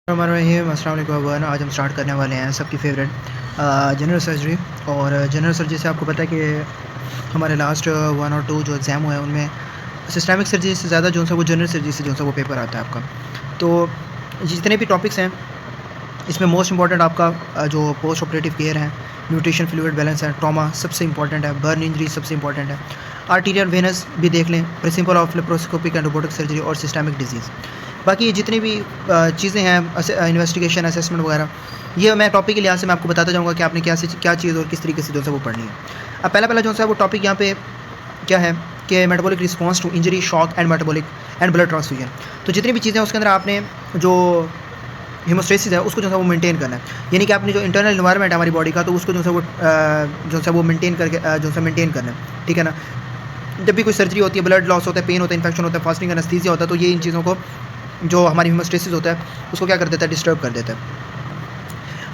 अस्सलाम वालेकुम। आज हम स्टार्ट करने वाले हैं सबकी फेवरेट जनरल सर्जरी। और जनरल सर्जरी से आपको पता है कि हमारे लास्ट 1 और 2 जो एग्ज़ाम हुए हैं उनमें सिस्टमिक सर्जरी से ज़्यादा जो है वो जनरल सर्जरी से जो है वो पेपर आता है आपका। तो जितने भी टॉपिक्स हैं इसमें मोस्ट इंपॉर्टेंट आपका जो पोस्ट ऑपरेटिव केयर है, न्यूट्रिशन, फ्लूइड बैलेंस है, ट्रॉमा सबसे इंपॉर्टेंट है, बर्न इंजरी सबसे इंपॉर्टेंट है, आर्टीरियल वेनस भी देख लें, principle of laparoscopic and robotic surgery और सिस्टमिक डिजीज़। बाकी ये जितनी भी चीज़ें हैं इन्वेस्टिगेशन, असेसमेंट वगैरह, ये मैं टॉपिक के लिहाज से मैं आपको बताता जाऊँगा कि आपने क्या चीज़ और किस तरीके से जो है वो पढ़नी है। अब पहला जो है वो टॉपिक यहाँ पे क्या है कि metabolic response to injury, shock and metabolic and blood transfusion. तो जितनी भी चीज़ें हैं उसके अंदर आपने जो हीमोस्टेसिस है उसको जो है वो मेंटेन करना है, यानी कि आपने जो इंटरनल एनवायरनमेंट है हमारी बॉडी का तो उसको जो है वो मेंटेन करके जो है मेंटेन करना है, ठीक है ना। जब भी कोई सर्जरी होती है, ब्लड लॉस होता है, पेन होता है, इन्फेक्शन होता है, फास्टिंग एनेस्थीसिया होता है, तो ये इन चीज़ों को जो हमारी हीमोस्टेसिस होता है उसको क्या कर देता है, डिस्टर्ब कर देता है।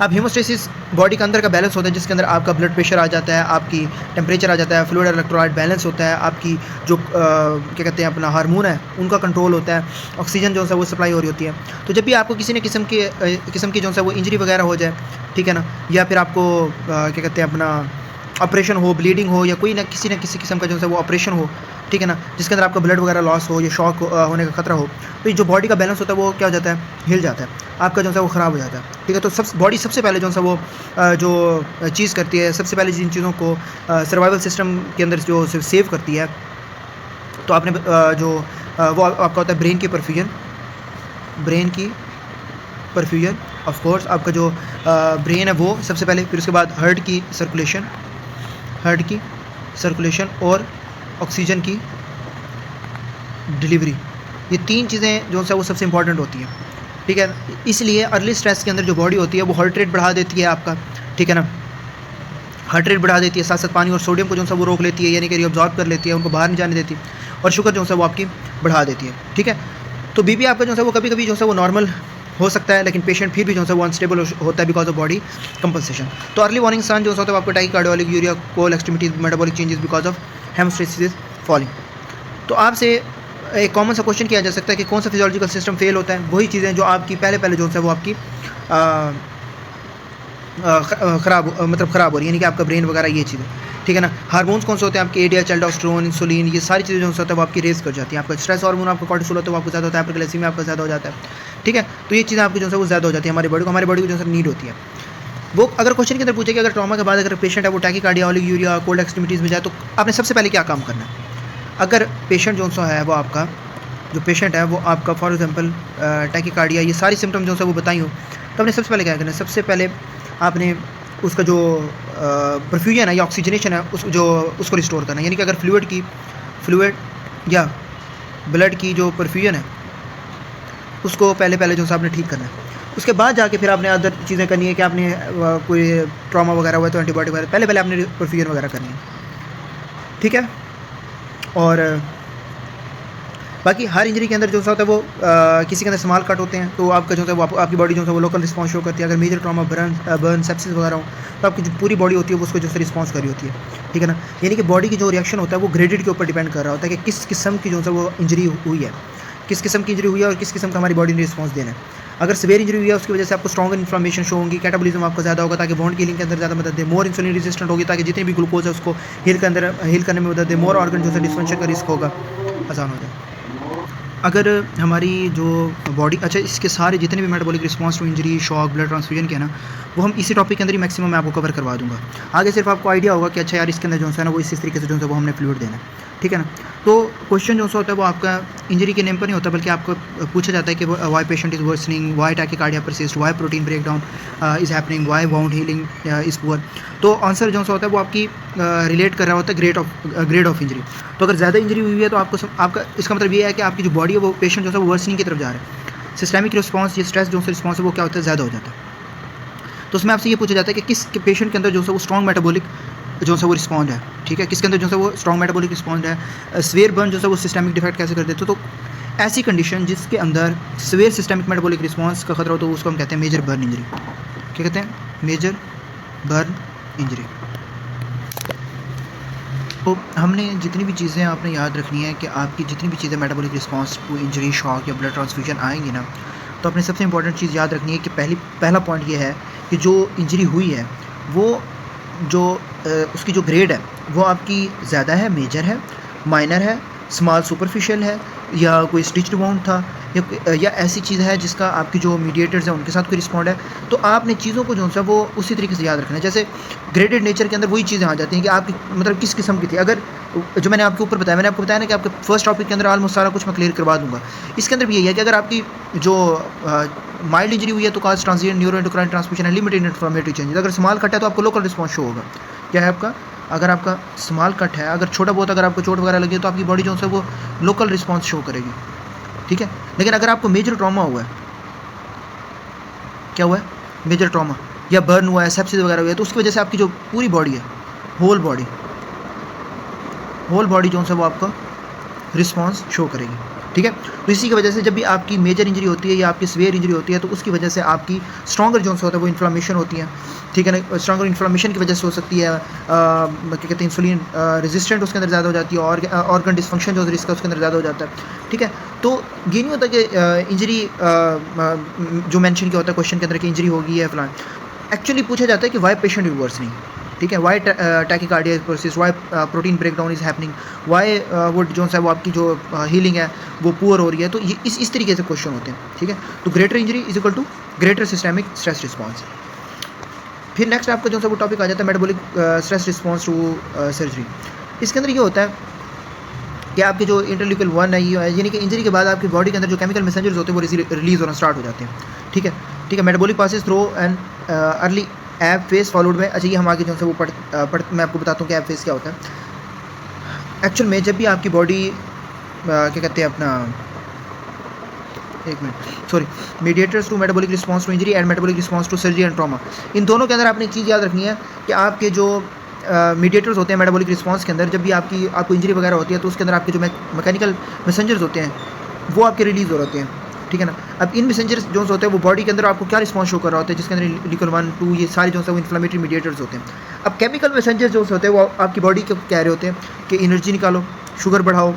अब हीमोस्टेसिस बॉडी के अंदर का बैलेंस होता है जिसके अंदर आपका ब्लड प्रेशर आ जाता है, आपकी टेम्परेचर आ जाता है, फ्लूइड इलेक्ट्रोलाइट बैलेंस होता है, आपकी जो क्या कहते हैं अपना हार्मोन है उनका कंट्रोल होता है, ऑक्सीजन जो है वो सप्लाई हो रही होती है। तो जब भी आपको किसी न किस्म की जो है वो इंजरी वगैरह हो जाए, ठीक है ना, या फिर आपको क्या कहते हैं अपना ऑपरेशन हो, ब्लीडिंग हो, या कोई ना किसी किस्म का जो है वो ऑपरेशन हो, ठीक है ना, जिसके अंदर आपका ब्लड वगैरह लॉस हो या शॉक होने का खतरा हो, तो ये जो बॉडी का बैलेंस होता है वो क्या हो जाता है, हिल जाता है, आपका जो है वो ख़राब हो जाता है, ठीक है। तो बॉडी सबसे पहले जो है वो जो चीज़ करती है, सबसे पहले जिन चीज़ों को सर्वाइवल सिस्टम के अंदर जो सेव करती है, तो आपने वो आपका होता है ब्रेन की परफ्यूजन ऑफ कोर्स। आपका जो ब्रेन है वो सबसे पहले, फिर उसके बाद हार्ट की सर्कुलेशन और ऑक्सीजन की डिलीवरी, ये 3 चीज़ें जो है वो सबसे इंपॉर्टेंट होती हैं, ठीक है। इसलिए अर्ली स्ट्रेस के अंदर जो बॉडी होती है वो हार्ट रेट बढ़ा देती है आपका, ठीक है ना, हार्ट रेट बढ़ा देती है, साथ साथ पानी और सोडियम को जो है वो रोक लेती है, यानी कि रिअब्जॉर्ब कर लेती है, उनको बाहर नहीं जाने देती, और शुगर जो है वो आपकी बढ़ा देती है, ठीक है। तो बीपी आपका जो है वो कभी कभी जो है वो नॉर्मल हो सकता है, लेकिन पेशेंट फिर भी जो है वो अनस्टेबल होता है बिकॉज ऑफ बॉडी कंपनसेशन। तो अर्ली वार्निंग साइन जो होता है आपको टाइकार्डियोलिक, urea, cold extremities, metabolic changes because of haemostasis falling. तो आपसे एक कॉमन सा क्वेश्चन किया जा सकता है कि कौन सा फिजियोलॉजिकल सिस्टम फेल होता है। वही चीज़ें जो आपकी पहले जो है वो आपकी ख़राब हो रही है, यानी कि आपका ब्रेन वगैरह ये चीज़ें, ठीक है ना। हार्मोन्स कौन से होते हैं आपके, एडीएच, एल्डोस्टेरोन, इंसुलिन, ये सारी चीज़ें जो होता है वो आपकी रेस कर जाती हैं। आपका स्ट्रेस हार्मोन आपका कॉर्टिसोल होता है वो आपको ज़्यादा होता है, हाइपरग्लाइसेमिया आपका ज़्यादा हो जाता है, ठीक है। तो ये चीज़ें आपकी जो है वो ज़्यादा हो जाती है, हमारी बॉडी को जो है नीड होती है। वो अगर क्वेश्चन के अंदर पूछे कि अगर ट्रॉमा के बाद अगर पेशेंट है वो टैकीकार्डिया, यूरिया, कोल्ड एक्सट्रीमिटीज़ में जाए तो आपने सबसे पहले क्या काम करना है। अगर पेशेंट जो है वो आपका जो पेशेंट है वो आपका फॉर एग्जांपल टैकीकार्डिया, ये सारी सिम्टम जो है वो बताई हो, तो आपने सबसे पहले क्या करना है, सबसे पहले आपने उसका जो परफ्यूजन है या ऑक्सीजनेशन है उसको रिस्टोर करना है, यानी कि अगर फ्लूइड या ब्लड की जो परफ्यूजन है उसको पहले जो है आपने ठीक करना है। उसके बाद जाके फिर आपने अदर चीज़ें करनी है कि आपने कोई ट्रॉमा वगैरह हुआ तो एंटीबायोटिक वगैरह पहले आपने परफ्यूजन वगैरह करनी है, ठीक है। और बाकी हर इंजरी के अंदर जो होता है वो किसी के अंदर स्मॉल कट होते हैं तो आपका जो है वो आपकी बॉडी जो है वो लोकल रिस्पॉन्स शो करती है। अगर मेजर ट्रॉमा, बर्न, सेप्सिस वगैरह हो तो आपकी जो पूरी बॉडी होती है वो उसको जो है रिस्पॉन्स कर रही होती है, ठीक है ना। यानी कि बॉडी की जो रिएक्शन होता है वो ग्रेडेड के ऊपर डिपेंड कर रहा होता है कि किस किस्म की जो है वो इंजरी हुई है, किस किस्म की इंजरी हुई है और किस किस्म का हमारी बॉडी ने रिस्पॉन्स देना है। अगर सीवियर इंजरी हुई है उसकी वजह से आपको स्ट्रॉन्ग इन्फ्लेमेशन शो होगी, कैटाबॉलिज्म आपका ज़्यादा होगा ताकि बॉन्ड हीलिंग के अंदर ज़्यादा मदद दे, मोर इंसुलिन रेजिस्टेंट होगी ताकि जितनी भी ग्लूकोज है उसको हील करने में मदद दे, मोर ऑर्गन जो है डिस्फंक्शन का रिस्क होगा, आसान हो जाए। अगर हमारी जो बॉडी, अच्छा इसके सारे जितने भी metabolic response to injury, shock, blood transfusion के ना वो हम इसी टॉपिक के अंदर ही मैक्सिमम मैं आपको कवर करवा दूंगा। आगे सिर्फ आपको आइडिया होगा कि अच्छा यार इसके अंदर जो है ना वो इस तरीके से जो है वो हमने फ्लूइड देना है, ठीक है ना। तो क्वेश्चन जो होता है वो आपका इंजरी के नेम पर नहीं होता बल्कि आपको पूछा जाता है कि why patient is worsening, why tachycardia persist, why protein break down is happening, why wound healing is poor. तो आंसर जो होता है वो आपकी रिलेट कर रहा होता है ग्रेड ऑफ इंजरी। तो अगर ज़्यादा इंजरी हुई है तो आपका इसका मतलब ये है कि आपकी जो बॉडी है वो पेशेंट जो है वो वर्सनिंग की तरफ जा रहा है। सिस्टमिक रिस्पॉन्स, ये स्ट्रेस जो रिस्पॉन्स है वो क्या होता है, ज़्यादा हो जाता है। तो उसमें आपसे ये पूछा जाता है कि किस पेशेंट के अंदर जो है वो स्ट्रॉन्ग मेटाबॉलिक जो है वो रिस्पॉन्ड है, ठीक है, किसके अंदर जो है वो स्ट्रॉन्ग मेटाबॉलिक रिस्पॉन्ड है। स्वेयर बर्न जो है वो सिस्टमिक डिफेक्ट कैसे कर देते तो ऐसी कंडीशन जिसके अंदर स्वेयर सिस्टमिक मेटाबॉलिक रिस्पॉन्स का खतरा हो तो उसको हम कहते हैं मेजर बर्न इंजरी। क्या कहते हैं, मेजर बर्न इंजरी। तो हमने जितनी भी चीज़ें आपने याद रखनी है कि आपकी जितनी भी चीज़ें metabolic response to injury, shock या ब्लड ट्रांसफ्यूजन आएंगी ना तो आपने सबसे इंपॉर्टेंट चीज़ याद रखनी है कि पहला पॉइंट ये है कि जो इंजरी हुई है वो जो उसकी जो ग्रेड है वो आपकी ज़्यादा है, मेजर है, माइनर है, स्मॉल सुपरफिशियल है, या कोई स्टिच्ड वाउंड था, या ऐसी चीज़ है जिसका आपकी जो मीडिएटर्स हैं उनके साथ कोई रिस्पॉन्ड है। तो आपने चीज़ों को जो है वो उसी तरीके से याद रखना है। जैसे ग्रेडेड नेचर के अंदर वही चीज़ें आ जाती हैं कि आपकी मतलब किस किस्म की थी। अगर जो मैंने आपके ऊपर बताया, मैंने आपको बताया ना कि आपके फर्स्ट टॉपिक के अंदर ऑलमोस्ट सारा कुछ मैं क्लियर करवा दूँगा। इसके अंदर भी यही है कि अगर आपकी जो माइल्ड इंजरी हुई है तो काज ट्रांजिएंट न्यूरोएंडोक्राइन ट्रांसमिशन है, लिमिटेड इन्फ्लेमेटरी चेंजेस। अगर स्मॉल कट है तो आपको लोकल रिस्पॉन्स शो होगा। क्या है आपका, अगर आपका स्मॉल कट है, अगर छोटा बहुत अगर आपको चोट वगैरह लगी है तो आपकी बॉडी जो है वो लोकल रिस्पॉन्स शो करेगी, ठीक है। लेकिन अगर आपको मेजर ट्रॉमा हुआ है, क्या हुआ है, मेजर ट्रॉमा या बर्न हुआ है, सेप्सिस वगैरह हुआ है, तो उसकी वजह से आपकी जो पूरी बॉडी है, होल बॉडी जो है वो आपका रिस्पॉन्स शो करेगी, ठीक है। तो इसी की वजह से जब भी आपकी मेजर इंजरी होती है या आपकी सीवियर इंजरी होती है तो उसकी वजह से आपकी स्ट्रॉन्गर जो होता है वो इन्फ्लामेशन होती है, ठीक है ना। स्ट्रॉन्गर इन्फ्लामेशन की वजह से हो सकती है, क्या कहते हैं, इंसुलिन रेजिस्टेंट उसके अंदर ज़्यादा हो जाती है, और ऑर्गन डिस्फंक्शन जो रिस्क है उसके अंदर ज़्यादा हो जाता है, ठीक है। तो ये नहीं होता कि इंजरी जो मैंशन किया होता है क्वेश्चन के अंदर कि इंजरी होगी है फलान, एक्चुअली पूछा जाता है कि वाई पेशेंट रिवर्स नहीं, ठीक है, why tachycardia process, why protein breakdown is happening, why वो जो है वो आपकी जो हीलिंग है वो पुअर हो रही है। तो ये इस तरीके से क्वेश्चन होते हैं, ठीक है। तो greater injury is equal to greater systemic stress response. फिर नेक्स्ट आपका जो है वो टॉपिक आ जाता है metabolic stress response to surgery. इसके अंदर ये होता है कि आपके जो इंटरल्यूकल 1 है ये है, यानी कि इंजरी के बाद आपकी बॉडी के अंदर जो केमिकल मैसेंजर्स होते हैं वो रिलीज होना स्टार्ट हो जाते हैं, ठीक है। Metabolic passes through and early एब फेस फॉलोड में। अच्छा, ये हम आगे जो है वो मैं आपको बताता हूँ कि एब फेस क्या होता है। एक्चुअल में जब भी आपकी बॉडी क्या कहते हैं अपना, एक minute, sorry, mediators to metabolic response to injury and metabolic response to surgery and trauma, इन दोनों के अंदर आपने एक चीज़ याद रखनी है कि आपके जो मीडिएटर्स होते हैं मेटाबॉलिक रिस्पांस के अंदर, जब भी आपको इंजरी वगैरह होती है तो उसके अंदर आपके जो मैकेनिकल मैसेंजर्स होते हैं वो आपके रिलीज़ हो रहे होते हैं, ठीक है ना। अब इन मैसेंजर्स जो होते हैं वो बॉडी के अंदर आपको क्या रिस्पॉन्स शो कर रहा होता है, जिसके अंदर इंटरल्यूकन 1, 2 ये सारे जो है वो इन्फ्लेमेटरी मीडिएटर्स होते हैं। अब केमिकल मैसेंजर्स जो होते हैं वो आपकी बॉडी के कह रहे होते हैं कि एनर्जी निकालो, शुगर बढ़ाओ,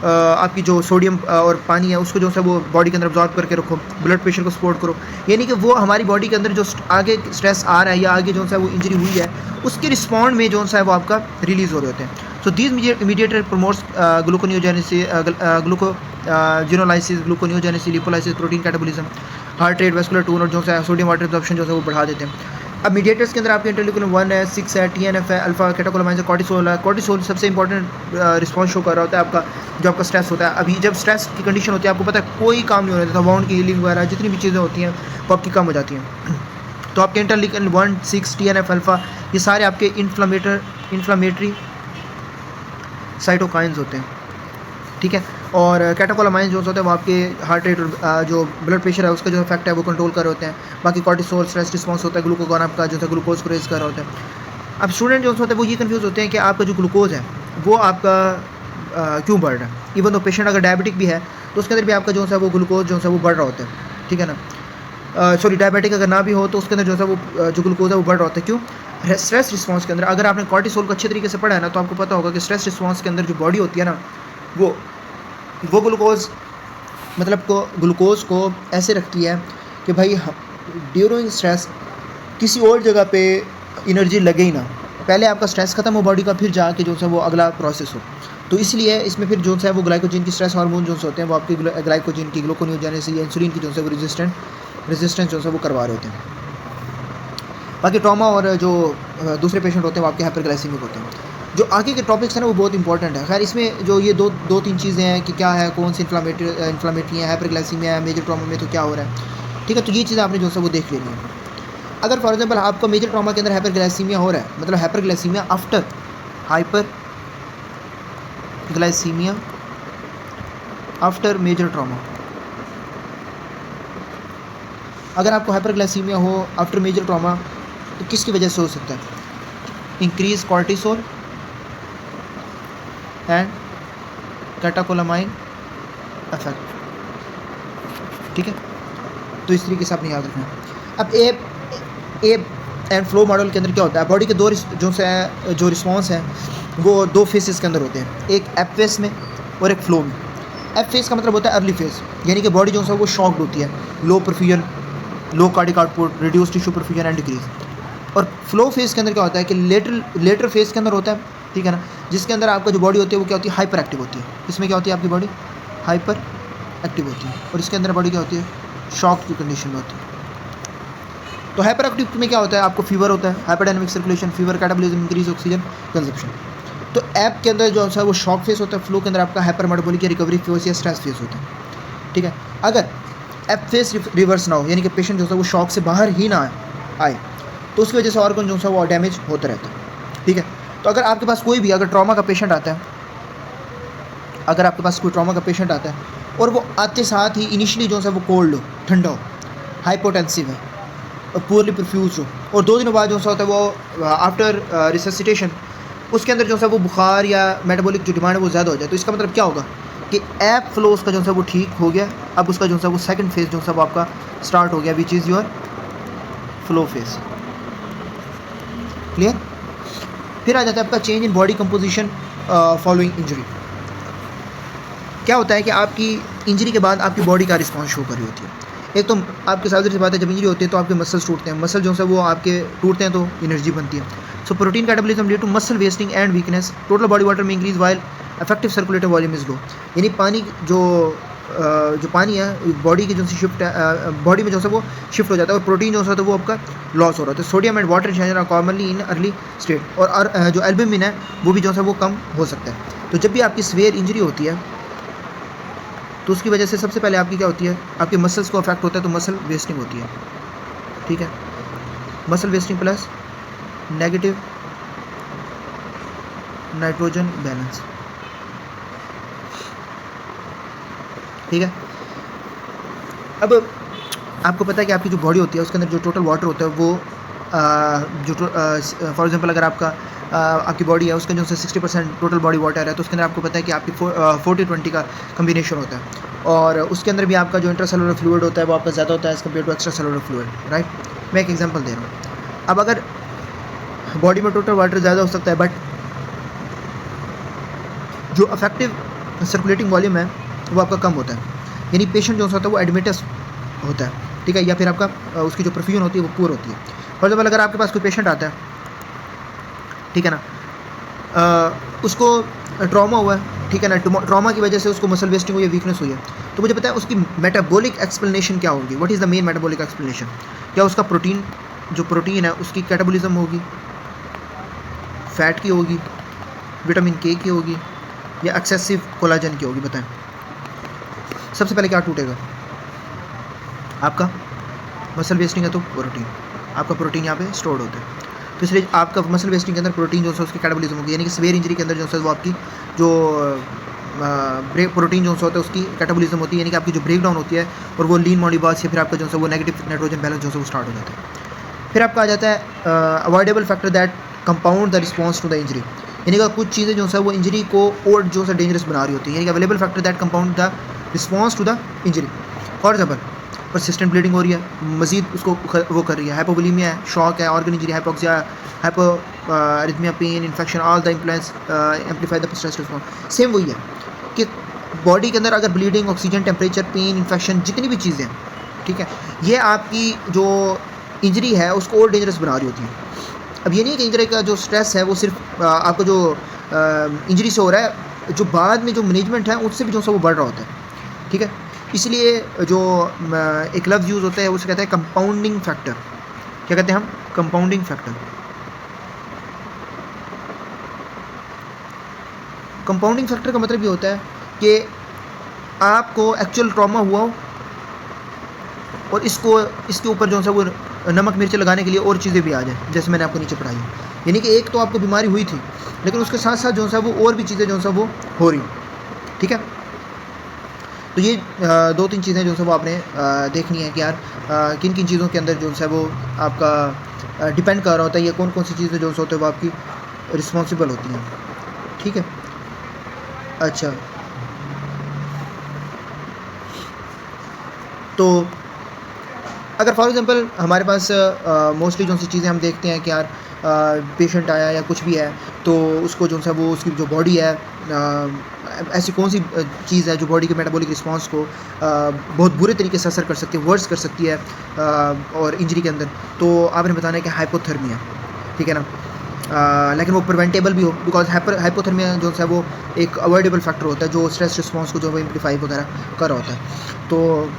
आपकी जो सोडियम और पानी है उसको जो है वो बॉडी के अंदर अब्जॉर्ब करके रखो, ब्लड प्रेशर को सपोर्ट करो, यानी कि वो हमारी बॉडी के अंदर जो आगे स्ट्रेस आ रहा है या आगे जो है वो इंजरी हुई है उसके रिस्पॉन्ड में जो है वो आपका रिलीज़ हो रहे होते हैं। So these mediator promotes gluconeogenesis, glycogenolysis, gluconeogenesis, lipolysis, protein catabolism, heart rate, vascular tone और जो है सोडियम वाटर एब्जॉर्प्शन जो है वो बढ़ा देते हैं। अब मीडिएटर्स के अंदर आपके इंटरल्यूकन 1 है, 6 है, TNF है, अल्फा कैटेकोलामाइन है, कॉर्टिसोल है। कॉर्टिसोल सबसे इंपॉर्टेंट रिस्पॉन्स शो कर रहा होता है आपका जो आपका स्ट्रेस होता है। अभी जब स्ट्रेस की कंडीशन होती है आपको पता है कोई काम नहीं होने देता, वाउंड की हीलिंग वगैरह जितनी भी चीज़ें होती हैं वो आपकी कम हो जाती हैं। तो आपके इंटरल्यूकन 1, 6, TNF, अल्फा ये सारे आपके इन्फ्लामेटरी साइटोकाइंस होते हैं, ठीक है। और कैटेकोलामाइन जो होते हैं वो आपके हार्ट रेट और जो ब्लड प्रेशर है उसका जो इफेक्ट है वो कंट्रोल कर रहे होते हैं। बाकी कॉर्टिसोल स्ट्रेस रिस्पॉन्स होता है, ग्लूकागॉन आपका जो है ग्लूकोज को रेज कर रहा होता है। अब स्टूडेंट जो होते हैं वो ये कंफ्यूज होते हैं कि आपका जो ग्लूकोज है वो आपका क्यों बढ़ रहा है। इवन तो पेशेंट अगर डायबिटिक भी है तो उसके अंदर भी आपका जो है वो ग्लूकोज जो है वो बढ़ रहा होता है, ठीक है ना। सॉरी, डायबिटिक अगर ना भी हो तो उसके अंदर जो है वो जो ग्लूकोज है वो बढ़ रहा होता है। क्यों? स्ट्रेस रिस्पॉन्स के अंदर अगर आपने कॉर्टिसोल को अच्छे तरीके से पढ़ा है ना तो आपको पता होगा कि स्ट्रेस रिस्पॉन्स के अंदर जो बॉडी होती है ना वो ग्लूकोज मतलब को ग्लूकोज को ऐसे रखती है कि भाई ड्यूरिंग स्ट्रेस किसी और जगह पे एनर्जी लगे ही ना, पहले आपका स्ट्रेस खत्म हो बॉडी का, फिर जाके जो है वो अगला प्रोसेस हो। तो इसलिए इसमें फिर जो है वो ग्लाइकोजन की स्ट्रेस हार्मोन जो होते हैं वो आपकी ग्लाइकोजन की ग्लूकोनियोजेनेसिस या इंसुलिन की जो है वो रेजिस्टेंस जो है वो करवा रहे होते हैं। बाकी ट्रॉमा और जो दूसरे पेशेंट होते हैं वो आपके हाइपरग्लाइसेमिक होते हैं। जो आगे के टॉपिक्स हैं ना वो बहुत इंपॉर्टेंट है। खैर इसमें जो ये दो तीन चीज़ें हैं कि क्या है, कौन सी इन्फ्लामेटरी है, हाइपरग्लाइसीमिया है, मेजर ट्रॉमा में तो क्या हो रहा है, ठीक है। तो ये चीज़ें आपने जो है वो देख लेनी है। अगर फॉर एग्जांपल आपका मेजर ट्रॉमा के अंदर हाइपरग्लाइसीमिया हो रहा है, मतलब hyperglycaemia after hyperglycaemia after major trauma, अगर आपको हाइपरग्लाइसीमिया हो आफ्टर मेजर ट्रॉमा तो किसकी वजह से हो सकता है? Increase cortisol and catecholamine effect, ठीक है। तो इस तरीके से आपने याद रखना है। अब एब एंड फ्लो मॉडल के अंदर क्या होता है, बॉडी के दो जो रिस्पॉन्स हैं वो दो फेसेस के अंदर होते हैं, एक एब फेस में और एक फ्लो में। एफ फेज़ का मतलब होता है अर्ली फेज़, यानी कि बॉडी जो है वो शॉक्ड होती है, low perfusion, low cardiac output, reduce tissue perfusion and decrease. और फ्लो फेज़ के अंदर क्या होता है कि लेटर फेज़ के अंदर होता है, ठीक है ना, जिसके अंदर आपका जो बॉडी होती है वो क्या होती है, हाइपर एक्टिव होती है। इसमें क्या होती है, आपकी बॉडी हाइपर एक्टिव होती है, और इसके अंदर बॉडी क्या होती है, शॉक की कंडीशन में होती है। तो हाइपर एक्टिव में क्या होता है, आपको फीवर होता है, hyperdynamic circulation, fever, catabolism, increase oxygen consumption. तो ऐप के अंदर जो है वो शॉक फेस होता है, फ्लो के अंदर आपका हाइपर मेटाबॉलिक या रिकवरी फेस या स्ट्रेस फेस होता है, ठीक है। अगर ऐप फेस रिवर्स ना हो, यानी कि पेशेंट जो है वो शॉक से बाहर ही ना आए, तो उसकी वजह से ऑर्गन जो है वो डैमेज होता रहता है, ठीक है। तो अगर आपके पास कोई भी अगर ट्रॉमा का पेशेंट आता है, अगर आपके पास कोई ट्रॉमा का पेशेंट आता है और वो आते साथ ही इनिशियली जो है वो कोल्ड हो, ठंडा हो, हाइपोटेंसिव है और पुअरली परफ्यूज हो, और 2 दिनों बाद जो होता है वो आफ्टर रिससिटेशन उसके अंदर जो है वो बुखार या मेटाबॉलिक जो डिमांड है वो ज़्यादा हो जाए, तो इसका मतलब क्या होगा कि ऐप फ्लो उसका जो है वो ठीक हो गया। अब उसका जो है वो सेकंड फेज़ जो है वो आपका स्टार्ट हो गया, which is your flow phase. Clear. फिर आ जाता है आपका change in body composition following injury. क्या होता है कि आपकी इंजरी के बाद आपकी बॉडी का रिस्पॉन्स शो कर रही होती है। एक तो आपके साथ सी बात है, जब इंजरी होती है तो आपके मसल्स टूटते हैं, मसल जो है वो आपके टूटते हैं तो एनर्जी बनती है। So protein catabolism lead to muscle wasting and weakness, total body water में increase while effective circulatory volume is low. यानी पानी जो पानी है बॉडी की जो सी शिफ्ट बॉडी में जो है वो शिफ्ट हो जाता है, और प्रोटीन जो है तो वो आपका लॉस हो रहा है। तो sodium and water change are commonly in early state, और जो एल्बुमिन है वो भी जो है वो कम हो सकता है। तो जब भी आपकी सीवियर इंजरी होती है तो उसकी वजह से सबसे पहले आपकी क्या होती है, आपके मसल्स को अफेक्ट होता है, तो मसल वेस्टिंग होती है, ठीक है। Muscle wasting plus negative nitrogen balance, ठीक है। अब आपको पता है कि आपकी जो बॉडी होती है उसके अंदर जो टोटल वाटर होता है वो फॉर एग्जांपल अगर आपकी बॉडी है उसके जो 60% टोटल बॉडी वाटर है, तो उसके अंदर आपको पता है कि आपकी 40-20 का कम्बिनेशन होता है, और उसके अंदर भी आपका जो इंट्रासेलुलर फ्लूइड होता है वो आपका ज़्यादा होता है as compare to extra cellular fluid, right. मैं एक एग्जांपल दे रहा हूँ। अब अगर बॉडी में टोटल वाटर ज़्यादा हो सकता है, बट जो अफेक्टिव सर्कुलेटिंग वॉल्यूम है वो आपका कम होता है, यानी पेशेंट जो होता है वो एडमिटस होता है, ठीक है, या फिर आपका उसकी जो परफ्यूजन होती है वो पुअर होती है। फॉर एग्जाम्पल अगर आपके पास कोई पेशेंट आता है, ठीक है ना, उसको ट्रॉमा हुआ है, ठीक है ना, ट्रॉमा की वजह से उसको मसल वेस्टिंग हुई है, वीकनेस हुई है, तो मुझे पता है उसकी मेटाबॉलिक एक्सप्लेनेशन क्या होगी, what is the main metabolic explanation. क्या उसका प्रोटीन है उसकी कैटाबॉलिज्म होगी, फैट की होगी, विटामिन के की होगी, या एक्सेसिव कोलाजन की होगी, बताएं। सबसे पहले क्या टूटेगा, आपका मसल वेस्टिंग है तो प्रोटीन, आपका प्रोटीन यहाँ पे स्टोर्ड होता है, तो इसलिए आपका मसल वेस्टिंग के अंदर प्रोटीन जो है उसकी कैटाबॉलिज्म होगी, यानी कि सीवियर इंजरी के अंदर जो है वो आपकी जो प्रोटीन जो होता है उसकी कैटाबॉलिज्म होती है, यानी कि आपकी जो ब्रेक डाउन होती है और वो लीन बॉडी मास से फिर आपका जो है वो नेगेटिव नाइट्रोजन बैलेंस जो है वो स्टार्ट हो जाता है। फिर आपका आ जाता है avoidable factor that compound the response to the injury, यानी कि कुछ चीज़ें जो है वो इंजरी को और जो है डेंजरस बना रही होती है, यानी कि available factor that compound the response to the injury. For example persistent bleeding हो रही है, मजीद उसको वो कर रही है, हाइपोवोलीमिया है, शॉक है, organ injury, hypoxia, hypothermia, pain, infection, all the implants amplify the stress response. Same वही है कि बॉडी के अंदर अगर bleeding, oxygen, temperature, pain, infection, जितनी भी चीज़ें, ठीक है, ये आपकी जो इंजरी है उसको और डेंजरस बना रही होती है। अब ये नहीं कि इंजरी का जो स्ट्रेस है वो सिर्फ आपको जो इंजरी से हो रहा है, जो बाद में जो मैनेजमेंट है उससे भी जो है वो बढ़ रहा होता है, ठीक है। इसलिए जो एक लफ्ज़ यूज़ होता है उसे कहते हैं कंपाउंडिंग फैक्टर। क्या कहते हैं हम, कंपाउंडिंग फैक्टर। कंपाउंडिंग फैक्टर का मतलब ये होता है कि आपको एक्चुअल ट्रॉमा हुआ हो और इसके ऊपर जो है वो नमक मिर्च लगाने के लिए और चीज़ें भी आ जाए, जैसे मैंने आपको नीचे पढ़ाई है, यानी कि एक तो आपको बीमारी हुई थी लेकिन उसके साथ साथ जो है वो और भी चीज़ें जो है वो हो रही, ठीक है। तो ये 2-3 चीज़ें जो है वो आपने देखनी है कि यार किन किन चीज़ों के अंदर जो है वो आपका डिपेंड कर रहा होता है, ये कौन कौन सी चीज़ें जो होती है वो आपकी रिस्पॉन्सिबल होती हैं, ठीक है। अच्छा, तो अगर फॉर एग्जांपल हमारे पास मोस्टली जो सी चीज़ें हम देखते हैं कि यार पेशेंट आया या कुछ भी है तो उसको जो है वो उसकी जो बॉडी है ऐसी कौन सी चीज़ है जो बॉडी के मेटाबॉलिक रिस्पांस को बहुत बुरे तरीके से असर कर सकती है, वर्स कर सकती है और इंजरी के अंदर, तो आपने बताना है कि हाइपोथर्मिया, ठीक है ना। लेकिन वो प्रिवेंटेबल भी हो, बिकॉज हाइपोथर्मिया जो है वो एक अवॉइडेबल फैक्टर होता है जो स्ट्रेस रिस्पांस को जो है एम्प्लीफाई वगैरह कर रहा होता है। तो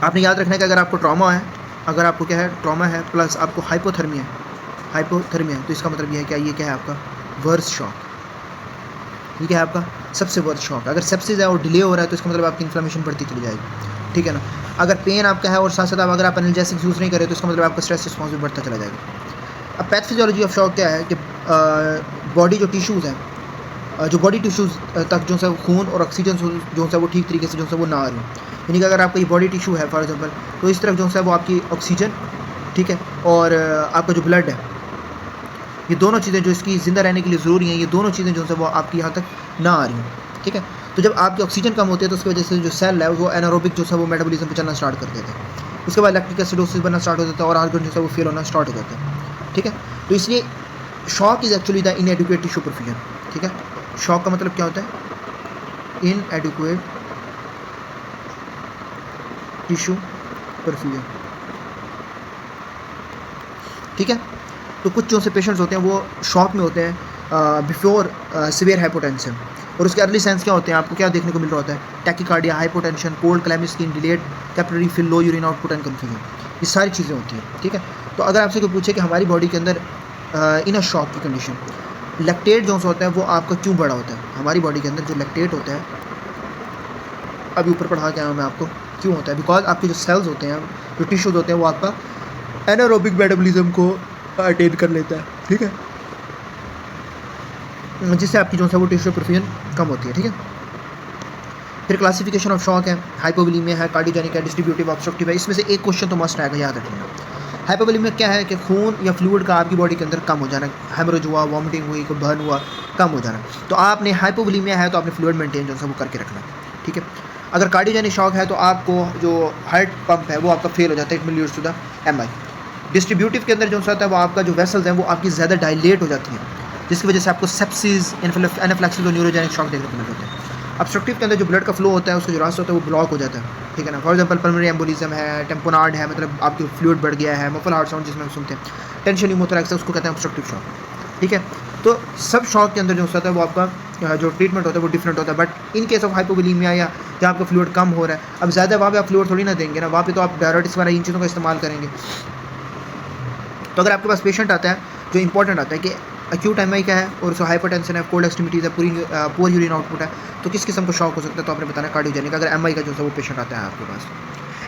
आपने याद रखना है कि अगर आपको ट्रॉमा है, अगर आपको क्या है ट्रॉमा है प्लस आपको हाइपोथर्मिया है, तो इसका मतलब ये है क्या, ये क्या है आपका वर्स शॉक, ये क्या है आपका सबसे वर्स शॉक। अगर सेप्सिस है और डिले हो रहा है तो इसका मतलब आपकी इन्फ्लेमेशन बढ़ती चली जाएगी, ठीक है ना। अगर पेन आपका है और साथ साथ अगर आप एनाल्जेसिक्स यूज़ नहीं करें तो इसका मतलब आपका स्ट्रेस रिस्पांस भी बढ़ता चला जाएगा। अब पैथोफिजियोलॉजी ऑफ शॉक क्या है कि बॉडी जो टिश्यूज़ हैं, जो बॉडी टिश्यूज़ तक जो है खून और ऑक्सीजन जो है वो ठीक तरीके से जो है वो ना आ रही, यानी कि अगर आपका ये बॉडी टिश्यू है फॉर एग्जांपल, तो इस तरफ जो है वो आपकी ऑक्सीजन, ठीक है, और आपका जो ब्लड है, ये दोनों चीज़ें जो इसकी ज़िंदा रहने के लिए ज़रूरी हैं, ये दोनों चीज़ें जो है वो आपकी यहाँ तक ना आ रही हैं, ठीक है। तो जब आपकी ऑक्सीजन कम होती है तो उसकी वजह से जो सेल है वो एनारोबिक जो है वो मेटाबॉलिज्म पे चलना स्टार्ट कर देते हैं, उसके बाद लैक्टिक एसिडोसिस बनना स्टार्ट हो जाता है और आर्गन जो है वो फेल होना स्टार्ट हो जाता है, ठीक है। तो इसलिए shock is actually the इनएडिक्वेट tissue perfusion, ठीक है। शॉक का मतलब क्या होता है, इनएडिक्वेट टिश्यू परफ्यूजन, ठीक है। तो कुछ जो से पेशेंट्स होते हैं वो शॉक में होते हैं बिफोर सीवियर हाइपोटेंशन, और उसके अर्ली साइंस क्या होते हैं, आपको क्या देखने को मिल रहा होता है, tachycardia, hypotension, cold, clammy skin, delayed capillary fill, low urine output and confusion, ये सारी चीज़ें होती हैं, ठीक है। तो अगर आपसे कोई पूछे कि हमारी बॉडी के अंदर इन अ शॉक की कंडीशन लैक्टेट जो होता है वो आपका क्यों बड़ा होता है, हमारी बॉडी के अंदर जो लैक्टेट होता है, अभी ऊपर पढ़ा के आया मैं आपको, क्यों होता है, बिकॉज आपके जो सेल्स होते हैं, जो टिश्यूज़ होते हैं वो आपका एनारोबिक मेटाबॉलिज्म को अटेन कर लेता है, ठीक है, जिससे आपकी जो है वो टिश्यू परफ्यूजन कम होती है, ठीक है। फिर क्लासिफिकेशन ऑफ शॉक है, हाइपोवोलीमिया है, कार्डियोजेनिक है, डिस्ट्रीब्यूटिव, ऑब्स्ट्रक्टिव है। इसमें से एक क्वेश्चन तो मस्ट आएगा, याद रखना। हाइपोवोलीमिया क्या है कि खून या फ्लूइड का आपकी बॉडी के अंदर कम हो जाना, हेमरेज हुआ, वॉमिटिंग हुई, कोई बर्न हुआ, कम हो जाना, तो आपने हाइपोवोलीमिया है तो आपने फ्लूइड मेंटेन जो है वो करके रखना, ठीक है। अगर कार्डियोजेनिक शॉक है तो आपको जो हार्ट पंप है वो आपका फेल हो जाता है, it will lead to the MI। Distributive के अंदर जो होता है वो आपका जो वेसल्स हैं वो आपकी ज़्यादा डायलेट हो जाती हैं, जिसकी वजह से आपको सेप्सिस, एनाफिलैक्सिस और न्यूरोजेनिक शॉक देखने को मिल जाते हैं। ऑब्स्ट्रक्टिव के अंदर जो ब्लड का फ्लो होता है उसका जो रास्ता होता है वो ब्लॉक हो जाता है, ठीक है ना। फॉर एग्जांपल पल्मोनरी एम्बोलिज्म है, टेम्पोनार्ड है, मतलब आपकी फ्लूइड बढ़ गया है, मफल हार्ट साउंड जिसमें हम सुनते हैं, टेंशन न्यूमोथोरैक्स है, उसको कहते हैं ऑब्स्ट्रक्टिव शॉक, ठीक है। तो सब शॉक के अंदर जो होता है वो आपका जो ट्रीटमेंट होता है वो डिफरेंट होता है, but in case of hypovolaemia या जहाँ आपका फ्लूइड कम हो रहा है, अब ज़्यादा वहाँ पे आप फ्लूइड थोड़ी ना देंगे ना, वहाँ पे तो आप डायरेटिक्स वगैरह इन चीज़ों का इस्तेमाल करेंगे। तो अगर आपके पास पेशेंट आता है, जो इंपॉर्टेंट आता है कि एक्यूट MI का है और उसको हाइपरटेंशन है, कोल्ड एक्सट्रीमिटीज़ है, पुअर यूरिन आउटपुट है, तो किस किस्म का शॉक हो सकता है, तो आपने बताना कार्डियोजेनिक, अगर MI का जो है वो पेशेंट आता है आपके पास।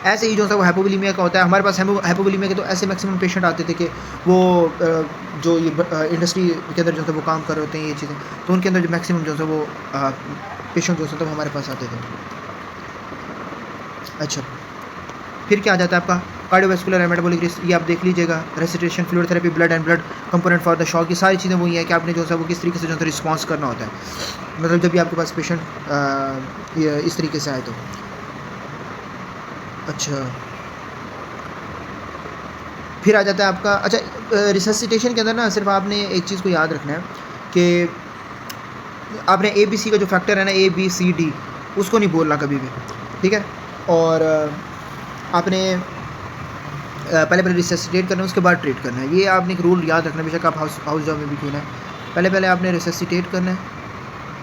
ऐसे ही जो है वो हाइपोवोलीमिया का होता है, हमारे पास हाइपोवोलीमिया के तो ऐसे मैक्सिमम पेशेंट आते थे कि वो जो ये इंडस्ट्री के अंदर जो है वो काम कर रहे होते हैं ये चीज़ें, तो उनके अंदर जो मैक्सिमम जो है वो पेशेंट जो है वो हमारे पास आते थे। अच्छा, फिर क्या आ जाता है आपका कार्डियोवैस्कुलर मेटाबॉलिक रिस्क, ये आप देख लीजिएगा, recitation, fluid therapy, blood and blood component for the shock, ये सारी चीज़ें वही है कि आपने जो है वो किस तरीके से जो है रिस्पॉन्स करना होता है, मतलब जब भी आपके पास पेशेंट इस तरीके से आए तो। अच्छा, फिर आ जाता है आपका, अच्छा रिससिटेशन के अंदर ना सिर्फ आपने एक चीज़ को याद रखना है कि आपने ABC का जो फैक्टर है ना, ABCD, उसको नहीं बोलना कभी भी, ठीक है। और आपने पहले रिससिटेट करना है, उसके बाद ट्रीट करना है, ये आपने एक रूल याद रखना है, बेशक आप हाउस जॉब में भी क्यों ना है, पहले आपने रिससिटेट करना है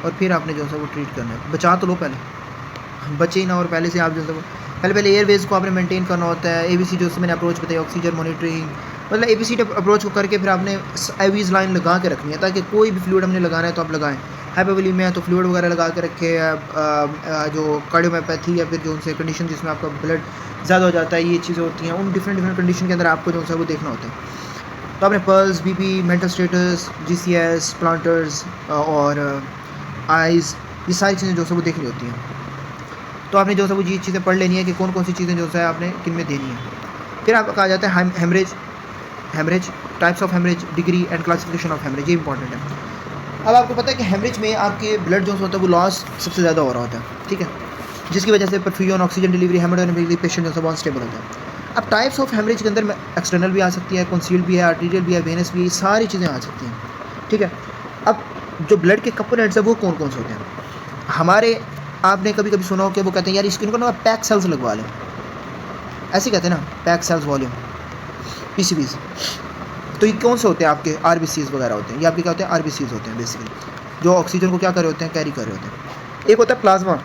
और फिर आपने जो है वो ट्रीट करना है। बचा तो लो पहले, बचे ही ना, और पहले से आप जो है वो पहले एयरवेज को आपने मेंटेन करना होता है। ABC जो मैंने अप्रोच बताई, ऑक्सीजन मॉनिटरिंग, मतलब ABCD अप्रोच को करके फिर आपने IVs लाइन लगा के रखनी है, ताकि कोई भी फ्लूइड हमने लगाना है तो आप लगाएं। हाइपोवोलीमिया है तो फ्लूइड वगैरह लगा के रखे, जो कार्डियोमायोपैथी या फिर जो उनसे कंडीशन जिसमें आपका ब्लड ज़्यादा हो जाता है, ये चीज़ें होती हैं, उन डिफरेंट कंडीशन के अंदर आपको जो है वो देखना होता है। तो आपने pulse, BP, mental status, GCS, planters और आइज़, ये सारी चीज़ें जो है वो देखनी होती हैं। तो आपने जो है वो ये चीज़ें पढ़ लेनी है कि कौन कौन सी चीज़ें जो है आपने किन में देनी है। फिर आपका कहा जाता है haemorrhage, types of haemorrhage, degree and classification of haemorrhage, ये इंपॉर्टेंट है। अब आपको पता है कि हेमरेज में आपके ब्लड जो होता है वो लॉस सबसे ज़्यादा हो रहा होता है, ठीक है, जिसकी वजह से perfusion, oxygen delivery, haemodynamic patient जो है वो अनस्टेबल होता है। अब टाइप्स ऑफ हेमरेज के अंदर एक्सटर्नल भी आ सकती है, कंसील्ड भी है, आर्टीरियल भी है, वेनस भी है, सारी चीज़ें आ सकती हैं, ठीक है। अब जो ब्लड के कंपोनेंट्स है वो कौन कौन से होते हैं, हमारे आपने कभी कभी सुना हो कि वो कहते हैं यार इसको इनको ना पैक सेल्स लगवा लें, ऐसे कहते हैं ना, पैक सेल्स वॉल्यूम पीसीबीज। तो ये कौन से होते हैं आपके आरबीसीज वगैरह होते हैं, ये आपके क्या होते हैं आरबीसीज होते हैं बेसिकली, जो ऑक्सीजन को क्या कर रहे होते हैं, कैरी कर रहे होते हैं। एक होता है प्लाज्मा,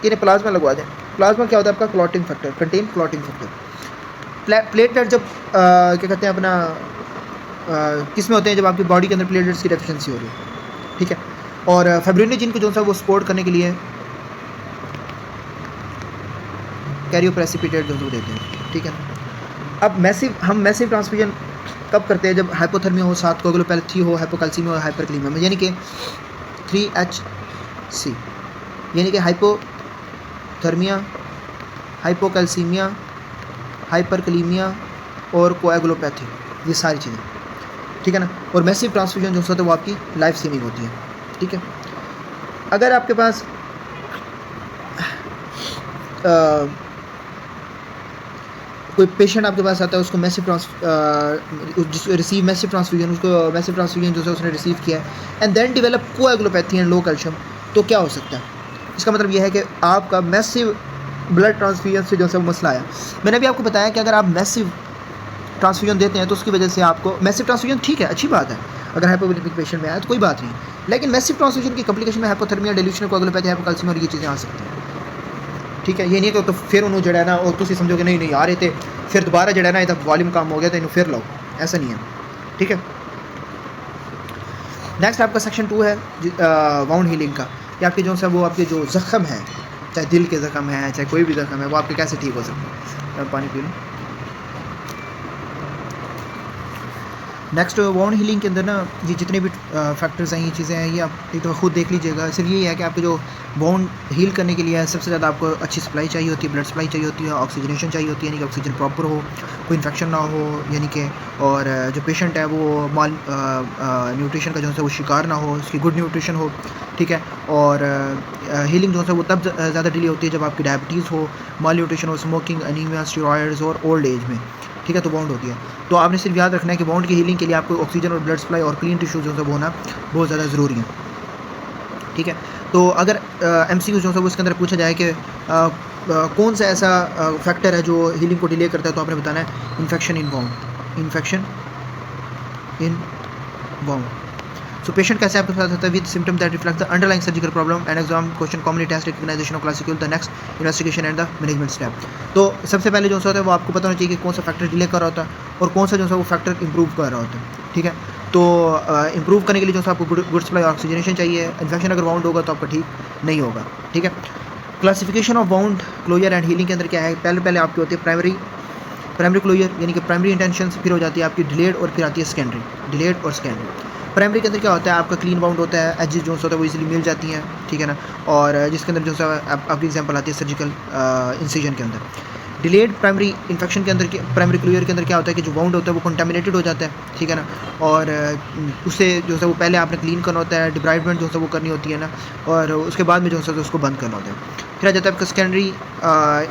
इन्हें प्लाज्मा लगवा दें। प्लाज्मा क्या होता है आपका, clotting factor, contain clotting factor. Platelet जब क्या कहते हैं अपना किस में होते हैं, जब आपकी बॉडी के अंदर प्लेटलेट्स की डेफिशिएंसी हो रही है, ठीक है। और फाइब्रिनोजेन को जो सा वो सपोर्ट करने के लिए कैरियोप्रेसिपिटेट जो वो देते हैं, ठीक है। अब हम मैसिव ट्रांसफ्यूजन कब करते हैं, जब हाइपोथर्मिया हो, साथ कोगुलोपैथी हो, हाइपोकैल्सीमिया हो, हाइपरकैलेमिया में, यानी कि 3HC, यानी कि हाइपोथर्मिया, हाइपोकैल्सीमिया, हाइपरकैलेमिया और कोएगुलोपैथी, ये सारी चीज़ें, ठीक है ना। और मैसिव ट्रांसफ्यूजन जो होता है वो आपकी लाइफ सेविंग होती है, ठीक है। अगर आपके पास कोई पेशेंट आपके पास आता है, उसको जिसको रिसीव मैसिव ट्रांसफ्यूजन, उसको मैसिव ट्रांसफ्यूजन जो है उसने रिसीव किया है and then develop coagulopathy and low calcium, तो क्या हो सकता है, इसका मतलब यह है कि आपका मैसिव ब्लड ट्रांसफ्यूजन से जो है मसला आया। मैंने अभी आपको बताया कि अगर आप मैसिव ट्रांसफ्यूजन देते हैं तो उसकी वजह से आपको मैसिव ट्रांसफ्यूजन, ठीक है, अच्छी बात है, अगर हाइपोवोलेमिक पेशेंट में आया तो कोई बात नहीं, लेकिन मैसिव ट्रांसफ्यूजन की कॉम्प्लिकेशन में हाइपोथर्मिया, डिल्यूशन, कोएगुलोपैथी, हाइपोकैल्सीमिया और ये चीज़ें आ सकती हैं, ठीक है। ये नहीं तो फिर उन्होंने जड़ा ना, और तुम समझोगे नहीं आ रहे थे, फिर दोबारा जड़ा ना, इधर वॉल्यूम कम हो गया तो इन्हों फिर लो, ऐसा नहीं है, ठीक है। नेक्स्ट आपका सेक्शन 2 है वाउंड हीलिंग का, कि आपके जो है वो आपके जो ज़ख़म है, चाहे दिल के ज़ख़म है, चाहे कोई भी ज़ख़म है, वो आपके कैसे ठीक हो सकते हैं। पानी पी लूँ। नेक्स्ट वाउंड हीलिंग के अंदर ना, ये जितने भी फैक्टर्स हैं, ये चीज़ें हैं, ये आप एक तो खुद देख लीजिएगा। सिर्फ ये है कि आपके जो वाउंड हील करने के लिए सबसे ज़्यादा आपको अच्छी सप्लाई चाहिए होती है, ब्लड सप्लाई चाहिए होती है, ऑक्सीजनेशन चाहिए होती है, यानी कि ऑक्सीजन प्रॉपर हो, कोई इन्फेक्शन ना हो, यानी कि, और जो पेशेंट है वो माल न्यूट्रिशन का जो है वो शिकार ना हो, उसकी गुड न्यूट्रिशन हो, ठीक है। और हीलिंग जो है वो तब ज़्यादा डिले होती है जब आपकी डायबिटीज़ हो, माल न्यूट्रिशन हो, स्मोकिंग, अनीमिया, स्टेरॉइड्स और ओल्ड एज में, ठीक है, तो बाउंड होती है। तो आपने सिर्फ याद रखना है कि बाउंड की हीलिंग के लिए आपको ऑक्सीजन और ब्लड सप्लाई और क्लीन टिश्यूज जो है होना बहुत ज़्यादा ज़रूरी है, ठीक है। तो अगर MCQ जो है उसके अंदर पूछा जाए कि कौन सा ऐसा फैक्टर है जो हीलिंग को डिले करता है, तो आपने बताना है infection in bound, infection in bound. So patient कैसे आपके पास आता है, with symptom that reflect the underlying surgical problem and exam question commonly test recognisation of classical the next investigation and the management step. तो सबसे पहले जो होता है वो आपको पता होना चाहिए कि कौन सा फैक्टर डिले कर रहा होता है और कौन सा जो है वो फैक्टर इंप्रूव कर रहा होता है, ठीक है। तो इंप्रूव करने के लिए जो है आपको गुड सप्लाई ऑक्सीजनेशन चाहिए। इन्फेक्शन अगर बाउंड होगा तो आपका ठीक नहीं होगा, ठीक है। Classification of bound closer and healing के अंदर क्या है, पहले आपकी होती है प्राइमरी क्लोजर, यानी कि प्राइमरी इंटेंशन, फिर हो जाती है आपकी डिलेड और फिर आती है सेकेंडरी, डिलेड और सेकेंडरी। प्राइमरी के अंदर क्या होता है, आपका क्लीन बाउंड होता है, एजेस जो होता है वो इजीली मिल जाती हैं, ठीक है ना। और जिसके अंदर जो है आपकी एग्जांपल आती है सर्जिकल इंसिजन के अंदर। डिलेड प्राइमरी इन्फेक्शन के अंदर, प्राइमरी क्लियर के अंदर क्या होता है कि जो बाउंड होता है वो कंटामिनेटेड हो जाता है, ठीक है ना। और उससे जो है वो पहले आपने क्लीन करना होता है, डिब्राइडमेंट जो है वो करनी होती है ना, और उसके बाद में जो है उसको बंद करना होता है। फिर आ जाता है आपका सेकेंडरी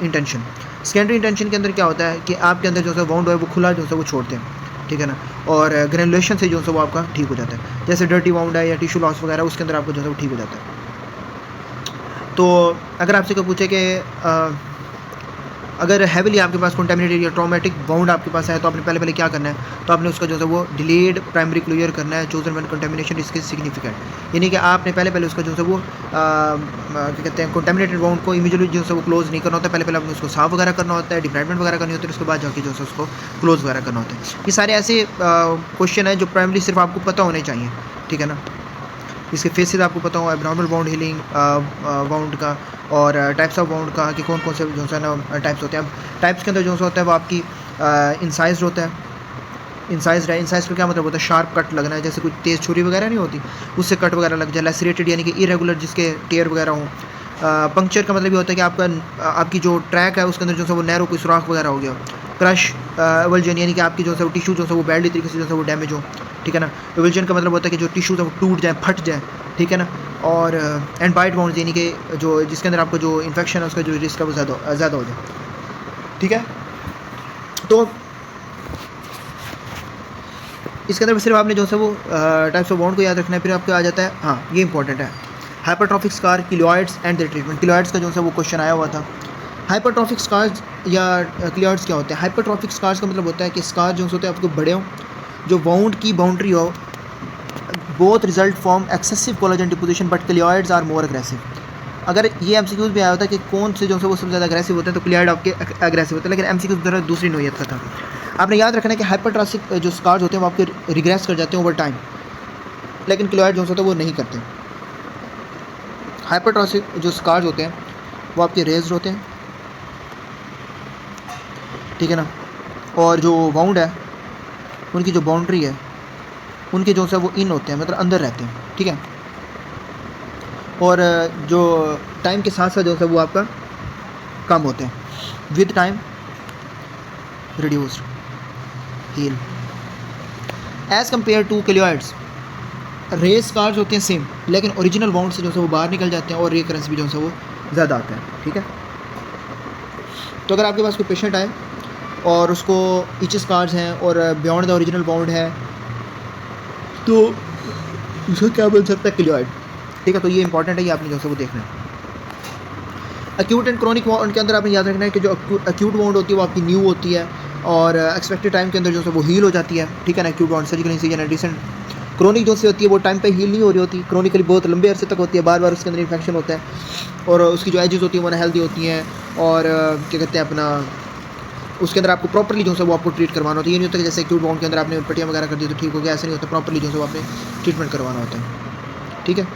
इंटेंशन। सेकेंडरी इंटेंशन के अंदर क्या होता है कि आपके अंदर जो है बाउंड है वो खुला जो है वो छोड़ते हैं, ठीक है ना। और ग्रेनुलेशन से जो है वो आपका ठीक हो जाता है, जैसे डर्टी बाउंड है या टिश्यू लॉस वगैरह, उसके अंदर आपको जो है वो ठीक हो जाता है। तो अगर आपसे कोई पूछे कि अगर हैविली आपके पास कंटामिनेटेड या ट्रॉमेटिक बाउंड आपके पास है तो आपने पहले क्या करना है, तो आपने उसका जो है वो डिलेड प्राइमरी क्लियर करना है, चोजन व्हेन कंटामिनेशन इसके सिग्निफिकेंट, यानी कि आपने पहले उसका जो है वो क्या कहते हैं कंटामिनेटेड बाउंड को इमीडिएटली जो है वो क्लोज नहीं करना होता, पहले आपने उसको साफ वगैरह करना होता है, डिब्राइडमेंट वगैरह करनी होती है, उसके बाद जाके जो है उसको क्लोज वगैरह करना होता है। ये सारे ऐसे क्वेश्चन है जो प्राइमरी सिर्फ आपको पता होने चाहिए, ठीक है ना। इसके फेसेस आपको पता हो, एबनॉर्मल बाउंड हीलिंग बाउंड का, और टाइप्स ऑफ बाउंड का कि कौन कौन से जो है ना टाइप्स होते हैं। अब टाइप्स के अंदर जो होता है वो आपकी इंसाइज्ड होता है, इंसाइज्ड है। इंसाइज का क्या मतलब होता है, शार्प कट लगना है, जैसे कोई तेज़ छुरी वगैरह नहीं होती उससे कट वगैरह लग जाए। लैसरेटेड यानी कि इरेगुलर, जिसके टेयर वगैरह हों। पंक्चर का मतलब ये होता है कि आपकी जो ट्रैक है उसके अंदर जो है वो नैरो कोई सुराख वगैरह हो गया। क्रश एवल्जन यानी कि आपकी जो है वो टिश्यू जो है वो बैडली तरीके से जो है वो डैमेज हो, ठीक है ना। एवल्जन का मतलब होता है कि जो टिश्यू है वो टूट जाए, फट जाए, ठीक है ना। और एंड बाइट बाउंड यानी कि जो जिसके अंदर आपको जो इन्फेक्शन है उसका जो रिस्क है वो ज़्यादा हो जाए, ठीक है। तो इसके अंदर सिर्फ आपने जो है वो टाइप्स ऑफ बाउंड को याद रखना है। फिर आपको आ जाता है, हाँ ये इंपॉर्टेंट है, hypertrophic scar, keloids and the treatment. Keloids का जो सा वो क्वेश्चन आया हुआ था। हाइपरट्रॉफिक स्कार्स या किलोइड्स क्या होते हैं? हाइपरट्रॉफिक स्कार्स का मतलब होता है कि स्कार जो होते हैं आपको बड़े हों, जो वाउंड की बाउंड्री हो, both result from excessive collagen deposition but keloids are more aggressive. अगर ये एमसीक्यूज भी आया होता है कि कौन से जो है वो सबसे ज़्यादा अग्रेसिव होते हैं, तो किलोइड आपके अग्रेसिव होते हैं, लेकिन एमसीक्यूज की तरह दूसरी नोयत का था। आपने याद रखना है कि हाइपरट्रॉफिक जो स्कार्स होते हैं वो आपके रिग्रेस कर जाते हैं ओवर टाइम, लेकिन किलोइड जो होता है वो नहीं करते। हाइपरट्रॉफिक जो स्कार्स होते हैं वो आपके रेज्ड होते हैं, ठीक है ना, और जो वाउंड है उनकी जो बाउंड्री है उनके जो है वो इन होते हैं, मतलब अंदर रहते हैं, ठीक है। और जो टाइम के साथ साथ जो है वो आपका कम होते हैं, with time reduced heal as compare to keloids. Raised scars होते हैं सेम, लेकिन ओरिजिनल वाउंड से जो है वो बाहर निकल जाते हैं और रिकरेंस भी जो है वो ज़्यादा आता है, ठीक है। तो अगर आपके पास कोई पेशेंट आए और उसको इच स्कार्स हैं और बियॉन्ड द ओरिजिनल वाउंड है, तो उसका क्या बोल सकता है? किलोइड, ठीक है। तो ये इंपॉर्टेंट है, ये आपने जो है वो देखना है। एक्यूट एंड क्रॉनिक वाउंड के अंदर आपने याद रखना है कि जो एक्यूट वाउंड होती है वो आपकी न्यू होती है और एक्सपेक्टेड टाइम के अंदर जो है वो हील हो जाती है, ठीक है ना। Acute wound surgical incision and recent. Chronic जो से होती है वो टाइम पे हील नहीं हो रही होती, क्रोनिकली बहुत लंबे अरसे तक होती है, बार बार उसके अंदर इन्फेक्शन होता है और उसकी जो एजेस होती हैं वो अनहेल्दी होती हैं और क्या कहते हैं अपना, उसके अंदर आपको प्रॉपर्ली जो है वो आपको ट्रीट करवाना होता है। ये नहीं होता कि जैसे एक्यूट वाउंड के अंदर आपने पट्टियाँ वगैरह कर दी तो ठीक हो गया, ऐसा नहीं होता, प्रॉपर्ली जो है वो आपने ट्रीटमेंट करवाना होता है, ठीक है।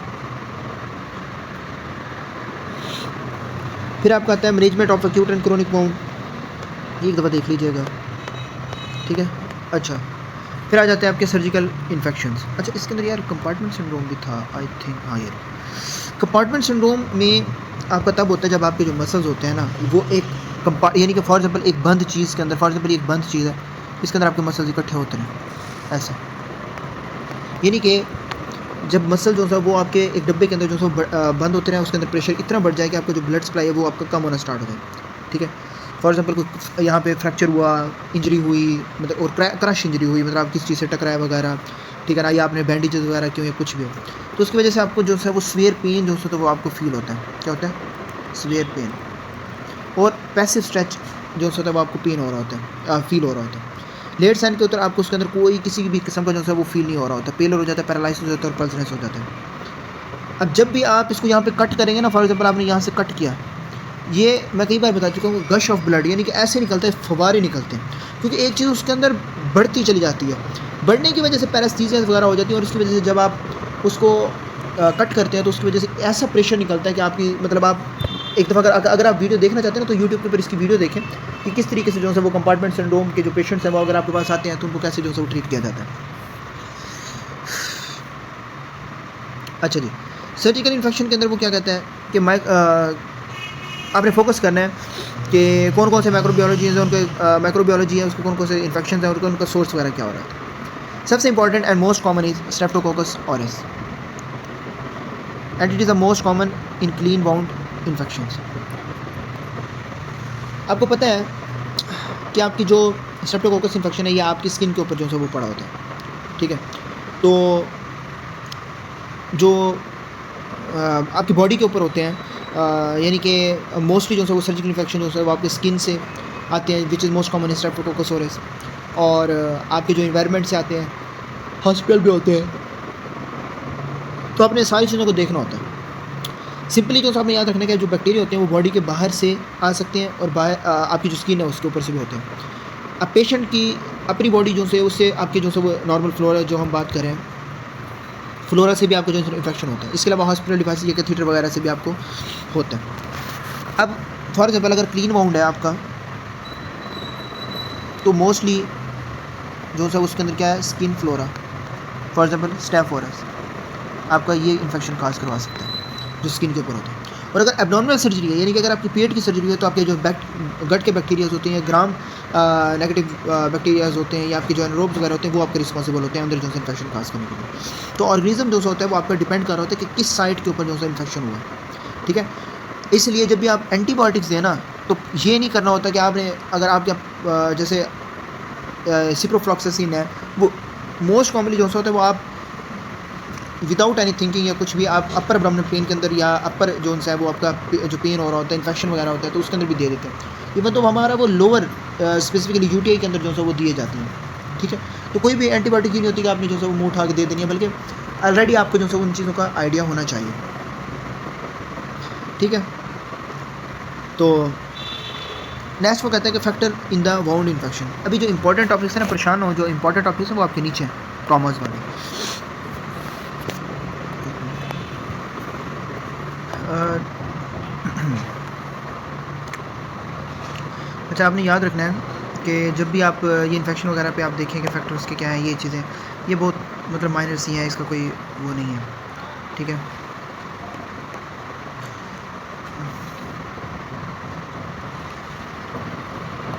फिर आपका आता है management of acute and chronic wound, एक दफ़ा देख लीजिएगा, ठीक है। अच्छा, फिर आ जाते हैं आपके सर्जिकल इन्फेक्शंस। अच्छा, इसके अंदर यार कंपार्टमेंट सिंड्रोम भी था आई थिंक, हाँ यार। कंपार्टमेंट सिंड्रोम में आपका तब होता है जब आपके जो मसल्स होते हैं ना वो एक यानी कि फॉर एग्जांपल एक बंद चीज़ के अंदर, फॉर एग्जांपल एक बंद चीज़ है, इसके अंदर आपके मसल्स इकट्ठे होते हैं ऐसा, यानी कि जब मसल जो है वो आपके एक डब्बे के अंदर जो है बंद होते हैं, उसके अंदर प्रेशर इतना बढ़ जाए कि आपका जो ब्लड सप्लाई है वो आपका कम होना स्टार्ट हो जाए, ठीक है। फॉर एग्जांपल कोई यहाँ पे फ्रैक्चर हुआ, इंजरी हुई, मतलब और क्रश इंजरी हुई, मतलब आप किसी चीज़ से टकराए वगैरह, ठीक है ना, या आपने बैंडेजेस वगैरह क्यों या कुछ भी हो, तो उसकी वजह से आपको जो है वो स्वेयर पेन जो है तो वो आपको फील होता है। क्या होता है? Severe pain. और पैसिव स्ट्रेच जो होता है वो आपको पेन हो रहा होता है, फील हो रहा होता है। लेट साइन के ऊपर आपको उसके अंदर कोई किसी भी किस्म का जो है वो फील नहीं हो रहा होता, पेलर हो जाता है, पैरालाइसिस हो जाता है और पल्सनेस हो जाता है। अब जब भी आप इसको यहाँ पे कट करेंगे ना, फॉर एग्जांपल आपने यहाँ से कट किया, ये मैं कई बार बता चुका हूँ, गश ऑफ ब्लड, यानी कि ऐसे निकलते हैं, फवारे निकलते हैं, क्योंकि एक चीज़ उसके अंदर बढ़ती चली जाती है, बढ़ने की वजह से पैरास्थीसिया वगैरह हो जाती है और उसकी वजह से जब आप उसको कट करते हैं तो उसकी वजह से ऐसा प्रेशर निकलता है कि आपकी, मतलब आप एक दफ़ा अगर आप वीडियो देखना चाहते हैं ना तो यूट्यूब के ऊपर इसकी वीडियो देखें कि किस तरीके से जो है वो कंपार्टमेंट सिंड्रोम के जो पेशेंट्स हैं वो अगर आपके पास आते हैं तो उनको कैसे जो है वो ट्रीट किया जाता है। अच्छा जी, सर्जिकल इन्फेक्शन के अंदर वो क्या कहता है कि आपने फोकस करना है कि कौन कौन से माइक्रोबायोलॉजी हैं, उनके माइक्रोबायोलॉजी है, उसको कौन कौन से इन्फेक्शन हैं और उनका सोर्स वगैरह क्या हो रहा है। सबसे important and most common is Streptococcus orris and it is the most common in clean bound infections. आपको पता है कि आपकी जो स्ट्रेप्टोकोकस इन्फेक्शन है ये आपकी स्किन के ऊपर जो है वो पड़ा होता है, ठीक है। तो जो आपकी बॉडी के ऊपर होते हैं, यानी कि मोस्टली जो है वो सर्जिकल इन्फेक्शन जो है वो आपके स्किन से आते हैं, which is most common Streptococcus orris, और आपके जो इन्वायरमेंट से आते हैं, हॉस्पिटल भी होते हैं। तो आपने सारी चीज़ों को देखना होता है। सिंपली जो आपने याद रखना है कि जो बैक्टीरिया होते हैं वो बॉडी के बाहर से आ सकते हैं और बाहर आपकी जो स्किन है उसके ऊपर से भी होते हैं। अब पेशेंट की अपनी बॉडी जो से उससे आपके जो है वो नॉर्मल फ्लोरा जो हम बात करें, फ्लोरा से भी आपको जो इन्फेक्शन होता है। इसके अलावा हॉस्पिटल डिवाइस या कैथेटर वगैरह से भी आपको होता है। अब फॉर एग्जाम्पल अगर क्लीन वाउंड है आपका तो मोस्टली जो है उसके अंदर क्या है, skin flora, for example staph aureus आपका ये इन्फेक्शन काज करवा सकता है जो स्किन के ऊपर होता है। और अगर एब्नॉर्मल सर्जरी है, यानी कि अगर आपकी पेट की सर्जरी है तो आपके जो गट के बैक्टीरियाज होते हैं, ग्राम नेगेटिव बैक्टीरियाज होते हैं या आपके जो एनरोब्स वगैरह होते हैं वो आपके रिस्पॉन्सिबल होते हैं अंदर जो है इन्फेक्शन काज करने के लिए। तो ऑर्गेनिज्म जो होता है वो आपका डिपेंड कर रहा होता है कि किस साइट के ऊपर जो है इन्फेक्शन हुआ है, ठीक है। इसलिए जब भी आप एंटीबायोटिक्स दें ना तो ये नहीं करना होता कि आपने अगर आपके जैसे सिप्रोफ्लॉक्सासिन है वो मोस्ट कॉमनली जो होता है वो आप विदाउट एनी थिंकिंग या कुछ भी आप अपर एब्डोमिनल पेन के अंदर या अपर जो है वो आपका जो पेन हो रहा होता है, इन्फेक्शन वगैरह होता है, तो उसके अंदर भी दे देते हैं। इवन तो हमारा वो लोअर स्पेसिफिकली यूटीआई के अंदर जो है वो दिए जाते हैं, ठीक है। तो कोई भी एंटीबायोटिक नहीं होती कि आपने जो है वो मुँह उठा के दे देनी है, बल्कि ऑलरेडी आपको जो है उन चीज़ों का आइडिया होना चाहिए, ठीक है। तो नेक्स्ट वो कहते हैं कि factor in the wound infection. अभी जो इंपॉर्टेंट टॉपिक्स है ना, परेशान हो, जो इंपॉर्टेंट टॉपिक्स हैं वो आपके नीचे हैं, ट्रॉमास वाले। अच्छा, आपने याद रखना है कि जब भी आप ये इन्फेक्शन वगैरह पे आप देखें कि फैक्टर्स के क्या हैं, ये चीज़ें, ये बहुत मतलब माइनर सी हैं, इसका कोई वो नहीं है, ठीक है।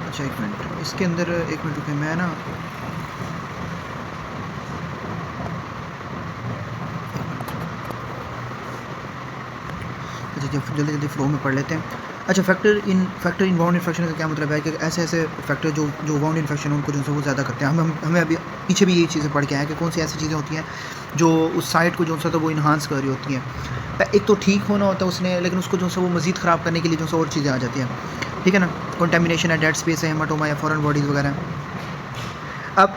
अच्छा, एक मिनट, इसके अंदर एक मिनट रुके, मैं ना अच्छा जल्दी जल्दी फ्लो में पढ़ लेते हैं। अच्छा, फैक्टर इन वाउंड इन्फेक्शन का क्या मतलब है कि ऐसे ऐसे फैक्टर जो वाउंड इन्फेक्शन है उनको जो है वो ज़्यादा करते हैं। हमें अभी पीछे भी यही चीज़ें पढ़ के आए कि कौन सी ऐसी चीज़ें होती हैं जो उस साइट को जो है वो इन्हांस कर रही होती हैं। एक तो ठीक होना होता है उसने, लेकिन उसको जो है वो मज़ीद ख़राब करने के लिए जो है और चीज़ें आ जाती हैं, ठीक है ना। कंटेमिनेशन है, डेड स्पेस है, हेमाटोमा या फॉरेन बॉडीज़ वगैरह। अब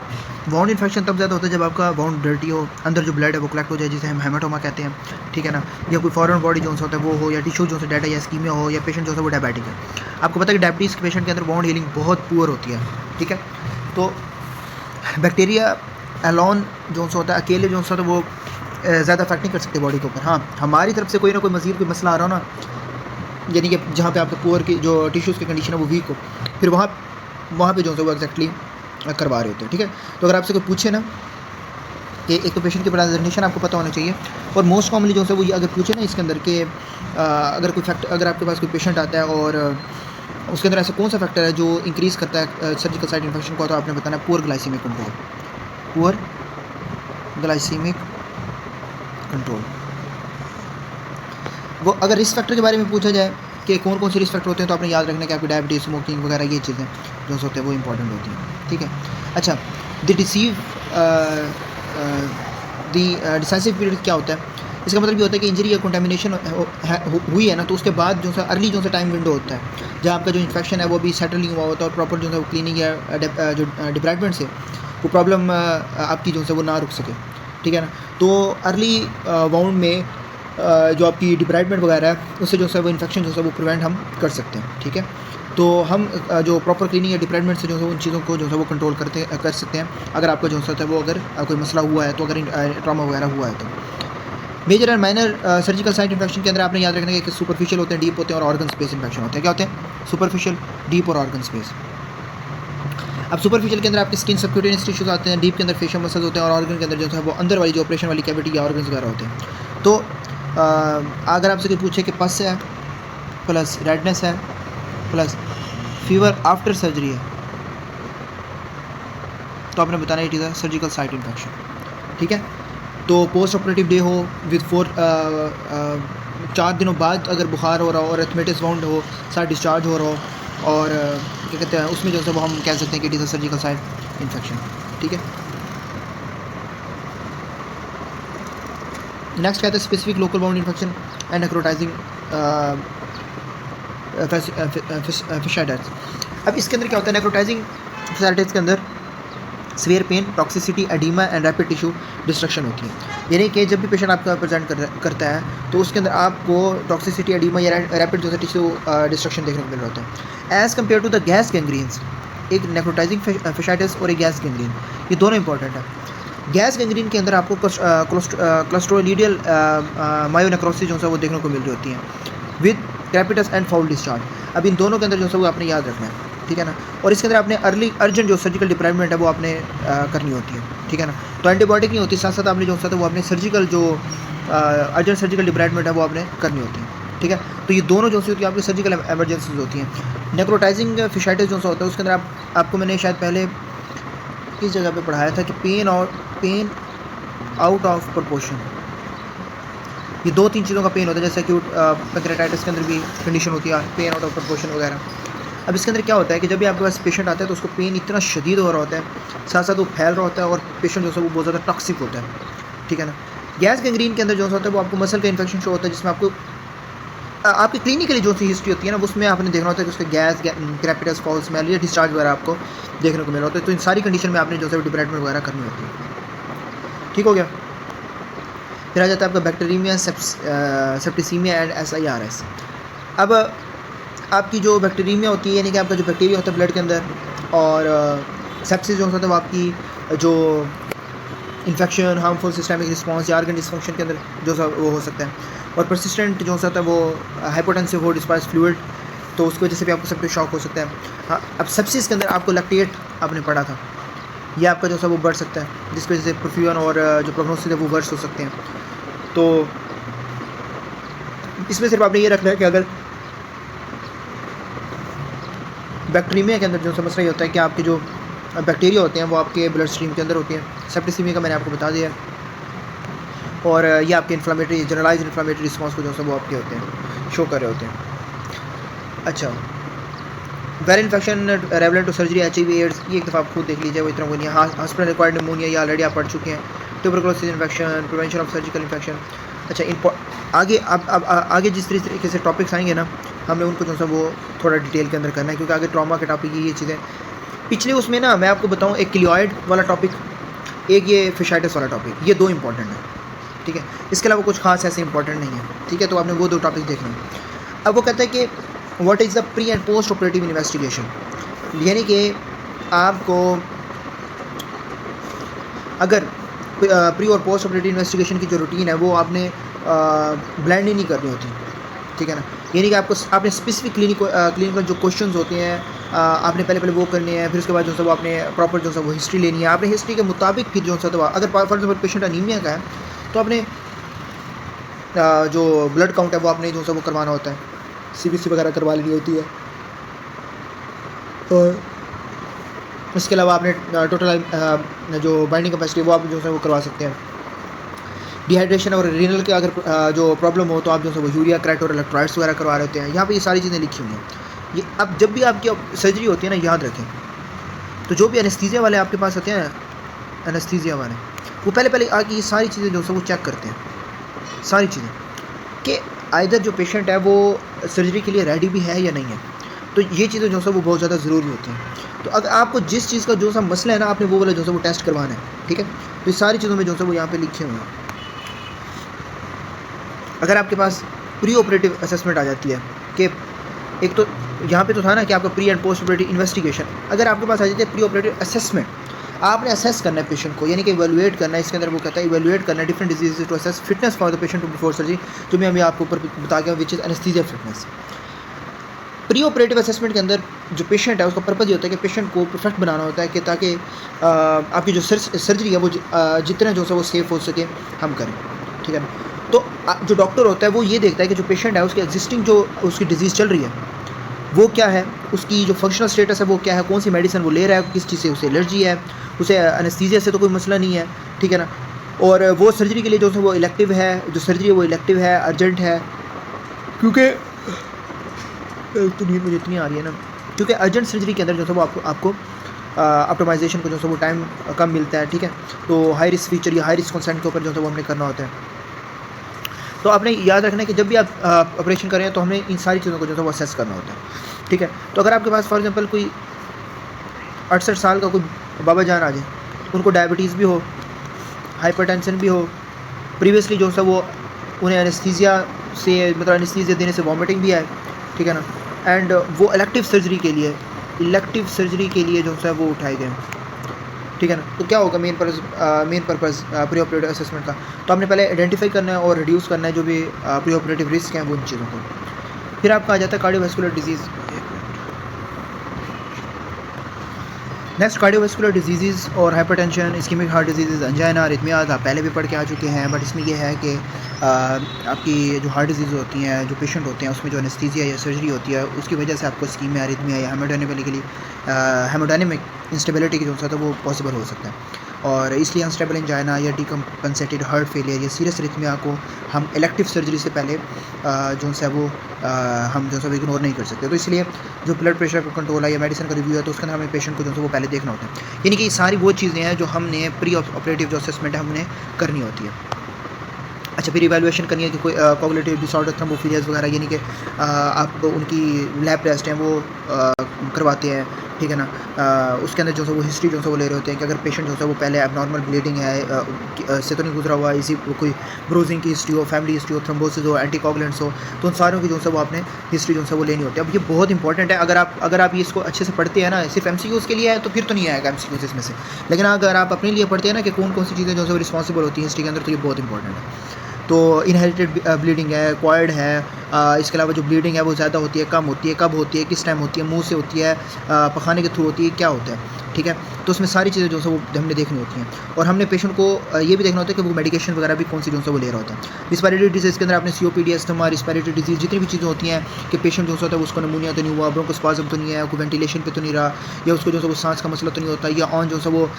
वाउंड इन्फेक्शन तब ज़्यादा होता है जब आपका वाउंड डर्टी हो, अंदर जो ब्लड है वो कलेक्ट हो जाए, जिसे हम हेमाटोमा कहते हैं, ठीक है ना। या कोई फॉरेन बॉडी जो होता है वो हो, या टिश्यू जो है डेड है, या स्कीमिया हो, या पेशेंट जो है वो डायबिटिक है। आपको पता है कि डायबिटीज़ के पेशेंट के अंदर वाउंड हीलिंग बहुत पुअर होती है, ठीक है। तो बैक्टीरिया एलोन जो होता है, अकेले जो होता है वो ज़्यादा अफेक्ट नहीं कर सकते बॉडी के ऊपर। हाँ, हमारी तरफ से कोई ना कोई मज़ीद कोई मसला आ रहा हो ना, यानी कि जहाँ पे आपका पुअर की जो टिश्यूज़ की कंडीशन है वो वीक हो, फिर वहाँ पे जो है वो एग्जैक्टली करवा रहे होते हैं, ठीक है। तो अगर आपसे कोई पूछे ना कि एक तो पेशेंट की प्रेजेंटेशन आपको पता होना चाहिए, और मोस्ट कॉमनली जो है वो ये अगर पूछे ना इसके अंदर कि अगर आपके पास कोई पेशेंट आता है और उसके अंदर ऐसा कौन सा फैक्टर है जो इंक्रीज़ करता है सर्जिकल साइट इन्फेक्शन को, तो आपने बताना poor glycaemic control, poor glycaemic control. वो अगर रिस्क फैक्टर के बारे में पूछा जाए कि कौन कौन से रिस्क फैक्टर होते हैं, तो आपने याद रखना कि आपकी डायबिटीज़, स्मोकिंग वगैरह ये चीज़ें जो होते हैं वो इंपॉर्टेंट होती हैं, ठीक है। अच्छा, द डिसाइसिव पीरियड क्या होता है? इसका मतलब ये होता है कि इंजरी या कंटामिनेशन हुई है ना, तो उसके बाद जो है अर्ली जो है टाइम विंडो होता है जहाँ आपका जो इन्फेक्शन है वो भी सेटल नहीं हुआ होता, और प्रॉपर जो है वो क्लीनिंग या जो डिब्राइडमेंट से वो प्रॉब्लम आपकी जो है वो ना रुक सके, ठीक है ना। तो अर्ली वाउंड में जो आपकी डिब्राइडमेंट वगैरह है उससे जो है वो इन्फेक्शन जो है वो प्रिवेंट हम कर सकते हैं, ठीक है। तो हम जो प्रॉपर क्लीनिंग या डिब्राइडमेंट से जो है उन चीज़ों को जो है वो कंट्रोल कर सकते हैं। अगर आपको जो है वो अगर कोई मसला हुआ है, तो अगर ट्रॉमा वगैरह हुआ है तो। Major and minor surgical site infection के अंदर आपने याद रखना है कि सुपरफिशियल होते हैं, डीप होते हैं, और ऑर्गन स्पेस इन्फेक्शन होते हैं। क्या होते हैं? सुपरफिशियल, डीप और ऑर्गन स्पेस। अब सुपरफिशियल के अंदर आपके स्किन सबक्यूटेनियस टिश्यूज आते हैं, डीप के अंदर फेशियल मसल्स होते हैं, और ऑर्गन के अंदर जो है वो अंदर वाली जो ऑपरेशन वाली कैविटी या ऑर्गन्स वगैरह होते हैं। तो अगर आपसे कोई पूछे कि पस है प्लस रेडनेस है प्लस फीवर आफ्टर सर्जरी है, तो आपने बताना it is a surgical site infection, ठीक है। तो पोस्ट ऑपरेटिव डे हो विद 4 दिनों बाद अगर बुखार हो रहा हो और एथमेटिस वाउंड हो, साइट डिस्चार्ज हो रहा हो, और क्या कहते हैं उसमें जो है वो हम कह सकते हैं कि it is a surgical site infection, ठीक है। नेक्स्ट कहते हैं specific local wound infection and necrotising fasciitis. अब इसके अंदर क्या होता है? नेक्रोटाइजिंग फिशाइटिस के अंदर severe pain, toxicity, oedema and rapid tissue destruction होती है। यानी कि जब भी पेशेंट आपका प्रेजेंट करता है तो उसके अंदर आपको टॉक्सिसिटी, एडीमा या रैपिड जो है टिश्यू डिस्ट्रक्शन देखने को मिल रहा होता है, as compare to the gas gangrenes. एक नेक्रोटाइजिंग फिशाइटिस और एक गैस गैंग्रीन, ये दोनों इंपॉर्टेंट है। गैस गैंग्रीन के अंदर आपको क्लस्ट्रोलिडियल मायोनेक्रोसिस जो है वो देखने को मिल रही होती हैं with crepitus and foul discharge. अब इन दोनों के अंदर जो है वो आपने याद रखना है, ठीक है ना। और इसके अंदर आपने अर्जेंट जो सर्जिकल डिप्राइवमेंट है वो आपने करनी होती है, ठीक है ना। तो एंटीबायोटिक नहीं होती, साथ साथ आपने जो होता है वो आपने सर्जिकल जो अर्जेंट सर्जिकल डिप्राइवमेंट है वो आपने करनी होती है, ठीक है। तो ये दोनों जो होती है आपकी सर्जिकल एमरजेंसीज होती हैं। नेक्रोटाइजिंग फिशाइटिस जो होता है उसके अंदर आपको मैंने शायद पहले किस जगह पे पढ़ाया था कि पेन आउट ऑफ प्रोपोर्शन, ये 2-3 चीज़ों का पेन होता है, जैसे एक्यूट पैंक्रेटाइटिस के अंदर भी कंडीशन होती है पेन आउट ऑफ प्रोपोर्शन वगैरह। अब इसके अंदर क्या होता है कि जब भी आपके पास पेशेंट आता है तो उसको पेन इतना शदीद हो रहा होता है, साथ साथ वो फैल रहा होता है, और पेशेंट जो है वो बहुत ज़्यादा टॉक्सिक होता है, ठीक है ना। गैस गैंग्रीन के अंदर जो होता है वो आपको मसल का इन्फेक्शन शो होता है, जिसमें आपको आपकी क्लिनिकली जो सी हिस्ट्री होती है ना, उसमें आपने देखना होता है कि उसके गैस क्रेपिटस फॉल स्मेल या डिस्चार्ज वगैरह आपको देखने को मिला होता है। तो इन सारी कंडीशन में आपने जो है डिप्रेटमेंट वगैरह करनी होती है। ठीक हो गया। फिर आ जाता है आपका बैक्टीरियमिया, सेप्टिसीमिया एंड SIRS। अब आपकी जो बैक्टीरियमिया होती है, यानी कि आपका जो बैक्टीरिया होता है ब्लड के अंदर, और सेप्सिस जो होता है वो आपकी जो इन्फेक्शन, हार्मफुल सिस्टमिक रिस्पॉन्स या ऑर्गन डिस्फंक्शन के अंदर जो सा वो हो सकता है। और परसिस्टेंट जो होता है वो हाइपोटेंसिव हो डिस्पाइस फ्लूइड, तो उसकी वजह से भी आपको सेप्टिक शॉक हो सकता है। हाँ, अब सेप्सिस के अंदर आपको लैक्टेट आपने पढ़ा था, ये आपका जो सा वो बढ़ सकता है, जिसकी वजह से परफ्यूजन और जो प्रोग्नोसिस है वो वर्स हो सकते हैं। तो इसमें सिर्फ आपने ये रखना है कि अगर बैक्टीरिया के अंदर जो समस्या ये होता है कि आपके जो बैक्टीरिया होते हैं वो आपके ब्लड स्ट्रीम के अंदर होती हैं। सेप्टिसीमिया का मैंने आपको बता दिया, और ये आपके इन्फ्लामेटरी जनरलाइज इन्फ्लामेटरी रिस्पॉन्स को जो सब वो आपके होते हैं, शो कर रहे होते हैं। अच्छा, viral infection relevant to surgery, HIV AIDS, ये एक दफ़ा आप खुद देख लीजिए, वो इतना वो नहीं है। हॉस्पिटल रिक्वायर्ड निमोनिया, ये ऑलरेडी आप पढ़ चुके हैं। Tuberculosis infection, prevention of surgical infection. अच्छा, आगे अब आगे जिस तरीके से टॉपिक्स आएंगे ना, हमने उनको जो सा वो थोड़ा डिटेल के अंदर करना है, क्योंकि आगे ट्रॉमा के टॉपिक ये चीज़ें पिछले उसमें ना मैं आपको बताऊँ, एक क्लियॉइड वाला टॉपिक, एक ये फिशाइटिस वाला टॉपिक, ये दो इंपॉर्टेंट है। ठीक है, इसके अलावा कुछ खास ऐसे इंपॉर्टेंट नहीं है। ठीक है, तो आपने वो दो टॉपिक देखने हैं। अब वो कहता है कि what is the pre and post operative investigation, यानी कि आपको अगर प्री और पोस्ट ऑपरेटिव इन्वेस्टिगेशन की जो रूटीन है वो आपने ब्लाइंडली नहीं करनी होती। ठीक है ना, यानी कि आपने स्पेसिफिक क्लिनिकल जो क्वेश्चंस होते हैं आपने पहले वो करने हैं, फिर उसके बाद जो सा वो आपने प्रॉपर जो सा वो हिस्ट्री लेनी है। आपने हिस्ट्री के मुताबिक फिर जो सा तो अगर फॉर एग्जाम्पल पेशेंट अनीमिया का है तो आपने जो ब्लड काउंट है वो आपने जो सा वो करवाना होता है, CBC वगैरह करवा लेनी होती है। और इसके अलावा आपने टोटल जो बाइंडिंग कैपेसिटी वो आप जो है वो करवा सकते हैं। डिहाइड्रेशन और रीनल के अगर जो प्रॉब्लम हो तो आप जो है वो यूरिया, क्रेट और इलेक्ट्रोलाइट्स वगैरह करवा रहे होते हैं। यहाँ पे ये सारी चीज़ें लिखी हुई हैं। ये अब जब भी आपकी सर्जरी होती है ना, याद रखें, तो जो भी एनेस्थीसिया वाले आपके पास आते हैं, एनेस्थीसिया वाले, वो पहले आके ये सारी चीज़ें जो है वो चेक करते हैं, सारी चीज़ें, कि आइदर जो पेशेंट है वो सर्जरी के लिए रेडी भी है या नहीं है। तो ये चीज़ें जो है वो बहुत ज़्यादा ज़रूरी होती हैं। तो अगर आपको जिस चीज़ का जो सा मसला है ना, आपने वो वाला जो है वो टेस्ट करवाना है। ठीक है, तो ये सारी चीज़ों में जो है वो यहाँ पे लिखे हुए हैं। अगर आपके पास प्री ऑपरेटिव असेसमेंट आ जाती है कि एक तो यहाँ पे तो था ना कि आपका pre and post operative investigation, अगर आपके पास आ जाती है प्री ऑपरेटिव असेसमेंट, आपने असेस करना है पेशेंट को, यानी कि इवैल्यूएट करना है। इसके अंदर वो कहता है इवैल्यूएट करना है different disease to assess fitness for the patient to before surgery, जो मैं अभी आपको ऊपर बता गया, which is anaesthesia fitness. Pre operative assessment के अंदर जो पेशेंट है उसका पर्पज़ ये होता है कि पेशेंट को परफेक्ट बनाना होता है, कि ताकि आपकी जो सर्जरी है वो जितना जो है वो सेफ़ हो सके हम करें। ठीक है ना, तो जो डॉक्टर होता है वो ये देखता है कि जो पेशेंट है उसकी एग्जिस्टिंग जो उसकी डिजीज़ चल रही है वो क्या है, उसकी जो फंक्शनल स्टेटस है वो क्या है, कौन सी मेडिसिन वो ले रहा है, किस चीज़ से उसे एलर्जी है, उसे एनेस्थीसिया से तो कोई मसला नहीं है। ठीक है ना, और वो सर्जरी के लिए जो है वो इलेक्टिव है, जो सर्जरी है वो इलेक्टिव है, अर्जेंट है, क्योंकि तो नींद मुझे इतनी आ रही है ना, क्योंकि अर्जेंट सर्जरी के अंदर जो है वो आपको ऑप्टिमाइजेशन को जो है वो टाइम कम मिलता है। ठीक है, तो हाई रिस्क फीचर या हाई रिस्क कंसेंट के ऊपर जो है वो हमने करना होता है। तो आपने याद रखना है कि जब भी आप ऑपरेशन करें तो हमें इन सारी चीज़ों को जो है वो असेस करना होता है। ठीक है, तो अगर आपके पास फॉर एग्जांपल कोई 68 साल का कोई बाबा जान आ जाए, उनको डायबिटीज़ भी हो, हाइपरटेंशन भी हो, प्रीवियसली जो है वो उन्हें एनेस्थीसिया से मतलब एनेस्थीसिया देने से वॉमिटिंग भी आए, ठीक है ना, एंड वो इलेक्टिव सर्जरी के लिए जो है वो उठाए गए, ठीक है ना, तो क्या होगा main purpose pre operative assessment का, तो आपने पहले आइडेंटिफाई करना है और रिड्यूस करना है जो भी प्री ऑपरेटिव रिस्क हैं वो इन चीज़ों को। फिर आपका आ जाता है cardiovascular disease. Next cardiovascular disease और hypertension, ischaemic heart disease, angina, arrhythmia आप पहले भी पढ़ के आ चुके हैं, बट इसमें यह है कि आपकी जो हार्ट डिजीज़ होती हैं, जो पेशेंट होते हैं, उसमें जो एनेस्थीसिया या सर्जरी होती है उसकी वजह से आपको इस्कीमिया, अरिथमिया या हेमोडायनेमिक इंस्टेबिलिटी की जो है वो पॉसिबल हो सकता है, और इसलिए अनस्टेबल एंजाइना या डिकम्पनसेटेड हार्ट फेलियर या सीरियस अरिथमिया को हम इलेक्टिव सर्जरी से पहले जो है वो हम जो है इग्नोर नहीं कर सकते। तो इसलिए जो ब्लड प्रेशर का कंट्रोल है या मेडिसिन का रिव्यू है तो उसके अंदर हमें पेशेंट को जो है वो पहले देखना होता है, यानी कि ये सारी वो चीज़ें हैं जो हमने प्री ऑपरेटिव जो असेसमेंट है हमने करनी होती है। अच्छा, फिर इवैल्यूएशन करनी है कि कोई कॉग्निटिव डिसऑर्डर, थ्रोम्बोफिलियाज वगैरह, यानी कि आप उनकी लैब टेस्ट हैं वो करवाते हैं, ठीक है ना। उसके अंदर जो है वो हिस्ट्री जो है वो ले रहे होते हैं कि अगर पेशेंट जो है वो पहले एबनॉर्मल ब्लीडिंग है से तो नहीं गुजरा हुआ, इसी कोई ब्रूजिंग की हिस्ट्री हो, फैमिली हिस्ट्री हो, थ्रोम्बोसिस हो, एंटीकोगुलेंट्स हो, तो उन सारों की जो है वो आपने हिस्ट्री जो है वो लेनी होती है। अब ये बहुत इंपॉर्टेंट है, अगर आप इसको अच्छे से पढ़ते हैं ना, सिर्फ MCQs के लिए है तो फिर तो नहीं आएगा MCQs इसमें से, लेकिन अगर आप अपने लिए पढ़ते हैं ना कि कौन कौन सी चीज़ें जो है रिस्पॉन्सिबल होती हैं हिस्ट्री के अंदर, तो ये बहुत इंपॉर्टेंट है। तो इनहेरिटेड ब्लीडिंग है, क्वायर्ड है, इसके अलावा जो ब्लीडिंग है वो ज़्यादा होती है, कम होती है, कब होती है, किस टाइम होती है, मुंह से होती है, पखाने के थ्रू होती है, क्या होता है, ठीक है। तो उसमें सारी चीज़ें जो है वो हमने देखनी होती हैं, और हमने पेशेंट को ये भी देखना होता है कि वो मेडिकेशन वगैरह भी कौन सी जो है वो ले रहा होता है। रिस्पिरेटरी डिजीज़ के अंदर आपने COPD, अस्थमा, रिस्पिरेटरी डिजीज़ जितनी भी चीज़ें होती हैं कि पेशेंट जो होता है उसको निमोनिया तो नहीं हुआ, ब्रोंकोस्पाज्म तो नहीं है, कोई वेंटिलेशन पे तो नहीं रहा, या उसको जो है वो सांस का मसला तो नहीं होता, या ऑन जो है वो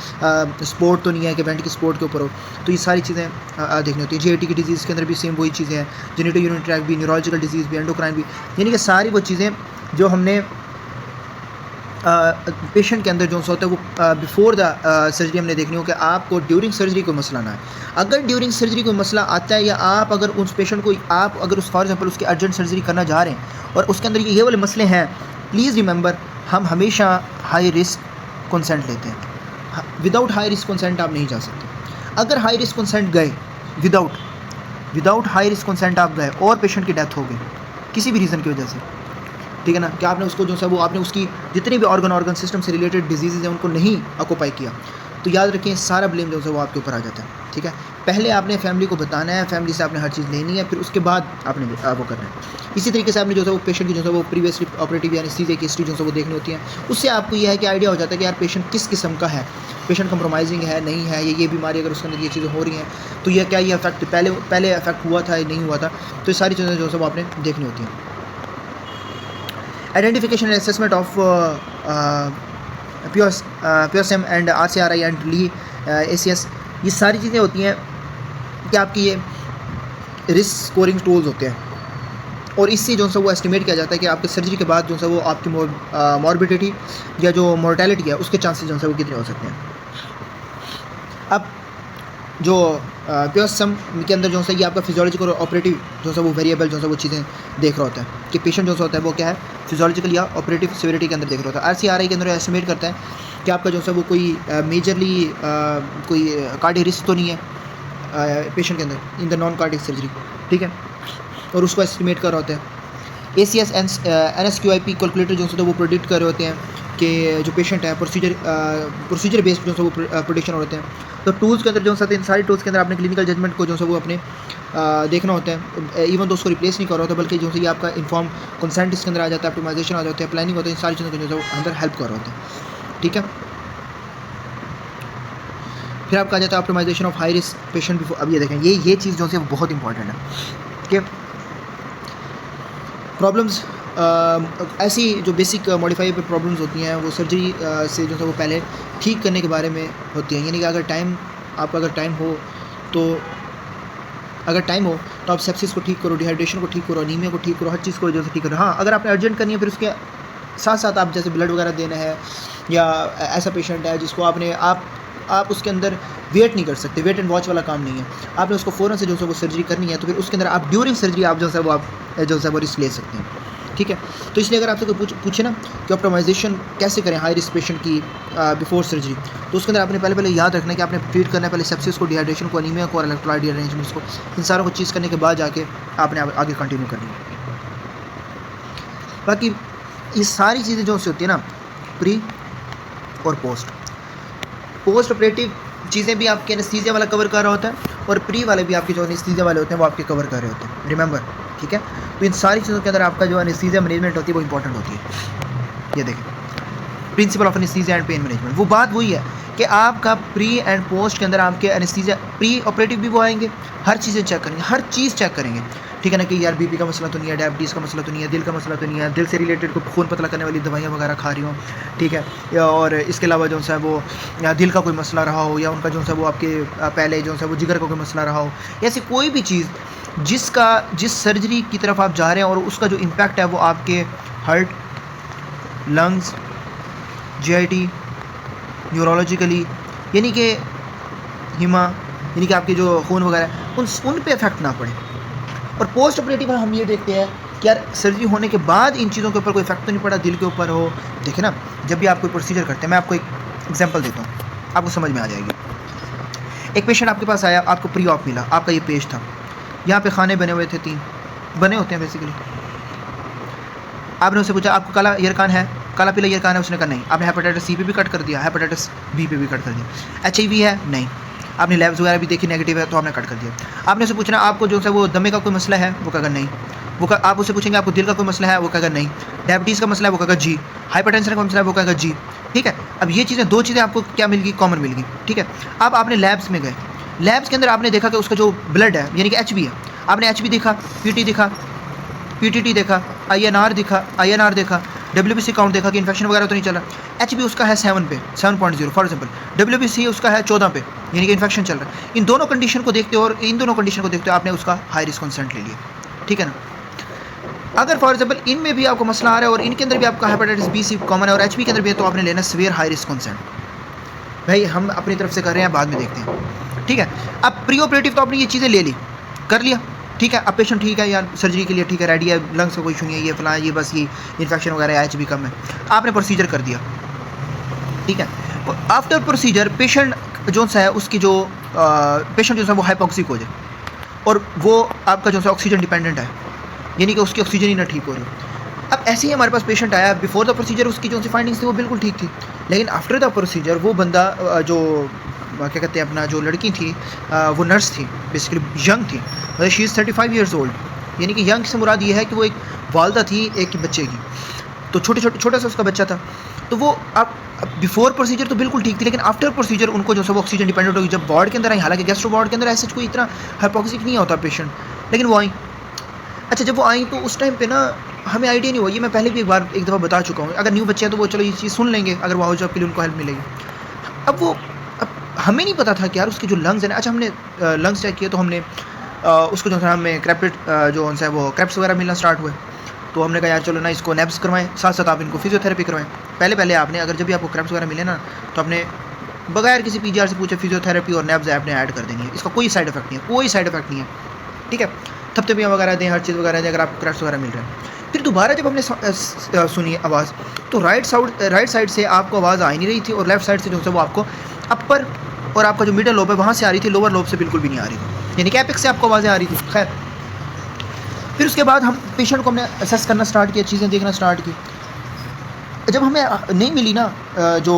स्पोर्ट तो नहीं है कि वेंट की स्पोर्ट के ऊपर हो। तो ये सारी चीज़ें देखनी होती है। GIT की डिजीज़ के अंदर भी सेम वही चीज़ें हैं, जेनिटो यूरिनरी ट्रैक्ट भी, न्यूरोलॉजिकल डिजीज़ भी, एंडोक्राइन भी, यानी कि सारी वो चीज़ें जो हमने पेशेंट के अंदर जो होता है वो बिफोर द सर्जरी हमने देखनी हो कि आपको ड्यूरिंग सर्जरी कोई मसला ना है। अगर ड्यूरिंग सर्जरी कोई मसला आता है, या आप अगर उस पेशेंट को आप अगर उस फॉर एग्जांपल उसकी अर्जेंट सर्जरी करना जा रहे हैं और उसके अंदर ये वाले मसले हैं, प्लीज़ रिमेंबर हम हमेशा हाई रिस्क कंसेंट लेते हैं। विदाउट हाई रिस्क कंसेंट आप नहीं जा सकते। अगर हाई रिस्क कंसेंट गए, विदाउट हाई रिस्क कंसेंट आप गए और पेशेंट की डेथ हो गई किसी भी रीज़न की वजह से, ठीक है ना, कि आपने उसको जो है वो आपने उसकी जितनी भी ऑर्गन सिस्टम से रिलेटेड डिजीज़ हैं उनको नहीं ऑक्यूपाई किया, तो याद रखें सारा ब्लेम जो है वो आपके ऊपर आ जाता है, ठीक है। पहले आपने फैमिली को बताना है, फैमिली से आपने हर चीज़ लेनी है, फिर उसके बाद आपने वो करना है। इसी तरीके से आपने जो है वो पेशेंट की जो है वो प्रीवियसली ऑपरेटिव यानी एनेस्थीसिया की हिस्ट्री जो है वो देखनी होती है। उससे आपको यह है कि आइडिया हो जाता है कि यार पेशेंट किस किस्म का है, पेशेंट कंप्रोमाइजिंग है, नहीं है, ये बीमारी अगर उसके अंदर ये चीज़ें हो रही हैं तो ये क्या ये अफेक्ट पहले अफेक्ट हुआ था या नहीं हुआ था, तो ये सारी चीज़ें जो है वो आपने देखनी होती हैं। Identification and assessment of POSM and RCRI and ली ACS, ये सारी चीज़ें होती हैं कि आपकी ये रिस्क स्कोरिंग टूल्स होते हैं, और इससे जो है वो एस्टिमेट किया जाता है कि आपके सर्जरी के बाद जो है वो आपकी मॉर्बिडिटी या जो मोर्टेलिटी है उसके चांसेस जो है वो कितने हो सकते हैं। अब जो POSM के अंदर जो है ये आपका फिजियोलॉजिकल और ऑपरेटिव जो है वो वेरिएबल जो है वो चीज़ें देख रहा होता है कि पेशेंट जो होता है वो क्या है, फिजियोलॉजिकल या ऑपरेटिव सिविरिटी के अंदर देख रहा होता है। RCRI के अंदर एस्टिमेट करता है कि आपका जो है वो कोई मेजरली कोई कार्डियक रिस्क तो नहीं है पेशेंट के अंदर in the non cardiac surgery, ठीक है, और उसको एस्टिमेट कर रहा होता है। ACS NSQIP कैलकुलेटर जो है वो प्रोडिक्ट कर रहे होते हैं कि जो पेशेंट है प्रोसीजर बेस्ड जो है वो प्रोडिक्शन होते हैं। तो टूल्स के अंदर जो है इन सारी टूल्स के अंदर आपने क्लिनिकल जजमेंट को जो है वो अपने देखना होता है, इवन तो उसको रिप्लेस नहीं कर रहा होता, बल्कि जो है ये आपका इन्फॉर्म कंसेंट इसके अंदर आ जाता है, ऑप्टिमाइजेशन आ जाता है, प्लानिंग होता है, इन सारी चीज़ों को जो है अंदर हेल्प कर रहा होता है, ठीक है। फिर आपका आ जाता है optimisation of high risk patient before. अब ये देखें ये चीज़ जो है वो बहुत इंपॉर्टेंट है कि प्रॉब्लम्स ऐसी जो बेसिक मॉडिफाइबल प्रॉब्लम्स होती हैं वो सर्जरी से जो है वो पहले ठीक करने के बारे में होती हैं, यानी कि अगर टाइम हो तो आप सेप्सिस को ठीक करो, डिहाइड्रेशन को ठीक करो, अनीमिया को ठीक करो, हर चीज़ को जो है ठीक करो। हाँ, अगर आपने अर्जेंट करनी है फिर उसके साथ साथ आप जैसे ब्लड वगैरह देना है, या ऐसा पेशेंट है जिसको आप उसके अंदर वेट नहीं कर सकते, वेट एंड वॉच वाला काम नहीं है, आपने उसको फ़ौरन से जो है वो सर्जरी करनी है, तो फिर उसके अंदर आप ड्यूरिंग सर्जरी आप जो है वो रिस्क ले सकते हैं, ठीक है। तो इसलिए अगर आपसे कोई पूछे ना कि ऑप्टिमाइजेशन कैसे करें हाई रिस्क पेशेंट की बिफोर सर्जरी, तो उसके अंदर आपने पहले याद रखना है कि आपने ट्रीट करना है पहले सेप्सिस को, डिहाइड्रेशन को, अनीमिया को और इलेक्ट्रोलाइट अरेंजमेंट्स को, इन सारों को चीज़ करने के बाद जाके आपने आगे कंटिन्यू करनी है। बाकी ये सारी चीज़ें जो होती है ना, प्री और पोस्ट ऑपरेटिव चीज़ें भी आपके एनेस्थीसिया वाला कवर कर रहा होता है, और प्री वाले भी आपके जो एनेस्थीसिया वाले होते हैं वो आपके कवर कर रहे होते हैं, रिमेंबर, ठीक है। तो इन सारी चीज़ों के अंदर आपका जो एनेस्थीसिया मैनेजमेंट होती है वो इंपॉर्टेंट होती है। ये देखें principle of anaesthesia and pain management, वो बात वही है कि आपका प्री एंड पोस्ट के अंदर आपके एनेस्थीसिया प्री ऑपरेटिव भी वो आएंगे, हर चीज़ें चेक करेंगे, हर चीज़ चेक करेंगे, ठीक है ना, कि यार बीपी का मसला तो नहीं है, डायबिटीज़ का मसला तो नहीं है, दिल का मसला तो नहीं है, दिल से रिलेटेड कोई खून पतला करने वाली दवाइयाँ वगैरह खा रही हों, ठीक है, और इसके अलावा जो है वो या दिल का कोई मसला रहा हो, या उनका जो है वो आपके पहले जो है वो जिगर का कोई मसला रहा हो, ऐसी कोई भी चीज़ जिस सर्जरी की तरफ आप जा रहे हैं और उसका जो इम्पैक्ट है वो आपके हार्ट, लंग्स, GIT, न्यूरोलॉजिकली, यानी कि हिमा, यानी कि आपके जो खून वगैरह उन पे इफेक्ट ना पड़े। और पोस्ट ऑपरेटिव में हम ये देखते हैं कि यार सर्जरी होने के बाद इन चीज़ों के ऊपर कोई इफेक्ट तो नहीं पड़ा, दिल के ऊपर हो। देखिए ना, जब भी आप कोई प्रोसीजर करते हैं, मैं आपको एक एग्जांपल देता हूँ, आपको समझ में आ जाएगी। एक पेशेंट आपके पास आया, आपको प्री ऑप मिला, आपका ये पेज था, यहाँ पे खाने बने हुए थे, 3 बने होते हैं बेसिकली। आपने उससे पूछा आपको काला ईयरकान है, काला पीला ईयरकान है? उसने कहा नहीं। आपने हेपेटाइटिस सी पे भी कट कर दिया, हेपेटाइटिस बी पे भी कट कर दिया, HIV है? नहीं। आपने लैब्स वगैरह भी देखी, नेगेटिव है, तो आपने कट कर दिया। आपने उससे पूछना आपको जो है वो दमे का कोई मसला है? वो कहेगा नहीं। आप उससे पूछेंगे आपको दिल का कोई मसला है? वो कहेगा नहीं। डायबिटीज़ का मसला है? वो कहेगा जी। हाइपरटेंशन का मसला है? वो कहेगा जी। ठीक है, अब ये चीज़ें 2 चीज़ें आपको क्या मिल गई? कॉमन मिल गई। ठीक है, अब आपने लैब्स में गए, लैब्स के अंदर आपने देखा कि उसका जो ब्लड है यानी कि HB है, आपने HB देखा, PT देखा, PTT देखा, INR देखा, WBC काउंट देखा कि इन्फेक्शन वगैरह तो नहीं चला। HB उसका है 7 पे, 7.0 फॉर एग्जांपल। WBC उसका है 14 पे, यानी कि इन्फेक्शन चल रहा है। इन दोनों कंडीशन को देखते हो और इन दोनों कंडीशन को देखते हो आपने उसका हाई रिस्क कंसेंट ले लिया। ठीक है ना। अगर फॉर एग्जांपल इनमें भी आपको मसला आ रहा है और इनके अंदर भी आपका हेपेटाइटिस B C कॉमन है और HB के अंदर भी है, तो आपने लेना सीवियर हाई रिस्क कंसेंट। भाई हम अपनी तरफ से कर रहे हैं, बाद में देखते हैं। ठीक है, अब प्री ऑपरेटिव तो आपने ये चीज़ें ले ली, कर लिया। ठीक है, अब पेशेंट ठीक है यार, सर्जरी के लिए ठीक है, रेडी है, लंग्स का कोई इशू नहीं है, ये फलां, ये बस ये इन्फेक्शन वगैरह है, HB कम है, आपने प्रोसीजर कर दिया। ठीक है, आफ्टर प्रोसीजर पेशेंट जो सा है उसकी जो पेशेंट जो है वो हाइपोक्सिक हो जाए और वो आपका जो है ऑक्सीजन डिपेंडेंट है, यानी कि उसकी ऑक्सीजन ही ना ठीक हो रही। अब ऐसे ही हमारे पास पेशेंट आया, बिफोर द प्रोसीजर उसकी जो सी फाइंडिंग्स थी वो बिल्कुल ठीक थी, लेकिन आफ्टर द प्रोसीजर वो बंदा जो क्या कहते हैं अपना जो लड़की थी वो नर्स थी, बेसिकली यंग थी, मतलब शी इज़ 35 ईयर्स ओल्ड, यानी कि यंग से मुराद ये है कि वो एक वालदा थी एक बच्चे की, तो छोटा सा उसका बच्चा था। तो वो अब बिफोर प्रोसीजर तो बिल्कुल ठीक थी, लेकिन आफ्टर प्रोसीजर उनको जो है वो ऑक्सीजन डिपेंडेंट होगी। जब वार्ड के अंदर आई, हालांकि गैस्ट्रो वार्ड के अंदर ऐसे कोई इतना हाइपोक्सिक नहीं होता पेशेंट, लेकिन वो आई। अच्छा, जब वो आई तो उस टाइम पे ना हमें आइडिया नहीं हुआ, ये मैं पहले भी एक दफ़ा बता चुका हूँ, अगर न्यू बच्चे हैं तो वो चलो ये चीज़ सुन लेंगे, अगर वो जॉब के लिए उनको हेल्प मिलेगी। अब हमें नहीं पता था कि यार उसके जो लंग्स हैं। अच्छा, हमने लंग्स चेक किए तो हमने उसको जो है हमें क्रैपेट जो उनसे वो क्रैप्स वगैरह मिलना स्टार्ट हुए, तो हमने कहा यार चलो ना इसको नेब्स करवाएं, साथ साथ आप इनको फिजियोथेरेपी करवाएं। पहले आपने अगर जब भी आपको क्रैप्स वगैरह मिले ना, तो आपने बगैर किसी PGR से पूछे फिजियोथेरेपी और नेब्स आपने ऐड कर देनी है। इसका कोई साइड इफेक्ट नहीं है, कोई साइड इफेक्ट नहीं है। ठीक है, थपथपियाँ वगैरह दें, हर चीज़ वगैरह दें अगर आपको क्रैप्स वगैरह मिल रहे हैं। फिर दोबारा जब हमने सुनी आवाज़, तो राइट साइड से आपको आवाज़ आ ही नहीं रही थी और लेफ्ट साइड से जो है वो आपको अपर और आपका जो मिडल लोब है वहाँ से आ रही थी, लोअर लोब से बिल्कुल भी नहीं आ रही थी, यानी कि एपेक्स से आपको आवाज़ें आ रही थी। खैर, फिर उसके बाद हम पेशेंट को हमने असेस करना स्टार्ट किया, चीज़ें देखना स्टार्ट की। जब हमें नहीं मिली ना जो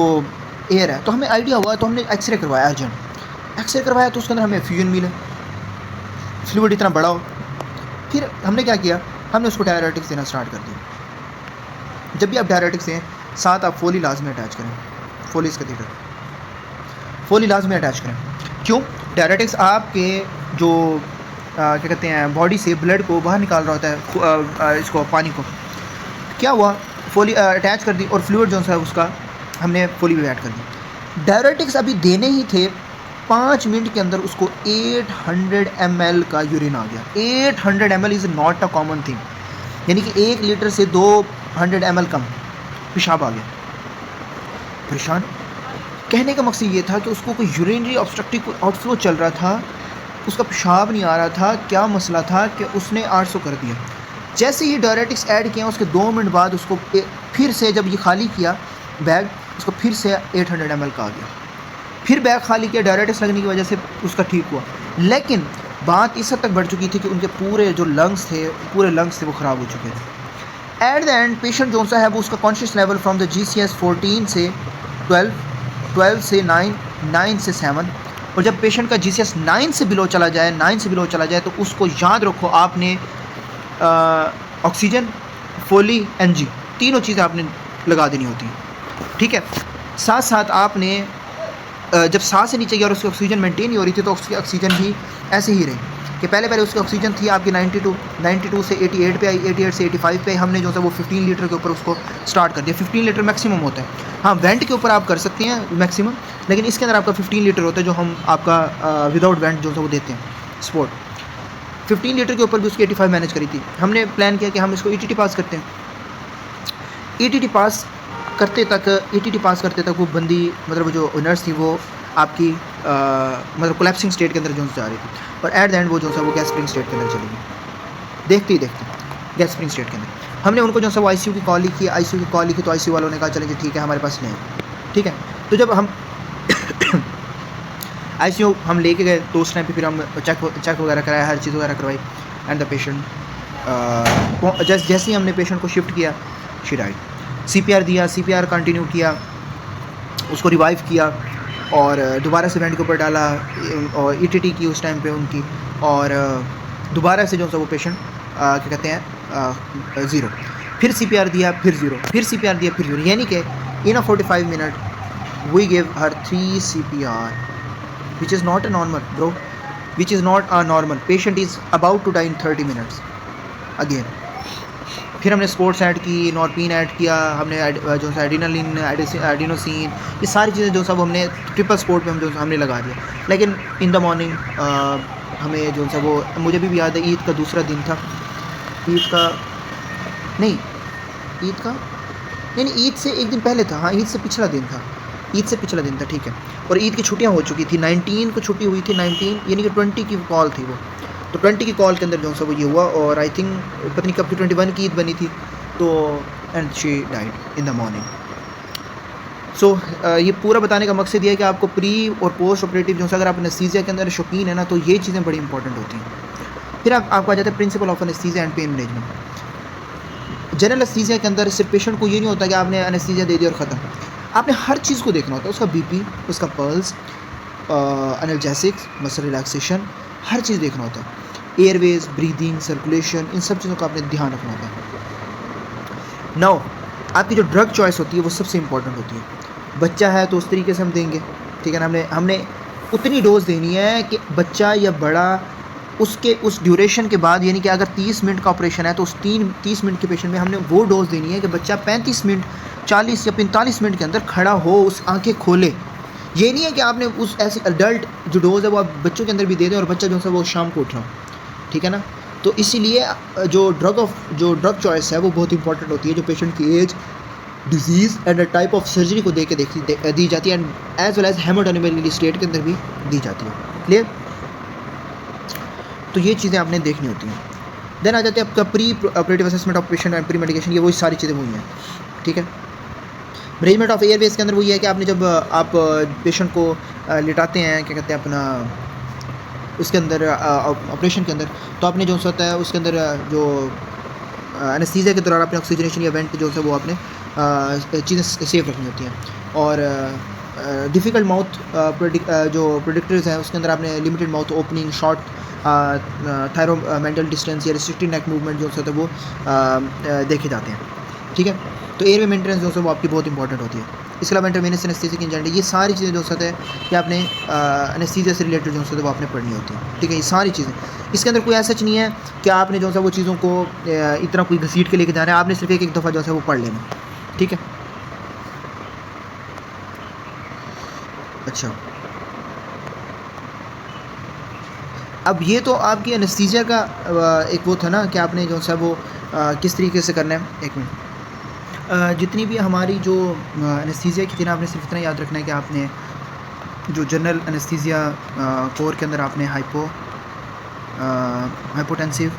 एयर है, तो हमें आइडिया हुआ, तो हमने एक्सरे करवाया, अर्जेंट एक्सरे करवाया, तो उसके अंदर हमें फ्यूजन मिले, फ्लूइड इतना बड़ा हो। फिर हमने क्या किया, हमने उसको डायरेटिक्स देना स्टार्ट कर दिया। जब भी आप डायरेटिक्स दें, साथ आप फोली लाजमी अटैच करें, फोलीज कैथेटर, फोली लाजमी अटैच करें। क्यों? डायरेटिक्स आपके जो क्या कहते हैं बॉडी से ब्लड को बाहर निकाल रहा होता है, इसको पानी को। क्या हुआ, फोली अटैच कर दी और फ्लूइड जो है उसका हमने फोली भी ऐड कर दी। डायरेटिक्स अभी देने ही थे, 5 मिनट के अंदर उसको 800 ml का यूरिन आ गया। 800 ml is not a common thing, यानी कि 1 लीटर से 200 ml कम पेशाब आ गया। परेशान, कहने का मकसद ये था कि उसको कोई यूरिनरी ऑब्स्ट्रक्टिव आउटफ्लो चल रहा था, उसका पेशाब नहीं आ रहा था। क्या मसला था कि उसने 800 कर दिया। जैसे ही डायरेटिक्स ऐड किया, उसके 2 मिनट बाद उसको फिर से जब ये खाली किया बैग, उसको फिर से 800 ml का आ गया। फिर बैग खाली किया, डायरेटिक्स लगने की वजह से उसका ठीक हुआ। लेकिन बात इस हद तक बढ़ चुकी थी कि उनके पूरे जो लंग्स थे वो ख़राब हो चुके थे। एट द एंड पेशेंट जो सा है वो उसका conscious level from the GCS 14 से 12, 12 से 9, 9 से 7, और जब पेशेंट का GCS 9 से बिलो चला जाए तो उसको याद रखो आपने ऑक्सीजन, फोली, NG तीनों चीज़ें आपने लगा देनी होती हैं। ठीक है, साथ साथ आपने जब सांस से नीचे गया और उसकी ऑक्सीजन मेंटेन नहीं हो रही थी, तो उसकी ऑक्सीजन भी ऐसे ही रही कि पहले उसकी ऑक्सीजन थी आपकी 92 से 88 पे आई, 88 से 85 पे। हमने जो है वो 15 लीटर के ऊपर उसको स्टार्ट कर दिया। 15 लीटर मैक्सिमम होता है। हाँ, वेंट के ऊपर आप कर सकते हैं मैक्सिमम, लेकिन इसके अंदर आपका 15 लीटर होता है, जो हम आपका विदाउट वेंट जो है वो देते हैं स्पोर्ट। 15 लीटर के ऊपर भी उसकी 85 मैनेज करी थी। हमने प्लान किया कि हम इसको ETT पास करते हैं। ETT पास करते तक वो बंदी, मतलब जो नर्स थी, वो आपकी मतलब कोलैप्सिंग स्टेट के अंदर जो जा रही थी, और एट द एंड वो जो सा वो गैस्प्रिंग स्टेट के अंदर चली गई, देखते ही देखते गैस्प्रिंग स्टेट के अंदर। हमने उनको जो सा वो आईसीयू की कॉल लिखी, आईसीयू की कॉल लिखी तो आईसीयू वालों ने कहा चलें जी ठीक है हमारे पास नहीं है, ठीक है। तो जब हम आईसीयू हम लेके गए तो उस टाइम पे फिर हम चेक वगैरह कराया, हर चीज़ वगैरह करवाई, एंड द पेशेंट जैसे ही हमने पेशेंट को शिफ्ट किया शी डाइड। सीपीआर दिया, सीपीआर कंटिन्यू किया, उसको रिवाइव किया और दोबारा से वेंट के ऊपर डाला और ईटीटी की उस टाइम पे उनकी, और दोबारा से जो सा वो पेशेंट क्या कहते हैं ज़ीरो, फिर सीपीआर दिया फिर ज़ीरो, फिर सीपीआर दिया फिर ज़ीरो, यानी कि in a 45 minute we give her 3 CPR, which is not a normal bro, which is not a normal. Patient is about to die in 30 minutes again. फिर हमने स्पोर्ट्स ऐड की, नॉर्पिन ऐड किया, हमने जो सा एडिनालिन, एडिनोसिन, ये सारी चीज़ें जो सब हमने ट्रिपल स्पोर्ट पे हम जो हमने लगा दिया। लेकिन इन द मॉर्निंग हमें जो सा वो, मुझे भी याद है ईद का दूसरा दिन था, ईद का नहीं, ईद से एक दिन पहले था, हाँ ईद से पिछला दिन था, ईद से पिछला दिन था, ठीक है। और ईद की छुट्टियां हो चुकी थी, 19 को छुट्टी हुई थी, 19 यानी कि 20 की कॉल थी वो, तो 20 की कॉल के अंदर जो सा वो ये हुआ, और आई थिंक पता नहीं कब की 21 की ईद बनी थी, तो and she died in the morning. So ये पूरा बताने का मकसद ये है कि आपको प्री और पोस्ट ऑपरेटिव जो सा अगर आप एनेस्थीसिया के अंदर शौकीन है ना, तो ये चीज़ें बड़ी इंपॉर्टेंट होती हैं। फिर आपको आ जाता है principle of anaesthesia and pain management. General anaesthesia के अंदर सिर्फ पेशेंट को ये नहीं होता कि आपने एनेस्थीसिया दे दिया और ख़त्म, आपने हर चीज़ को देखना होता है, उसका बीपी, उसका पल्स, एनाल्जेसिक्स, मसल रिलैक्सेशन, हर चीज़ देखना होता है, एयरवेज, ब्रीदिंग, सर्कुलेशन, इन सब चीज़ों का आपने ध्यान रखना होता है। नाउ आपकी जो ड्रग चॉइस होती है वो सबसे इंपॉर्टेंट होती है। बच्चा है तो उस तरीके से हम देंगे, ठीक है ना, हमने उतनी डोज देनी है कि बच्चा या बड़ा उसके उस ड्यूरेशन के बाद, यानी कि अगर 30 मिनट का ऑपरेशन है तो उस 30 मिनट के पेशेंट में हमने वो डोज देनी है कि बच्चा 35 मिनट, 40 या 45 मिनट के अंदर खड़ा हो, उस आंखें खोले। ये नहीं है कि आपने उस ऐसी एडल्ट जो डोज़ है वो आप बच्चों के अंदर भी दे दें और बच्चा जो है वो शाम को उठ रहा हो, ठीक है ना। तो इसीलिए जो ड्रग चॉइस है वो बहुत इंपॉर्टेंट होती है, जो पेशेंट की age, disease and type of surgery को देख के दी जाती है, and as well as haemodynamic state के अंदर भी दी जाती है। क्लियर? तो ये चीज़ें आपने देखनी होती हैं। देन आ जाते हैं आपका pre operative assessment of patient and pre medication, ये वही सारी चीज़ें वही हैं, ठीक है। मैनेजमेंट ऑफ एयरवेज के अंदर वो ये है कि आपने जब आप पेशेंट को लिटाते हैं, क्या कहते हैं अपना, उसके अंदर ऑपरेशन के अंदर, तो आपने जो होता है उसके अंदर जो एनेस्थीसिया के दौरान आपने ऑक्सीजनेशन या वेंट जो है वो आपने चीज़ें सेफ रखनी होती हैं। और डिफ़िकल्ट माउथ जो प्रोडिक्टर्स हैं उसके अंदर आपने limited mouth opening, short thyromental distance या रिस्ट्रिक्टेड नेक मूवमेंट जो होता है वो देखे जाते हैं, ठीक है। तो एयरवे मेंटेनेंस जो है वो आपकी बहुत इंपॉर्टेंट होती है। इसके अलावा इंटरवेनियस एनेस्थीसिया की इंजेक्शन, ये सारी चीज़ें जो होता है कि आपने एनेस्थीसिया से रिलेटेड जो होता है वो आपने पढ़नी होती है, ठीक है। ये सारी चीज़ें, इसके अंदर कोई ऐसा नहीं है कि आपने जो है वो चीज़ों को इतना कोई घसीट के लेके जाना है, आपने सिर्फ एक दफ़ा जो है वो पढ़ लेना, ठीक है। अच्छा, अब ये तो आपकी एनेस्थीसिया का एक वो था ना कि आपने जो है वो किस तरीके से करना है। एक मिनट, जितनी भी हमारी जो एनेस्थीसिया की थी ना, आपने सिर्फ इतना याद रखना है कि आपने जो जनरल एनेस्थीसिया कोर के अंदर आपने हाइपोटेंसिव,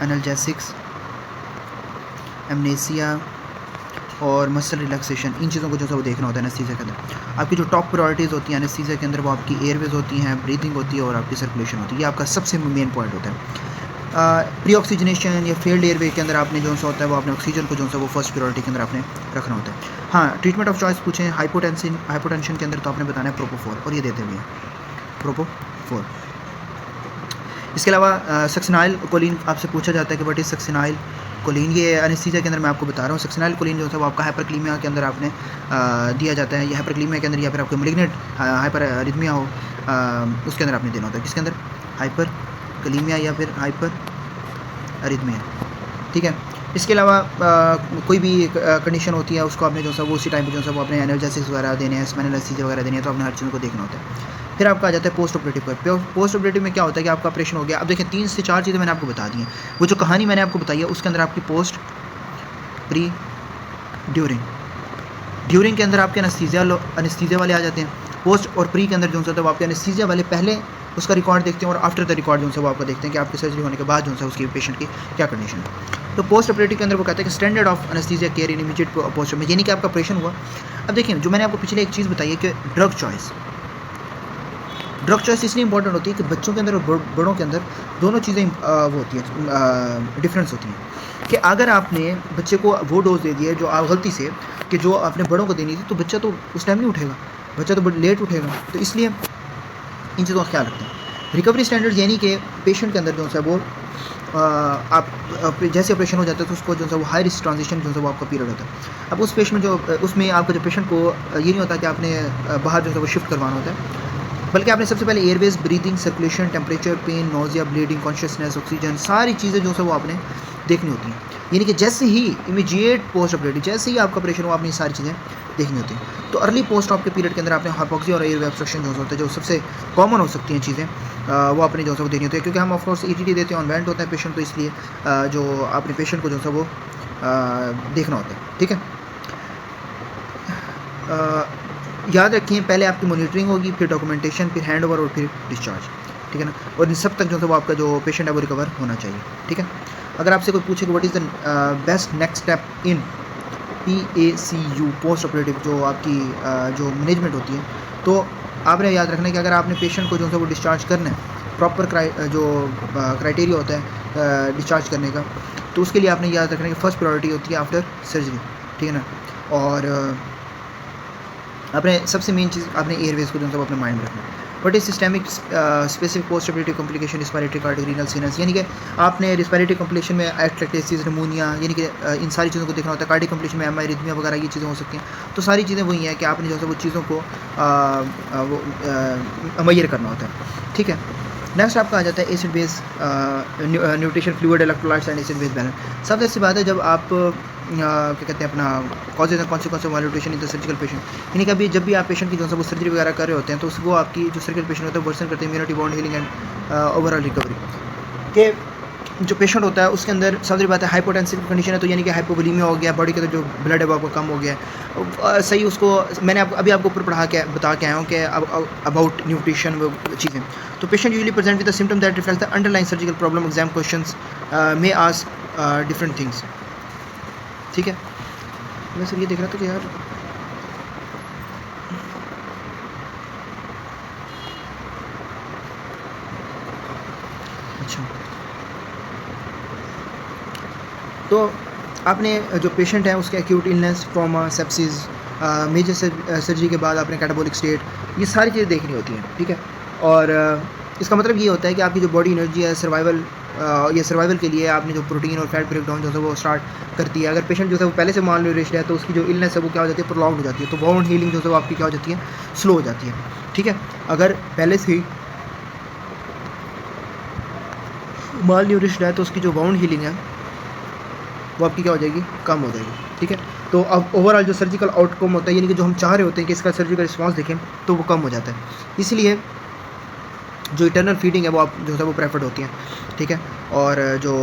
एनाल्जेसिक्स, एमनेसिया और मसल रिलैक्सेशन, इन चीज़ों को जो है वो देखना होता है एनेस्थीसिया के अंदर। आपकी जो टॉप प्रायोरिटीज़ होती हैं एनेस्थीसिया के अंदर वो आपकी एयरवेज होती हैं, ब्रीदिंग होती है और आपकी सर्कुलेशन होती है। ये आपका सबसे मेन पॉइंट होता है। प्री ऑक्सीजनेशन या फेल्ड एयरवे के अंदर आपने जो सा होता है वो आपने ऑक्सीजन को जो सा वो फर्स्ट प्रायोरिटी के अंदर आपने रखना होता है। हाँ, ट्रीटमेंट ऑफ चॉइस पूछें हाइपोटेंशन के अंदर तो आपने बताना है प्रोपोफोर, और ये देते हुए प्रोपोफोर। इसके अलावा सक्सिनाइल कोलिन आपसे पूछा जाता है कि व्हाट इज़ सक्सिनाइल कोलिन। ये एनेस्थीसिया के अंदर मैं आपको बता रहा हूँ। सक्सिनाइल कोलिन जो है वो आपका हाइपरक्लीमिया के अंदर आपने दिया जाता है, या हाइपरक्लीमिया के अंदर या फिर आपको मैलिग्नेंट हाइपररिथमिया हो उसके अंदर आपने देना होता है। किसके अंदर? हाइपरक्लीमिया या फिर हाइपररिथमिया, ठीक है। इसके अलावा कोई भी कंडीशन होती है उसको आपने जो सा वो उसी टाइम पे जो सा वो अपने एनाल्जेसिक्स वगैरह देने हैं, स्पाइनल एनेस्थीसिया वगैरह देनी है, तो आपने हर चीज़ को देखना होता है। फिर आपका आ जाता है पोस्ट ऑपरेटिव पर। पोस्ट ऑपरेटिव में क्या होता है कि आपका ऑपरेशन हो गया, अब देखिए 3 से 4 चीज़ें मैंने आपको बता दी हैं। वो जो कहानी मैंने आपको बताई है उसके अंदर आपकी पोस्ट, प्री, ड्यूरिंग के अंदर आपके एनेस्थीसिया वाले आ जाते हैं, पोस्ट और प्री के अंदर जो है वो आपके एनेस्थीसिया वाले पहले उसका रिकॉर्ड देखते हैं और आफ्टर द रिकॉर्ड जो है वो आपको देखते हैं कि आपकी सर्जरी होने के बाद जो है उसकी पेशेंट की क्या कंडीशन है। तो पोस्ट ऑपरेटिव के अंदर वो कहते हैं कि standard of anaesthesia care in immediate post में, यानी कि आपका ऑपरेशन हुआ। अब देखिए जो मैंने आपको पिछले एक चीज़ बताई है कि ड्रग चॉइस इसलिए इंपॉर्टेंट होती है कि बच्चों के अंदर और बड़ों के अंदर दोनों चीज़ें वो होती हैं, डिफरेंस होती हैं। कि अगर आपने बच्चे को वो डोज दे दिया है जो आप गलती से कि जो आपने बड़ों को देनी थी, तो बच्चा तो उस टाइम नहीं उठेगा, बच्चा तो लेट उठेगा। तो इसलिए इन चीज़ों का ख्याल रखते हैं। रिकवरी स्टैंडर्ड्स यानी कि पेशेंट के अंदर जो है वो आप जैसे ऑपरेशन हो जाता है तो उसको जो है वो हाई रिस्क ट्रांजिशन जो है वो आपका पीरियड होता है। अब उस पेशेंट जो उसमें आपका जो पेशेंट को ये नहीं होता कि आपने बाहर जो है वो शिफ्ट करवाना होता है, बल्कि आपने सबसे पहले airways, breathing, circulation, temperature, pain, nausea, bleeding, consciousness, oxygen, सारी चीज़ें जो है वो आपने देखनी होती हैं। यानी कि जैसे ही इमीडिएट पोस्ट ऑपरेटिव जैसे ही आपका ऑपरेशन हो आपने सारी चीज़ें देखनी होती हैं। तो अर्ली पोस्ट ऑप के पीरियड के अंदर आपने हाइपोक्सिया और एयर ऑब्स्ट्रक्शन जो होता है, जो सबसे कॉमन हो सकती हैं चीज़ें, वो आपने जो है वो देनी होती है। क्योंकि हम ऑफकोर्स ETT देते हैं, ऑन वेंट होता है पेशेंट, तो इसलिए जो आपने पेशेंट को जो है वो देखना होता है। ठीक है, याद रखिए पहले आपकी मॉनिटरिंग होगी, फिर डॉक्यूमेंटेशन, फिर हैंड ओवर और फिर डिस्चार्ज। ठीक है ना, और इन सब तक जो है वो आपका जो पेशेंट है वो रिकवर होना चाहिए। ठीक है, अगर आपसे कोई पूछे कि what is the best next step in PACU post operative, जो आपकी जो मैनेजमेंट होती है, तो आपने याद रखना है कि अगर आपने पेशेंट को जो है वो डिस्चार्ज करना है, प्रॉपर जो क्राइटेरिया होता है डिस्चार्ज करने का, तो उसके लिए आपने याद रखना है कि फर्स्ट प्रायोरिटी होती है आफ्टर सर्जरी। ठीक है ना, और आपने सबसे मेन चीज़ आपने एयरवेज को जो है अपने माइंड में रखना है। बट इस systemic specific post operative complication, respiratory, cardiac, renal, sinus, यानी कि आपने रिस्पिरेटरी कॉम्प्लिकेशन में एट्रेक्टेसिस, निमोनिया, यानी कि इन सारी चीज़ों को देखना होता है। कार्डियक कॉम्प्लिकेशन में MI, रिदमिया वगैरह ये चीज़ें हो सकती हैं। तो सारी चीज़ें वही हैं कि आपने जो है वो चीज़ों को मुहैया करना होता है। ठीक है, नेक्स्ट आपका आ जाता है acid base nutrition, fluid, electrolytes and acid base balance. सबसे अच्छी बात है जब आप क्या कहते हैं अपना causes and consequence of nutrition in the surgical patient, यानी कि अभी जब भी आप पेशेंट की जो है वो सर्जरी वगैरह कर रहे होते हैं, तो वो आपकी जो सर्जिकल पेशेंट होता है वर्सन करते हैं immunity, bound healing and overall recovery. के जो पेशेंट होता है उसके अंदर सबसे बात है हाइपोटेंसिव कंडीशन है, तो यानी कि हाइपोवोलीमिया हो गया, बॉडी का जो ब्लड है वो आपको कम हो गया है। सही, उसको मैंने अभी आपको ऊपर बता के आया हूँ कि अबाउट न्यूट्रिशन वो चीज़ें। तो patient usually present with the symptom that reflect the underline surgical problem, exam questions may ask different things. ठीक है, मैं सर ये देख रहा था कि यार अच्छा, तो आपने जो पेशेंट है उसके acute illness, trauma, sepsis, major surgery के बाद आपने कैटाबोलिक स्टेट, ये सारी चीज़ें देखनी होती हैं। ठीक है, और इसका मतलब ये होता है कि आपकी जो बॉडी एनर्जी है सर्वाइवल के लिए आपने जो प्रोटीन और फैट ब्रेकडाउन जो है वो स्टार्ट करती है। अगर पेशेंट जो है वो पहले से माल न्यूट्रिशन है तो उसकी जो इलनेस है वो क्या हो जाती है, प्रोलॉन्ग हो जाती है, तो वाउंड हीलिंग जो है वो आपकी क्या हो जाती है, स्लो हो जाती है। ठीक है, अगर पहले से ही माल न्यूट्रिशन है तो उसकी जो वाउंड हीलिंग है वो आपकी क्या हो जाएगी, कम हो जाएगी। ठीक है, तो अब ओवरऑल जो सर्जिकल आउटकम होता है, यानी कि जो हम चाह रहे होते हैं कि इसका सर्जिकल रिस्पॉन्स देखें, तो वो कम हो जाता है। इसलिए जो इटर्नल फीडिंग है वो आप जो है वो प्रेफर्ड होती हैं। ठीक है, और जो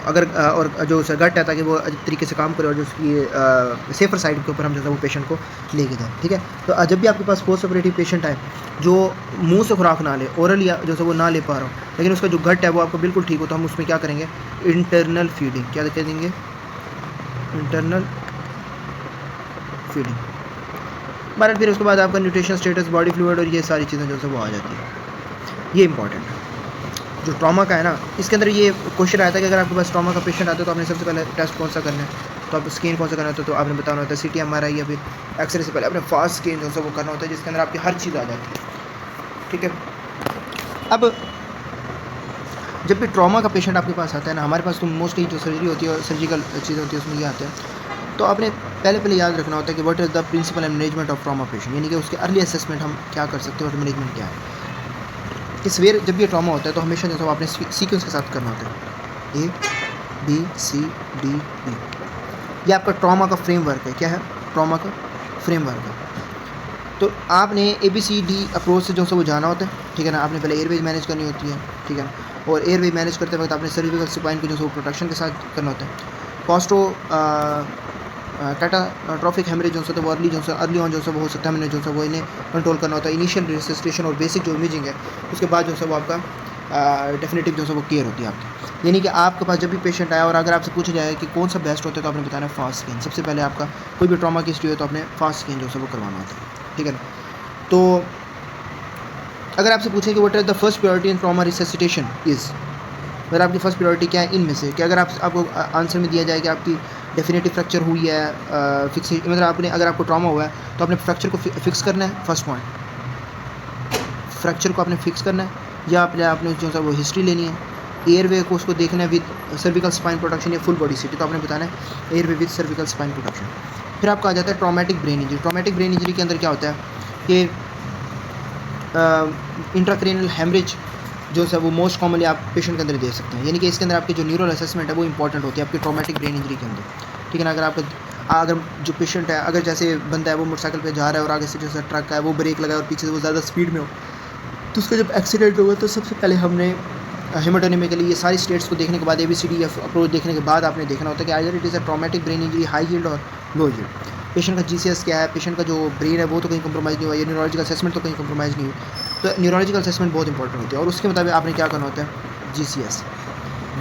अगर और जो गट है ताकि वो अच्छी तरीके से काम करे और जो उसकी सेफर साइड के ऊपर हम जो है वो पेशेंट को लेके जाएँ। ठीक है, तो जब भी आपके पास पोस्ट ऑपरेटिव पेशेंट आए जो मुंह से खुराक ना ले, ओरल या जो है वो ना ले पा रहा हो, लेकिन उसका जो गट है वो आपको बिल्कुल ठीक हो, तो हम उसमें क्या करेंगे, इंटरनल फीडिंग, क्या कह देंगे, इंटरनल फीडिंग। बार फिर उसके बाद आपका न्यूट्रिशन स्टेटस, बॉडी फ्लूइड और ये सारी चीज़ें जो है वो आ जाती है। ये इंपॉर्टेंट है। जो ट्रॉमा का है ना, इसके अंदर ये क्वेश्चन आया था कि अगर आपके पास ट्रॉमा का पेशेंट आता है तो आपने सबसे पहले टेस्ट कौन सा करना है, तो आप स्कैन कौन सा करना होता है, तो आपने बताना होता है CT MRI या फिर एक्सरे से पहले आपने फास्ट स्कैन जो है वो करना होता है, जिसके अंदर आपकी हर चीज़ आ जाती है। ठीक है, अब जब भी ट्रॉमा का पेशेंट आपके पास आता है ना, हमारे पास तो मोस्टली जो सर्जरी होती है और सर्जिकल चीज़ें होती है उसमें ये आते हैं, तो आपने पहले याद रखना होता है कि what is the principle and management of trauma patient, यानी कि उसके अर्ली असेसमेंट हम क्या कर सकते हैं और मैनेजमेंट क्या है। कि सवेर जब ये ट्रॉमा होता है तो हमेशा जो है आपने सीक्वेंस के साथ करना होता है, ABCDE, ये आपका ट्रॉमा का फ्रेमवर्क है। क्या है, ट्रॉमा का फ्रेमवर्क है। तो आपने ABCD अप्रोच से जो है वो जाना होता है। ठीक है ना, आपने पहले एयरवेज मैनेज करनी होती है। ठीक है ना, और एयरवेज मैनेज करते वक्त आपने सर्विकल स्पाइन को जो है प्रोटेक्शन के साथ करना होता है। कैटाट्रॉफिक हेमरेज जो होता है वो अर्ली ऑन जो है वो हो सकता है, हमने जो है वो इन्हें कंट्रोल करना होता है। इनिशियल रिससिटेशन और बेसिक जो इमेजिंग है उसके बाद जो है वो आपका डेफिनेटिव जो है वो केयर होती है आपकी। यानी कि आपके पास जब भी पेशेंट आया और अगर आपसे पूछा जाए कि कौन सा बेस्ट होता है तो आपने बताना है फास्ट स्कैन। सबसे पहले आपका कोई भी ट्रॉमा की हिस्ट्री हो तो आपने फास्ट स्कैन जो है वो करवाना होता है, ठीक है ना। तो अगर आपसे पूछें कि what is the first priority in trauma resuscitation is, अगर आपकी फर्स्ट प्रायोरिटी क्या है इनमें से, कि अगर आपको आंसर में दिया जाए कि आपकी डेफिनेटिव फ्रैक्चर हुई है, फिक्स मतलब आपने अगर आपको ट्रॉमा हुआ है तो आपने फ्रैक्चर को फिक्स करना है, फर्स्ट पॉइंट फ्रैक्चर को आपने फिक्स करना है, या आपने जो है वो हिस्ट्री लेनी है, एयरवे को उसको देखना है विद सर्विकल स्पाइन प्रोटेक्शन या फुल बॉडी सीटी, तो आपने बताना है airway with cervical spine protection. फिर आपका आ जाता है traumatic brain injury. Traumatic brain injury के अंदर क्या होता है कि इंट्राक्रेनियल हेमरेज जो है वो मोस्ट कॉमनली आप पेशेंट के अंदर देख सकते हैं। यानी कि इसके अंदर आपके जो न्यूरल असेसमेंट है वो इंपॉर्टेंट होती है आपकी ट्रॉमेटिक ब्रेन इंजरी के अंदर, ठीक है ना। अगर जो पेशेंट है, अगर जैसे बंदा है वो मोटरसाइकिल पे जा रहा है और आगे से जैसे ट्रक है वो ब्रेक लगाए और पीछे से वो ज़्यादा स्पीड में हो, तो उसका जब एक्सीडेंट हुआ तो सबसे पहले हमने हेमाटोनिमिकली ये सारी स्टेट्स को देखने के बाद ABCD अप्रोच देखने के बाद आपने देखना होता है कि either it is a traumatic brain injury high yield और लो यील्ड। पेशेंट का GCS क्या है, पेशेंट का जो ब्रेन है वो तो कहीं कंप्रोमाइज़ नहीं हुआ, या न्यूरोलॉजिकल असेसमेंट तो कहीं कंप्रोमाइज़ नहीं हुई। तो न्यूरोलॉजिकल असेसमेंट बहुत इंपॉर्टेंट होती है और उसके मुताबिक आपने क्या करना होता है GCS,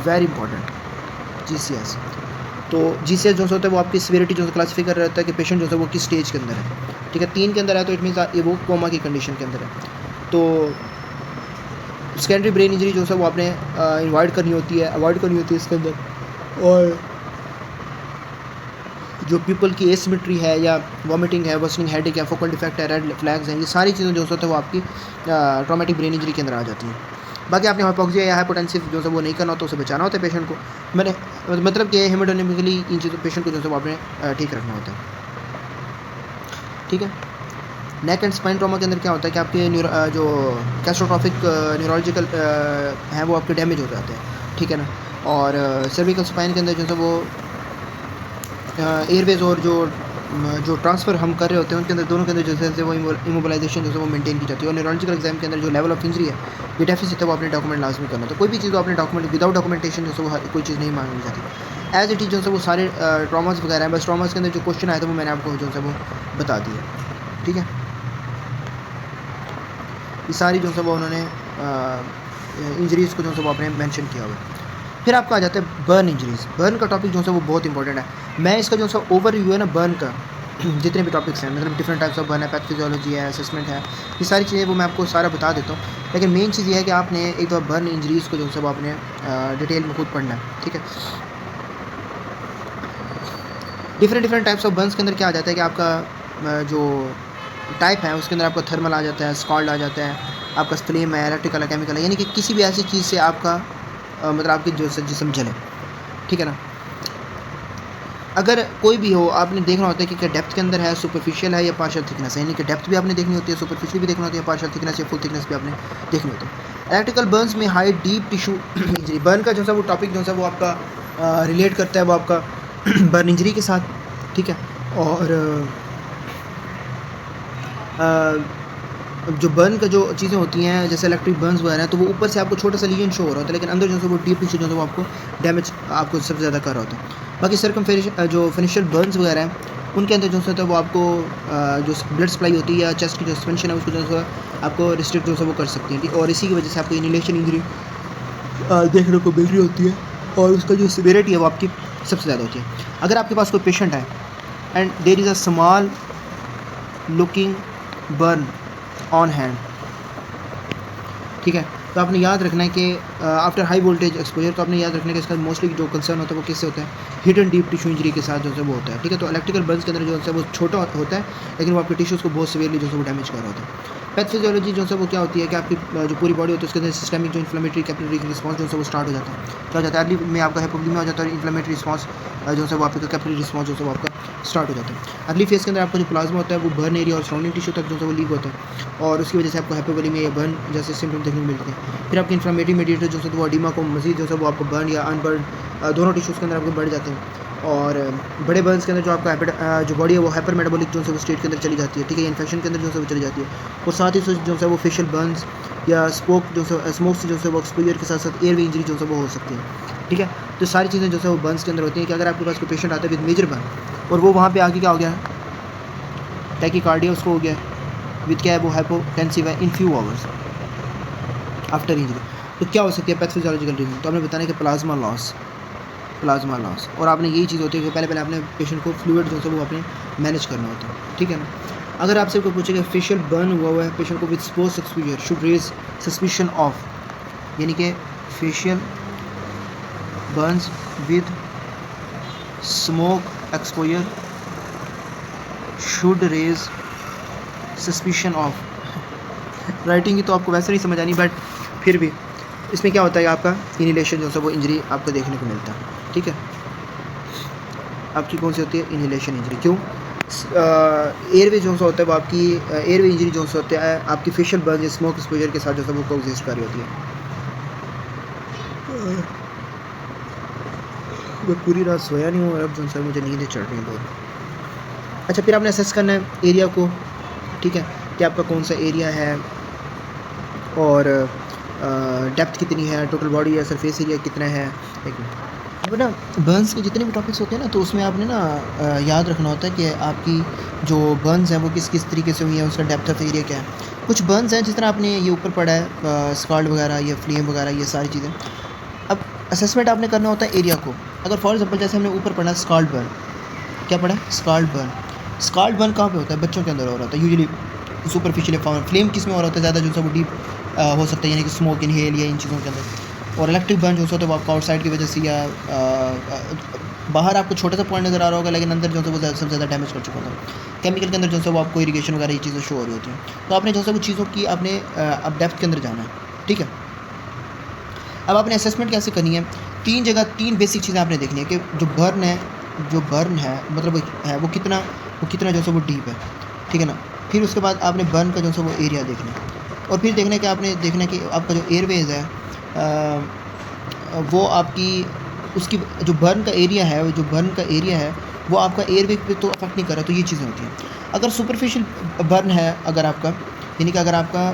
वेरी इंपॉर्टेंट GCS। तो GCS जो होता है वो आपकी सिविरिटी जो क्लासीफाई कर रहा होता है कि पेशेंट जो है वो किस स्टेज के अंदर है, ठीक है। 3 के अंदर है तो इट मीन्स ये वो कोमा की कंडीशन के अंदर है। तो सेकेंडरी ब्रेन इंजरी जो है वो आपने अवॉइड करनी होती है इसके अंदर। और जो पीपल की एसिमेट्री है या वॉमिटिंग है, वर्सनिंग हेडेक है, फोकल डिफेक्ट है, रेड फ्लैग्स हैं, ये सारी चीज़ें जो होता है वो आपकी ट्रॉमेटिक ब्रेन इंजरी के अंदर आ जाती हैं। बाकी आपने हाइपोक्सिया या हाइपोटेंसिव जो है वो नहीं करना होता, उसे बचाना होता है पेशेंट को। मैंने मतलब कि हेमाटोनिमिकली इन चीज़ों पेशेंट को जो है वो आपने ठीक रखना होता है, ठीक है। नेक एंड स्पाइन ट्रॉमा के अंदर क्या होता है कि आपके जो कैस्ट्रोट्रॉफिक न्यूरोलॉजिकल हैं वो आपके डैमेज हो जाते हैं, ठीक है ना। और सर्विकल स्पाइन के अंदर जो है वो एयरवेज और जो ट्रांसफ़र हम कर रहे होते हैं उनके अंदर दोनों के अंदर जो है वो इमोबिलाइजेशन जो है वो मेंटेन की जाती है। और न्यूरोलॉजिकल एग्जाम के अंदर जो लेवल ऑफ इंजरी है ये डेफिसिट है वो अपने डॉक्यूमेंट लाजमी करना। तो कोई भी चीज़ को अपने डॉक्यूमेंट विदाउट डॉक्यूमेंटेशन जो है वो कोई चीज़ नहीं मांगी जाती। एज इट इज़ जो है वो सारे ट्रॉमास वगैरह हैं, बस ट्रॉमास के अंदर जो क्वेश्चन आया था वो मैंने आपको जो है वो बता दिया, ठीक है। ये सारी जो है वो उन्होंने इंजरीज़ को जो है वो आपने मेंशन किया हुआ है। फिर आपका आ जाता है बर्न इंजरीज़। बर्न का टॉपिक जो है वो बहुत इंपॉर्टेंट है। मैं इसका जो है ओवरव्यू है ना बर्न का, जितने भी टॉपिक्स हैं, मतलब डिफरेंट टाइप्स ऑफ बर्न है, पैथोफिजियोलॉजी है, असेसमेंट है, ये सारी चीज़ें वो मैं आपको सारा बता देता हूँ। लेकिन मेन चीज़ ये है कि आपने एक बार बर्न इंजरीज़ को जो है वो आपने डिटेल में खुद पढ़ना है, ठीक है। डिफरेंट टाइप्स ऑफ बर्न्स के अंदर क्या आ जाता है कि आपका जो टाइप है उसके अंदर आपका थर्मल आ जाता है, स्कॉल्ड आ जाता है, आपका फ्लेम है, इलेक्ट्रिकल है, केमिकल है, यानी कि किसी भी ऐसी चीज़ से आपका मतलब आपकी जो जिस्म जले, ठीक है ना। अगर कोई भी हो आपने देखना होता है कि क्या डेप्थ के अंदर है, सुपरफिशियल है या पार्शियल थिकनेस है, यानी कि डेप्थ भी आपने देखनी होती है, सुपरफिशियल भी देखना होती है, पार्शियल थिकनेस या फुल थिकनेस भी आपने देखनी होती है। इलेक्ट्रिकल बर्न्स में high deep tissue injury, burn का जो है वो टॉपिक जो है वो आपका रिलेट करता है वो आपका बर्न इंजरी के साथ, ठीक है। और जो बर्न का जो चीज़ें होती हैं जैसे इलेक्ट्रिक बर्न्स वगैरह हैं तो वो ऊपर से आपको छोटा सा लीजन शो हो रहा होता है, लेकिन अंदर जो है वो डीप टिश्यू जो है वो आपको डैमेज आपको सबसे ज़्यादा कर रहा होता है। बाकी जो फिनिशियल बर्न्स वगैरह हैं उनके अंदर जो है वो आपको जो ब्लड सप्लाई होती है या चेस्ट की जो सस्पेंशन है उसको जो है आपको रिस्ट्रिक्ट जो है वो कर सकती है, और इसी की वजह से आपको इनहेलेशन इंजरी देखने को मिल रही होती है और उसका जो सिवियरिटी है वो आपकी सबसे ज़्यादा होती है। अगर आपके पास कोई पेशेंट है and there is a small looking burn on hand, ठीक है, तो आपने याद रखना है कि आफ्टर हाई वोल्टेज एक्सपोजर, तो आपने याद रखना है कि इसका मोस्टली जो कंसर्न होता है वो किससे होता है, हिडन डीप टिश्यू इंजरी के साथ जो है वो होता है, ठीक है। तो इलेक्ट्रिकल बर्न्स के अंदर जो है वो छोटा होता है लेकिन वो आपके टिश्यूज़ को बहुत सीवियरली जो है वो डैमेज कर रहा होता है। पैथोफिजियोलॉजी जो है वो क्या होती है कि आपकी जो पूरी बॉडी होती है उसके अंदर सिस्टमिक जो इन्फ्लेमेटरी कैपिलरी रिस्पॉन्स जो है वो स्टार्ट हो जाता है, क्या हो जाता है अर्ली में आपका हाइपोक्सीमिया हो जाता है और इन्फ्लेमेटरी रिस्पॉन्स जो है वो आपका कैपिलरी रिस्पॉन्स जो है वो आपका स्टार्ट हो जाता है। अर्ली फेज के अंदर आपका जो प्लाज्मा होता है वो बर्न एरिया और सराउंडिंग टिश्यू तक जो है वो लीक होता है और उसकी वजह से आपको हाइपोवोलेमिया या बर्न जैसे सिम्टम देखने को मिलते हैं। फिर आपके इन्फ्लेमेटरी मीडिएटर जो है वो एडिमा को मजीद जो है वो आपको बर्न या अनबर्न दोनों टिश्यूज़ के अंदर आपको बढ़ जाते हैं। और बड़े बर्न्स के अंदर जो आपका जो बॉडी है वो हाइपर मेटाबॉलिक जो है वो स्टेट के अंदर चली जाती है, ठीक है, इन्फेक्शन के अंदर जो है वो चली जाती है। और साथ ही जो है वो फेशियल बर्न्स या स्मोक से जो है वो एक्सपोजर के साथ साथ एयरवे इंजरी जो है वो हो सकती है, ठीक है। तो सारी चीज़ें जो है वो बर्न्स के अंदर होती हैं कि अगर आपके पास कोई पेशेंट आता है विद मेजर बर्न और वो वहाँ पे आके क्या हो गया, टैकीकार्डिया उसको हो गया विद क्या है, वो हाइपोटेंसिव है in few hours after injury. तो क्या हो सकती है पैथोफिजियोलॉजिकल रीजन, तो आपने बताना कि प्लाज्मा लॉस। और आपने यही चीज़ होती है कि पहले आपने पेशेंट को फ्लूइड जो है वो आपने मैनेज करना होता है, ठीक है ना। अगर आपसे कोई पूछेगा फेशियल बर्न हुआ है पेशेंट को with post exposure should raise suspicion of, यानी कि facial burns with smoke exposure should raise suspicion of. Writing की तो आपको वैसे नहीं समझ आनी, बट फिर भी इसमें क्या होता है आपका इनहेलेशन जो है वो इंजरी आपको देखने को मिलता है, ठीक है। आपकी कौन सी होती है, इनहेलेशन इंजरी। क्यों, एयरवे जो होता है वो आपकी एयरवे इंजरी जो होता है आपकी फेशियल बर्न या स्मोक एक्सपोजर के साथ जो है वो कोएग्जिस्ट कर रही होती है। मैं पूरी रात सोया नहीं हूँ और अब जो है मुझे नींद चढ़ रही है बहुत। अच्छा, फिर आपने असेस करना है एरिया को, ठीक है, कि आपका कौन सा एरिया है और डेप्थ कितनी है, टोटल बॉडी या सरफेस एरिया कितना है। एक मिनट, अब ना बर्न्स के जितने भी टॉपिक्स होते हैं ना, तो उसमें आपने ना याद रखना होता है कि आपकी जो बर्न्स हैं वो किस किस तरीके से हुई है, उसका डेप्थ ऑफ एरिया क्या है। कुछ बर्न्स हैं जिस तरह आपने ये ऊपर पढ़ा है स्काल्ड वगैरह या फ्लेम वगैरह, ये सारी चीज़ें। अब असेसमेंट आपने करना होता है एरिया को। अगर फॉर एग्जांपल जैसे हमने ऊपर पढ़ा स्काल्ड बर्न, क्या पढ़ा, स्काल्ड बर्न कहाँ पे होता है, बच्चों के अंदर हो रहा होता है यूजुअली सुपरफिशियल फॉर्म। फ्लेम किस में हो रहा होता है ज़्यादा, जो सा वो डीप हो सकता है, यानी कि स्मोक इनहेल या इन चीज़ों के अंदर। और इलेक्ट्रिक बर्न जो होता है वो आपको आउटसाइड की वजह से या बाहर आपको छोटा सा पॉइंट नज़र आ रहा होगा, लेकिन अंदर जो है वो सबसे ज़्यादा डैमेज कर चुका होता है। केमिकल के अंदर जो है वो आपको इरिगेशन वगैरह ये चीज़ें शो हो रही होती हैं। तो आपने जो है वो चीज़ों की आपने अब डेप्थ के अंदर जाना है, ठीक है। अब आपने असेसमेंट कैसे करनी है, तीन बेसिक चीज़ें आपने देखनी है कि जो बर्न है मतलब वो कितना जो है वो डीप है, ठीक है ना। फिर उसके बाद आपने बर्न का जो है वो एरिया देखना है, और फिर देखना है कि आपने देखना है कि आपका जो एयरवेज है वो आपकी उसकी जो बर्न का एरिया है वो आपका एयरवे पे तो अफेक्ट नहीं कर रहा। तो ये चीज़ें होती हैं। अगर सुपरफिशियल बर्न है, अगर आपका यानी कि अगर आपका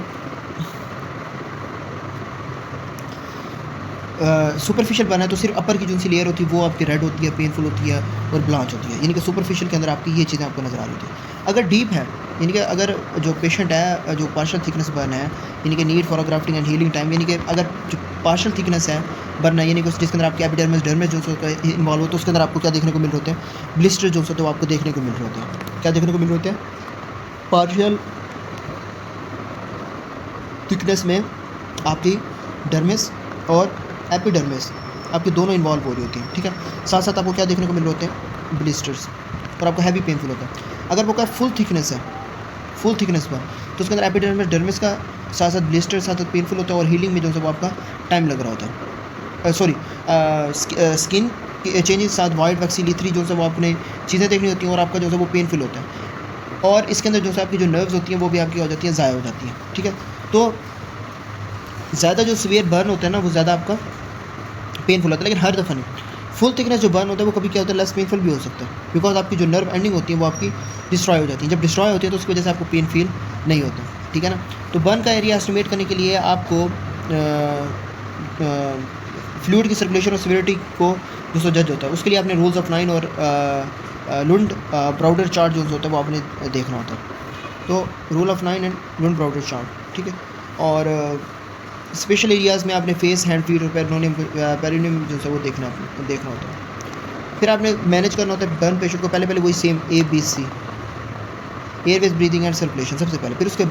सुपरफिशियल बर्न है तो सिर्फ अपर की जो सी लेयर होती है वो आपकी रेड होती है, पेनफुल होती है और ब्लांच होती है, यानी कि सुपरफिशियल के अंदर आपकी ये चीज़ें आपको नज़र आ रही होती है। अगर डीप है, यानी कि अगर जो पेशेंट है जो पार्शियल थिकनेस बर्न है, यानी कि need for grafting and healing time, यानी कि अगर जो पार्शियल थिकनेस है बर्न है, यानी कि जिसके अंदर आपके एपिडर्मिस डर्मिस जो इन्वॉल्व होता है, उसके अंदर आपको क्या देखने को मिल रहे होते हैं, ब्लिस्टर जो होते हैं वो आपको देखने को मिल रहे होते हैं। क्या देखने को मिल रहे होते हैं, पार्शियल थिकनेस में आपकी डर्मिस और एपिडर्मिस आपकी दोनों इन्वॉल्व हो रही होती हैं, ठीक है। साथ साथ आपको क्या देखने को मिल रहे होते हैं, ब्लिस्टर्स, और आपको हैवी पेनफुल होता है। अगर वो क्या फुल थिकनेस पर, तो उसके अंदर एपिडर्मिस डर्मिस का साथ साथ ब्लिस्टर साथ साथ पेनफुल होता है, और हीलिंग में जो है वो आपका टाइम लग रहा होता है। स्किन चेंजेस साथ वाइट वैक्सी लिथरी जो है वो आपने चीज़ें देखनी होती हैं, और आपका जो है वो पेनफुल होता है। और इसके अंदर जो है आपकी जो नर्व्स होती हैं वो भी आपकी हो जाती हैं, ज़ाया हो जाती हैं, ठीक है। तो ज़्यादा जो सीवियर बर्न होता है ना वो ज़्यादा आपका पेनफुल होता है, लेकिन हर दफ़ा नहीं। फुल थिकनेस जो बर्न होता है वो कभी क्या होता है, लेस पेनफुल भी हो सकता है, बिकॉज आपकी जो नर्व एंडिंग होती है वो आपकी डिस्ट्रॉय हो जाती है। जब डिस्ट्रॉय होती है तो उसकी वजह से आपको पेन फील नहीं होता, ठीक है ना। तो बर्न का एरिया एस्टिमेट करने के लिए आपको फ्लूइड की सर्कुलेशन और सिवियरिटी को जो जज होता है, उसके लिए आपने रूल्स ऑफ 9 और लुंड ब्राउडर चार्ट जो होता है वो आपने देखना होता है। तो rule of 9 and Lund Browder chart, ठीक है। और स्पेशल एरियाज़ में आपने फेस, हैंड, फीट और पेरिनियम जो है वो देखना होता है। फिर आपने मैनेज करना होता है बर्न पेशेंट को, पहले वही same ABC, Airways, breathing and circulation सबसे पहले। फिर उसके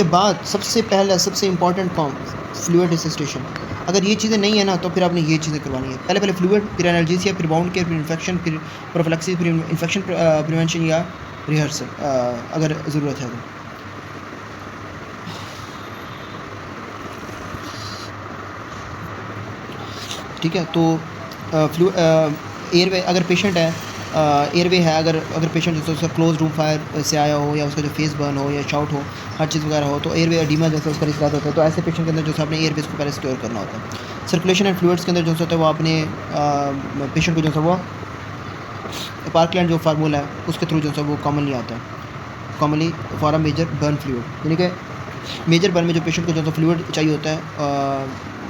बाद सबसे इंपॉर्टेंट काम फ्लूइड रिसस्टेशन। अगर ये चीज़ें नहीं है ना तो फिर आपने ये चीज़ें करवानी है, पहले फ्लूइड, फिर एनाल्जेसिया, फिर बाउंड केयर, फिर इन्फेक्शन, फिर प्रोफिलैक्सिस, फिर इन्फेक्शन प्रिवेंशन या रिहर्सल अगर ज़रूरत है तो। ठीक है। तो एयरवे अगर पेशेंट है, एयरवे है, अगर पेशेंट जो उसका क्लोज रूम फायर से आया हो, या उसका जो फेस बर्न हो या शाउट हो, हर चीज़ वगैरह हो, तो एयरवे एडिमा जैसा उसका रिस्क होता है। तो ऐसे पेशेंट के अंदर जो है अपने एयरवेज को पहले सिक्योर करना होता है। सर्कुलेशन एंड फ्लूइड्स के अंदर जो होता है वो अपने पेशेंट को जो है वो पार्कलैंड जो फार्मूला है उसके थ्रू जो है वो कॉमनली आता है, commonly for a major burn fluid, यानी कि मेजर बर्न में जो पेशेंट को जो है फ्लूइड चाहिए होता है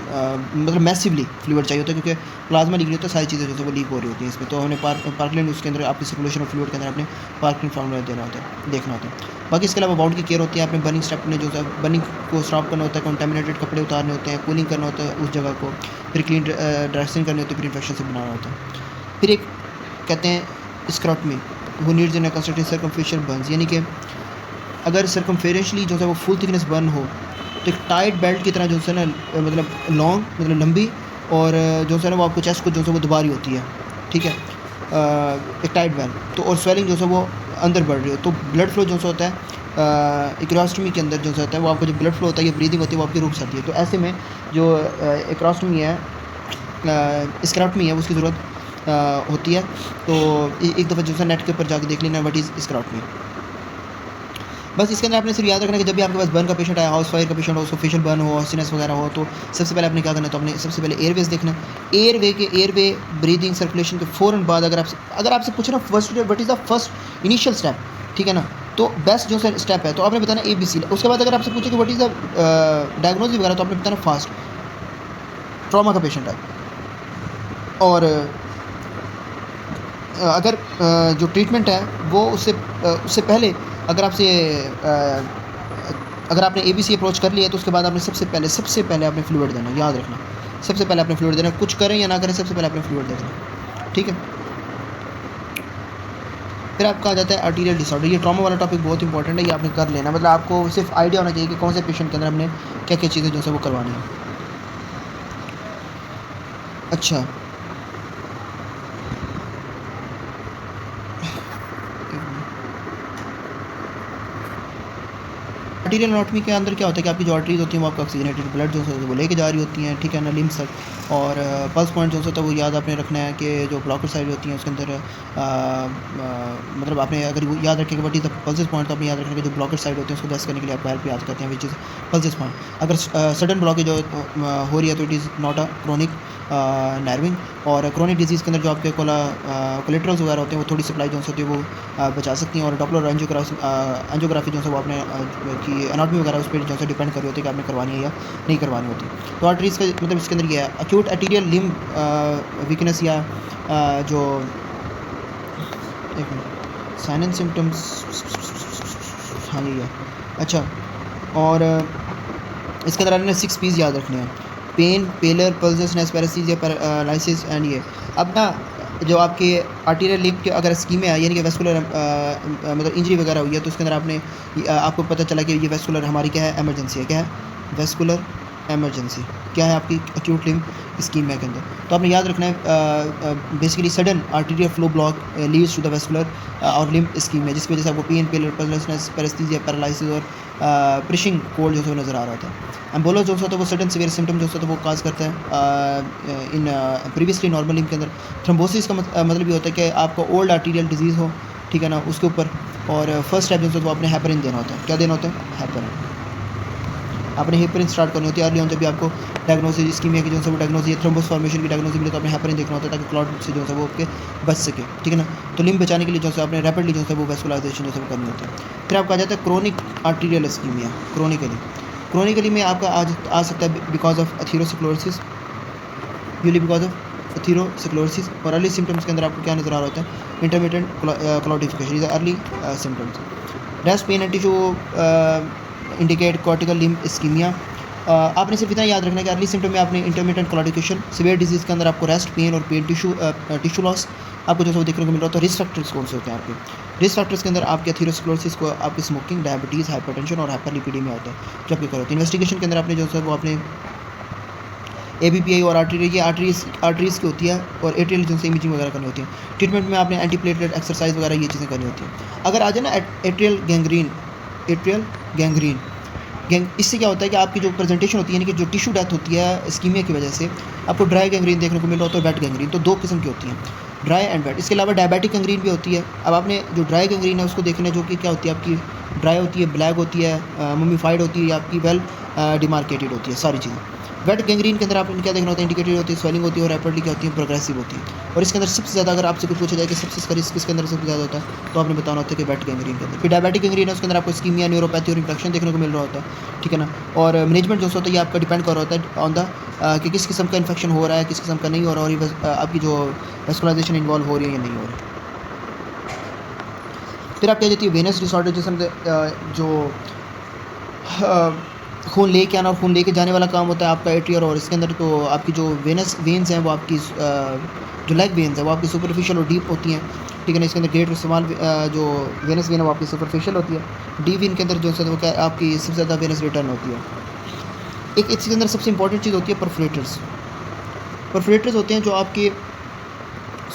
मतलब मैसिवली फ्लूइड चाहिए होता है, क्योंकि प्लाज्मा लीक नहीं होता, सारी चीज़ें जो है वो लीक हो रही होती हैं इसमें। तो हमें पार्कलिन उसके अंदर अपनी सर्कुलेशन ऑफ फ्लूइड के अंदर अपने पार्कलिन फार्मूला देना होता है, देखना होता है। बाकी इसके अलावा बाउंड की केयर होती है, आपने बर्निंग स्टेप में जो है बर्निंग को स्टॉप करना होता है, कंटेमिनेटेड कपड़े उतारने होते हैं, कूलिंग करना होता है उस जगह को, फिर क्लीन ड्रेसिंग करनी होती है, फिर इन्फेक्शन से बनाना होता है। फिर एक कहते हैं स्क्रॉटमी, वो नीड्स इन कंस्ट्रक्टिंग सर्कमफेरेंशियल बर्न्स, यानी कि अगर सर्कमफेरेंशियली जो है वो फुल थिकनेस बर्न हो तो एक टाइट बेल्ट की तरह जो है ना, मतलब लॉन्ग मतलब लंबी, और जो है ना वो आपको चेस्ट को जो है वो दबा रही होती है, ठीक है, एक टाइट बेल्ट। तो और स्वेलिंग जो है वो अंदर बढ़ रही हो, तो ब्लड फ्लो जो होता है इक्रोस्टमी के अंदर जो होता है वो आपको जो ब्लड फ्लो होता है, ये ब्रीदिंग होती है, वो आपकी रुक जाती है। तो ऐसे में जो इक्रोस्टमी है, स्क्रॉटमी है, उसकी ज़रूरत होती है। तो एक दफ़ा जो है नेट के ऊपर जाके देख लेना व्हाट इज़ स्क्रॉटमी। बस इसके अंदर आपने सिर्फ याद रखना है कि जब भी आपके पास बर्न का पेशेंट आया, हाउस फायर का पेशेंट हो, उसको फेशियल बर्न हो, हॉस्टिनेस वगैरह हो, तो सबसे पहले आपने क्या करना है, तो आपने सबसे पहले एयरवेज देखना है। एयरवे ब्रीदिंग सर्कुलेशन के फ़ौरन बाद अगर आपसे पूछे ना first what is the first initial step, ठीक है ना, तो बेस्ट जो स्टेप है तो आपने बताना ABC। उसके बाद अगर आपसे पूछे कि व्हाट इज़ द डायग्नोसिस वगैरह, तो आपने बताना फास्ट ट्रॉमा का पेशेंट है। और अगर जो ट्रीटमेंट है वो उससे पहले अगर आपने ABC अप्रोच कर लिया है, तो उसके बाद आपने सबसे पहले आपने फ्लूइड देना, याद रखना, सबसे पहले आपने फ्लूइड देना, कुछ करें या ना करें, सबसे पहले आपने फ्लूइड देना, ठीक है। फिर आपका आ जाता है आर्टीरियल डिसऑर्डर। ये ट्रॉमा वाला टॉपिक बहुत इंपॉर्टेंट है, ये आपने कर लेना, मतलब आपको सिर्फ आइडिया होना चाहिए कि कौन से पेशेंट के अंदर हमने क्या क्या चीज़ें जो है वो करवानी है। अच्छा, आर्टीरियल एनाटॉमी के अंदर क्या होता है कि आपकी जो आर्टरीज होती हैं वो आपका ऑक्सीजनेटेड ब्लड जो है वो लेके जा रही होती हैं, ठीक है ना, लिम्स तक। और पल्स पॉइंट जो होता है वो याद आपने रखना है कि जो ब्लॉकर साइड होती हैं उसके अंदर मतलब आपने अगर वो याद रखें कि what is the pulses point, तो आपने याद रखना कि जो ब्लॉकर साइड होते हैं उसको दस करने के लिए आपको हेल्प याद करते हैं, विच इज़ पल्सेस पॉइंट। अगर सडन ब्लॉकेज जो हो रही है तो it is not a chronic नर्विंग। और क्रोनिक डिजीज़ के अंदर जो आपके कोलेट्रल्स वगैरह होते हैं वो थोड़ी सप्लाई जो होती है वो बचा सकती हैं। और डॉपलर एंजियोग्राफी जो है वो आपने की एनाटॉमी वगैरह उस पर जो है डिपेंड कर रही होती है कि आपने करवानी है या नहीं करवानी होती। तो आर्टरीज का मतलब इसके अंदर ये है अक्यूट आर्टीरियल लिम्ब वीकनेस, या जो एक मिनट साइन एंड सिम्टम्स, हाँ ये है। अच्छा, और इसके अंदर आपने 6 P's याद रखने हैं, पेन, पेलर, पल्सेसनेस, पैरालिसिस या पैरालिसिस एंड ये। अब ना जो आपके आर्टीरियल लिम्ब के अगर स्कीमिया है, यानी कि वेस्कुलर मतलब इंजरी वगैरह हुई है, तो उसके अंदर आपको पता चला कि ये वेस्कुलर हमारी क्या है, एमरजेंसी है। क्या है वेस्कुलर एमरजेंसी, क्या है आपकी एक्यूट लिम्ब स्कीमिया के अंदर। तो आपने याद रखना है basically sudden arterial flow block leads to the vascular और लिम्ब स्कीमिया, जिसकी वजह से आपको पेन, पेलर, पल्सेसनेस, पैरालिसिस या पैरालिसिस और प्रिशिंग कोल्ड जो है नज़र आ रहा होता है। एम्बोलस जो होता है वो सडन सीवियर सिम्टम जो होता है वो काज करता है इन प्रीवियसली नॉर्मल लिम्ब के अंदर। थ्रोम्बोसिस का मतलब ये होता है कि आपको ओल्ड आर्टीरियल डिजीज़ हो, ठीक है ना, उसके ऊपर। और फर्स्ट स्टेप जो होता है वो आपने हेपरिन देना होता है। क्या देना होता है? हेपरिन। आपने हेपरिन स्टार्ट करनी होती है अर्ली ऑन, जब भी आपको डायग्नोसिस इस्कीमिया की जो है वो डायग्नोसिस, थ्रोम्बोस फॉर्मेशन की डायग्नोसिस मिले तो आपने हेपरिन देखना होता है ताकि क्लॉट से जो है वो आपके बच सके, ठीक है ना। तो लिम्ब बचाने के लिए जो है आपने रैपिडली जो है वो वेस्कुलाइजेशन जो है वो करनी होती है। फिर आपका आ जाता है क्रोनिक आर्टीरियल इस्कीमिया। क्रोनिकली में आपका आ सकता है because of atherosclerosis, usually because of atherosclerosis. और अर्ली सिम्टम्स के अंदर आपको क्या नज़र आ रहा होता है? Intermittent claudication is early symptoms. Rest pain and tissue indicate cortical limb ischaemia. आपने सिर्फ इतना याद रखना है कि अर्ली सिम्टम में आपने इंटरमिटेंट क्लॉटिफिकेशन, सीवियर डिजीज़ के अंदर आपको रेस्ट पेन और पेन टिश्यू लॉस आपको जो है देखने को मिल रहा है। तो रिस्क फैक्टर्स कौन से होते हैं आपके? रिस्क फैक्टर्स के अंदर आपके एथेरोस्क्लेरोसिस को आपकी स्मोकिंग, डायबिटीज़, हाइपरटेंशन और हाइपरलिपिडीमिया होता है जो आपके करो। तो इन्वेस्टिगेशन के अंदर आपने जो है वो आपने ABPI और आर्टरीज की होती है और एट्रियल जो से इमेजिंग वगैरह करनी होती है। ट्रीटमेंट में आपने एंटीप्लेटलेट एक्सरसाइज वगैरह ये चीज़ें करनी होती हैं। अगर आ जाए ना एट्रियल गैंग्रीन, इससे क्या होता है कि आपकी जो प्रेजेंटेशन होती है, यानी कि जो टिश्यू डेथ होती है इस्कीमिया की वजह से, आपको ड्राई गैंग्रीन देखने को मिल रहा होता है, वेट गैंग्रीन। तो 2 किस्म की होती हैं, ड्राई एंड वेट। इसके अलावा डायबिटिक गैंग्रीन भी होती है। अब आपने जो ड्राई गैंग्रीन है उसको देखना है, जो कि क्या होती है आपकी ड्राई होती है, ब्लैक होती है, ममीफाइड होती है, आपकी वेल डिमार्केटेड होती है सारी चीज़ें। वेट गैंग्रीन के अंदर आपने क्या देखना होता है, इंडिकेटेड होती है, स्वेलिंग होती है और रैपिडली क्या होती है, प्रोग्रेसिव होती है। और इसके अंदर सबसे ज़्यादा अगर आपसे कुछ पूछा जाए कि सबसे इसका रिस्क किसके अंदर सबसे ज़्यादा होता है, तो आपने बताना होता है कि वेट गैंग्रीन के अंदर। फिर डायबिटिक गैंग्रीन है, उसके अंदर आपको स्कीमिया, न्यूरोपैथी और इंफेक्शन देखने को मिल रहा होता है, ठीक है ना। और मैनेजमेंट जो होता है ये आपका डिपेंड कर रहा होता है ऑन द कि किस किस्म का इन्फेक्शन हो रहा है, किस किस्म का नहीं हो रहा, और ये आपकी जो वेस्कुलाइजेशन इन्वॉल्व हो रही है या नहीं हो रही। फिर आप क्या जाती है वेनस डिसऑर्डर, जिसमें जो खून लेके आना और खून लेके जाने वाला काम होता है आपका एट्रियर, और इसके अंदर तो आपकी जो वेनस वेन्स हैं वो आपकी जो लेग वेन्स हैं वो आपकी सुपरफिशियल और डीप होती हैं, ठीक है ना। इसके अंदर ग्रेट स्मॉल जो वेनस वेन है वो आपकी सुपरफिशियल होती है। डीप वेन के अंदर जो है वो क्या आपकी सबसे ज़्यादा वेनस रिटर्न होती है। एक इसके अंदर सबसे इंपॉर्टेंट चीज़ होती है परफोरेटर्स। परफोरेटर्स होते हैं जो आपके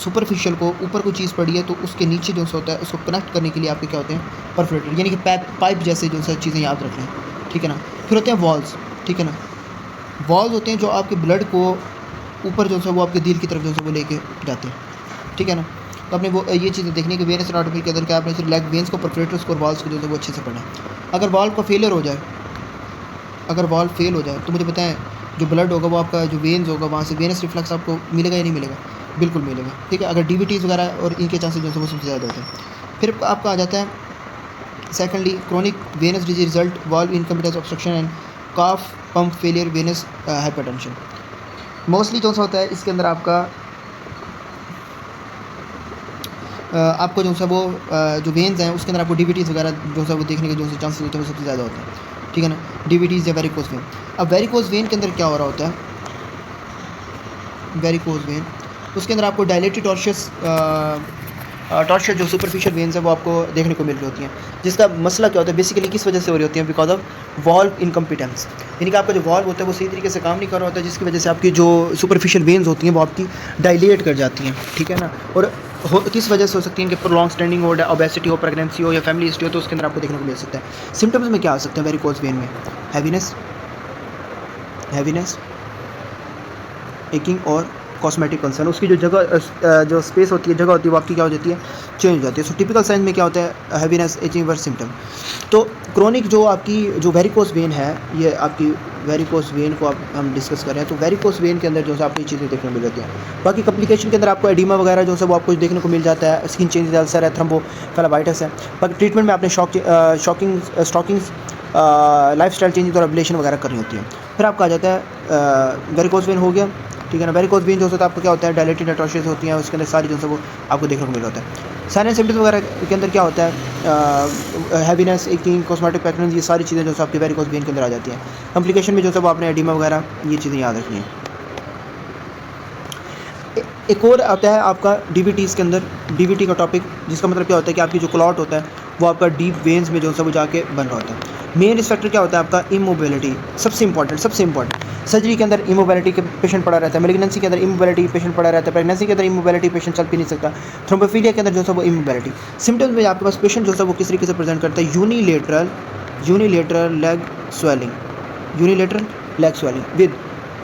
सुपरफिशियल को ऊपर कोई चीज़ पड़ी है तो उसके नीचे जो सा होता है उसको कनेक्ट करने के लिए आपके क्या होते हैं, परफोरेटर, यानी कि पाइप जैसे जो सा चीज़ें याद रख लें, ठीक है ना। फिर होते हैं वॉल्स, ठीक है ना। वॉल्स होते हैं जो आपके ब्लड को ऊपर जो सा वो आपके दिल की तरफ जो सा वो लेके जाते हैं, ठीक है ना। तो आपने वो ये चीज़ें देखनी कि वेनस एनाटॉमी के अंदर क्या आपने सिर्फ लेग वेन्स को, परफोरेटर्स को और वॉल्स को जो है वो अच्छे से पढ़ना है। अगर वॉल का फेलियर हो जाए, अगर वॉल फेल हो जाए तो मुझे बताएं जो ब्लड होगा वो आपका जो वेन्स होगा वहाँ से वेनस रिफ्लक्स आपको मिलेगा या नहीं मिलेगा, बिल्कुल मिलेगा, ठीक है। अगर डीवीटीज़ वगैरह और इनके चांसेस जो है वो सबसे ज़्यादा होते हैं। फिर आपका आ जाता है secondly chronic venous disease result valve incompetence obstruction and calf pump failure venous hypertension. Mostly जो सा होता है इसके अंदर आपको जो सा वो जो वेन्स हैं उसके अंदर आपको डीवीटीज़ वगैरह जो सा वो देखने के जो से चांसेस होते हैं वो सबसे ज़्यादा होते हैं, ठीक है ना। डीवीटीज़ या वेरिकोज वेन। अब वेरिकोज वेन के अंदर क्या हो रहा होता है, वेरिकोज वेन उसके अंदर आपको डायलेटेड टॉर्शियस जो सुपरफिशियल वेन्स है वो आपको देखने को मिल रही होती हैं, जिसका मसला क्या होता है बेसिकली किस वजह से हो रही होती है, बिकॉज ऑफ वॉल्व इनकम्पिटेंस, यानी कि आपका जो वॉल्व होता है वो सही तरीके से काम नहीं कर रहा होता है, जिसकी वजह से आपकी जो सुपरफिशियल वेन्स होती हैं वो आपकी डायलेट कर जाती हैं, ठीक है ना। और किस वजह से हो सकती है कि प्रोलॉन्ग स्टैंडिंग हो, ओबेसिटी हो, प्रेगनेंसी हो या फैमिली हिस्ट्री हो, तो उसके अंदर आपको देखने को मिल सकता है। सिम्टम्स में क्या आ सकते हैं वेरिकोज वेन में, हैवीनेस, एकिंग और कॉस्मेटिक कंसर्न। उसकी जो जगह जो स्पेस होती है, जगह होती है वो आपकी क्या हो जाती है, चेंज हो जाती है। सो टिपिकल साइन में क्या होता है, हैवीनेस, एचिंग वर्स सिम्टम। तो क्रोनिक जो आपकी जो वेरिकोज वेन है, ये आपकी वेरिकोज वेन को हम डिस्कस कर रहे हैं, तो वेरिकोज वेन के अंदर जो है आपको चीज़ें देखने को मिल जाती हैं। बाकी कम्प्लिकेशन के अंदर आपको एडिमा वगैरह जो है वो आपको देखने को मिल जाता है, स्किन चेंज, अल्सर है, थ्रोम्बोफ्लेबाइटिस है। बाकी ट्रीटमेंट में आपने स्टॉकिंग लाइफस्टाइल चेंज और एब्लेशन वगैरह करनी होती है। फिर आपका आ जाता है वेरिकोज वेन हो गया, ठीक है ना। वेरिकोज वेन जो होता है आपको क्या होता है, डायलेटेड टॉर्शियस होती हैं, उसके अंदर सारी जो है वो आपको देखने को मिल होता है। साइन एंड सिम्पटम्स वगैरह के अंदर क्या होता है, हैवीनेस, एकिंग, कॉस्मेटिक पैटर्न, ये सारी चीज़ें जो है आपकी वेरिकोज वेन के अंदर आ जाती हैं। कम्प्लिकेशन में जो है वो आपने एडिमा वगैरह ये चीज़ें याद रखनी है। एक और आता है आपका डीवीटीज़ के अंदर, डीवीटी का टॉपिक, जिसका मतलब क्या होता है कि आपकी जो क्लॉट होता है वो आपका डीप वेन्स में जो है वो जाके बन रहा होता है। मेन रिस्क फैक्टर क्या होता है आपका, इमोबिलिटी, सबसे इंपॉर्टेंट। सर्जरी के अंदर इमोबिलिटी के पेशेंट पड़ा रहता है, मैलिग्नेंसी के अंदर इमोबिलिटी पेशेंट पड़ा रहता है, प्रेगनेंसी के अंदर इमोबिलिटी पेशेंट चल भी नहीं सकता, थ्रोम्बोफिलिया के अंदर जो है वो इमोबिलिटी। सिम्टम्स में आपके पास पेशेंट जो है वो किस तरीके से प्रेजेंट करता है, unilateral leg swelling with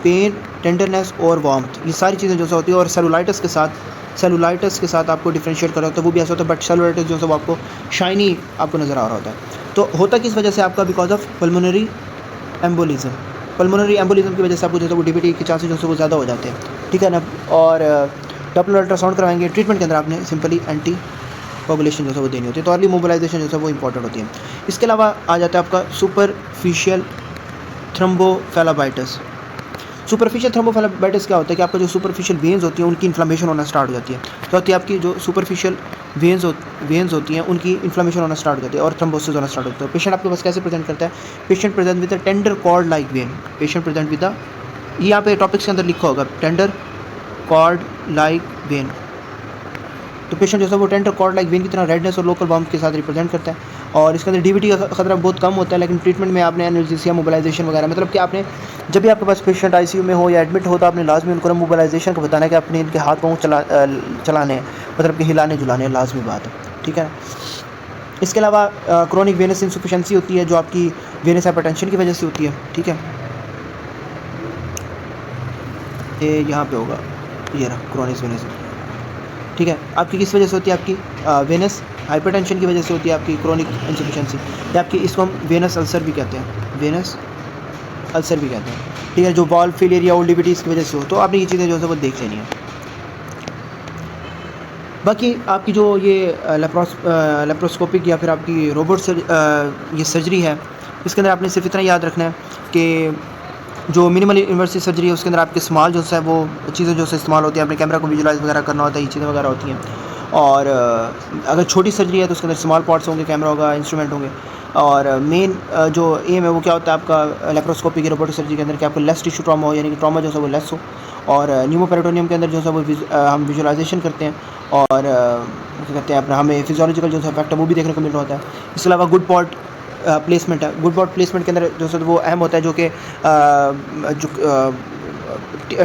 pain, tenderness और वार्मथ, ये सारी चीज़ें जो सा होती है। और सेलुलाइटिस के साथ आपको डिफरेंशिएट कर रहा होता है, वो भी ऐसा होता है, बट सेलुलाइटिस जो है वो आपको शाइनी आपको नज़र आ रहा होता है। तो होता किस वजह से आपका, बिकॉज ऑफ पल्मोनरी एम्बोलिज्म की वजह से आपको जो है वो डीवीटी के चांसेस जो है वो ज़्यादा हो जाते हैं, ठीक है ना। और डबल अल्ट्रासाउंड करवाएंगे। ट्रीटमेंट के अंदर आपने सिंपली एंटी कोगुलेशन जो है वो देनी होती है, तो अर्ली मोबिलाइजेशन जो है वो इंपॉर्टेंट होती है। इसके अलावा आ जाता है आपका सुपरफिशियल थ्रोम्बोफ्लेबाइटिस। सुपरफिशियल थ्रोम्बोफ्लेबाइटिस क्या होता है कि आपका जो सुपरफिशियल वेन्स होती हैं उनकी इन्फ्लेमेशन होना स्टार्ट हो जाती है। तो होती है आपकी जो सुपरफिशियल वेन्स होती हैं उनकी इन्फ्लेमेशन होना स्टार्ट हो जाती है और थ्रोम्बोसिस होना स्टार्ट होता है। पेशेंट आपके पास कैसे प्रेजेंट करता है, patient present with a tender cord like vein, patient present with यहाँ पे टॉपिक्स के अंदर लिखा होगा टेंडर कॉर्ड लाइक वेन। तो पेशेंट जो है वो टेंडर कॉर्ड लाइक वेन की तरह रेडनेस और लोकल वार्मथ के साथ रिप्रेजेंट करता है। और इसके अंदर डीवीटी का खतरा बहुत कम होता है, लेकिन ट्रीटमेंट में आपने एनाल्जेसिया, मोबिलाइजेशन वगैरह, मतलब कि आपने जब भी आपके पास पेशेंट आईसीयू में हो या एडमिट हो तो आपने लाजमी उनको मोबिलाइजेशन को बताना है कि आपने इनके हाथ पाँव चलाने हैं, मतलब कि हिलाने झुलाने, लाजमी बात है, ठीक है ना। इसके अलावा क्रोनिक वेनस इंसफिशिएंसी होती है जो आपकी वेनस हाइपरटेंशन की वजह से होती है, ठीक है। ये यहाँ पे होगा, ये रहा क्रोनिक वेनस, ठीक है। आपकी किस वजह से होती है, आपकी वेनस हाइपरटेंशन की वजह से होती है आपकी क्रोनिक इंसफिशिएंसी, या आपकी इसको हम वेनस अल्सर भी कहते हैं, ठीक है, जो वॉल्व फेलियर या ओल्ड डिविटीज़ की वजह से हो, तो आपने ये चीज़ें जो है वो देख लेनी है। बाकी आपकी जो ये लेप्रोस्कोपिक या फिर आपकी ये सर्जरी है, इसके अंदर आपने सिर्फ इतना याद रखना है कि जो मिनिमल इन्वेसिव सर्जरी है उसके अंदर आपके स्मॉल जो है वो चीज़ें जो से इस्तेमाल होती हैं, अपने कैमरा को विजुलाइज वगैरह करना होता है, ये चीज़ें वगैरह होती हैं। और अगर छोटी सर्जरी है तो उसके अंदर स्मॉल पार्ट्स होंगे, कैमरा होगा, इंस्ट्रूमेंट होंगे। और मेन जो एम है वो क्या होता है आपका लेप्रोस्कोपी की रोबोटिक सर्जरी के अंदर कि आपको लेस टिश्यू ट्रॉमा हो, यानी कि ट्रॉमा जो है वो लेस हो। और न्यूमोपेरिटोनियम के अंदर जो है वो हम विजुलाइजेशन करते हैं और क्या कहते हैं अपना हमें फिजियोलॉजिकल जो है इफेक्ट है वो भी देखने को मिल रहा होता है। इसके अलावा गुड पॉट प्लेसमेंट है, गुड पॉट प्लेसमेंट के अंदर जो है वो अहम होता है, जो कि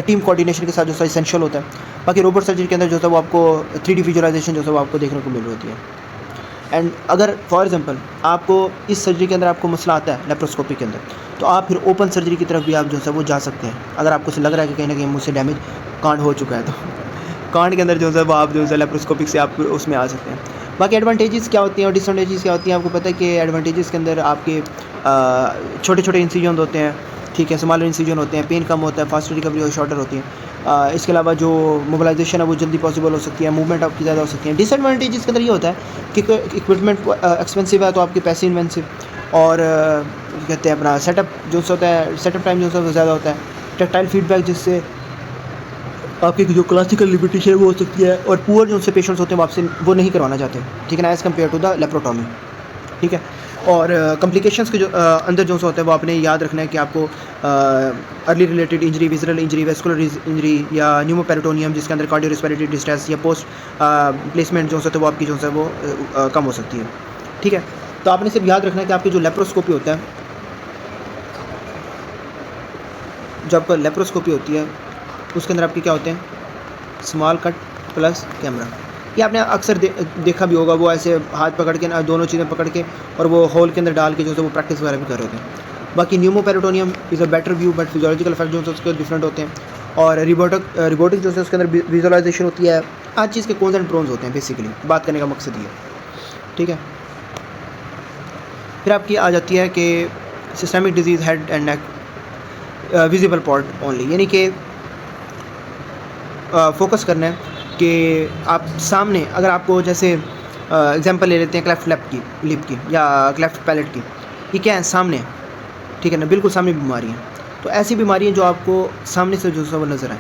टीम कोऑर्डिनेशन के साथ जो है इसेंशियल होता है। बाकी रोबोट सर्जरी के अंदर जो है वो आपको 3D विजुलाइजेशन जो है वो आपको देखने को मिल रही होती है। एंड अगर फॉर एग्जांपल आपको इस सर्जरी के अंदर आपको मसला आता है लेप्रोस्कोपी के अंदर, तो आप फिर ओपन सर्जरी की तरफ भी आप जो है वो जा सकते हैं, अगर आपको लग रहा है कि कहीं ना कहीं मुझसे डैमेज कांड हो चुका है। तो कांड के अंदर जो है वो आप जो है लेप्रोस्कोपिक से आप उसमें आ सकते हैं। बाकी एडवांटेजेस क्या होती हैं और डिसएडवांटेजेस क्या होती हैं, आपको पता है कि एडवांटेजेस के अंदर आपके छोटे छोटे इंसिजन होते हैं, ठीक है, स्मॉलर इंसिजन होते हैं, पेन कम होता है, फास्ट रिकवरी और शॉर्टर होती है। इसके अलावा जो मोबिलाइजेशन है वो जल्दी पॉसिबल हो सकती है, मूवमेंट आपकी ज़्यादा हो सकती है। डिसएडवांटेजेस के अंदर ये होता है कि इक्विपमेंट एक्सपेंसिव है तो आपके पैसे इन्वेंसिव, और कहते हैं अपना सेटअप जो होता है, सेटअप टाइम जो है ज़्यादा होता है, टेक्टाइल फीडबैक जिससे आपकी जो क्लासिकल लिमिटेशन वो हो सकती है, और पुअर जो उनसे पेशेंट्स होते हैं वो आपसे वो नहीं करवाना चाहते, ठीक है ना, as compare to the laparotomy, ठीक है। और कॉम्प्लिकेशंस के जो अंदर जो होता है वो आपने याद रखना है कि आपको early related injury, visceral injury, vascular injury या न्यूमोपेरिटोनियम जिसके अंदर कार्डियो रेस्पिरेटरी डिस्ट्रेस या पोस्ट प्लेसमेंट जो होता है वो आपकी जो है वो कम हो सकती है, ठीक है। तो आपने सिर्फ याद रखना है कि आपकी जो लेप्रोस्कोपी होता है, जो आपका लेप्रोस्कोपी होती है उसके अंदर आपके क्या होते हैं, स्मॉल कट प्लस कैमरा। ये आपने अक्सर देखा भी होगा, वो ऐसे हाथ पकड़ के ना दोनों चीज़ें पकड़ के और वो होल के अंदर डाल के जो है वो प्रैक्टिस वगैरह भी कर रहे होते हैं। बाकी pneumoperitoneum is a better view, but physiological effect जो है उसके डिफरेंट होते हैं। और रिबोटिक जो है उसके अंदर विजुअलाइजेशन होती है, हर चीज़ के कॉन्स एंड प्रोन्स होते हैं, बेसिकली बात करने का मकसद ये, ठीक है। फिर आपकी आ जाती है कि systemic disease head and neck visible part only, यानी कि फोकस करना है कि आप सामने, अगर आपको जैसे एग्जांपल ले लेते हैं क्लेफ्ट लिप की या क्लेफ्ट पैलेट की, ये क्या है, सामने, ठीक है ना, बिल्कुल सामने बीमारी है। तो ऐसी बीमारी है जो आपको सामने से जो है वो नज़र आए,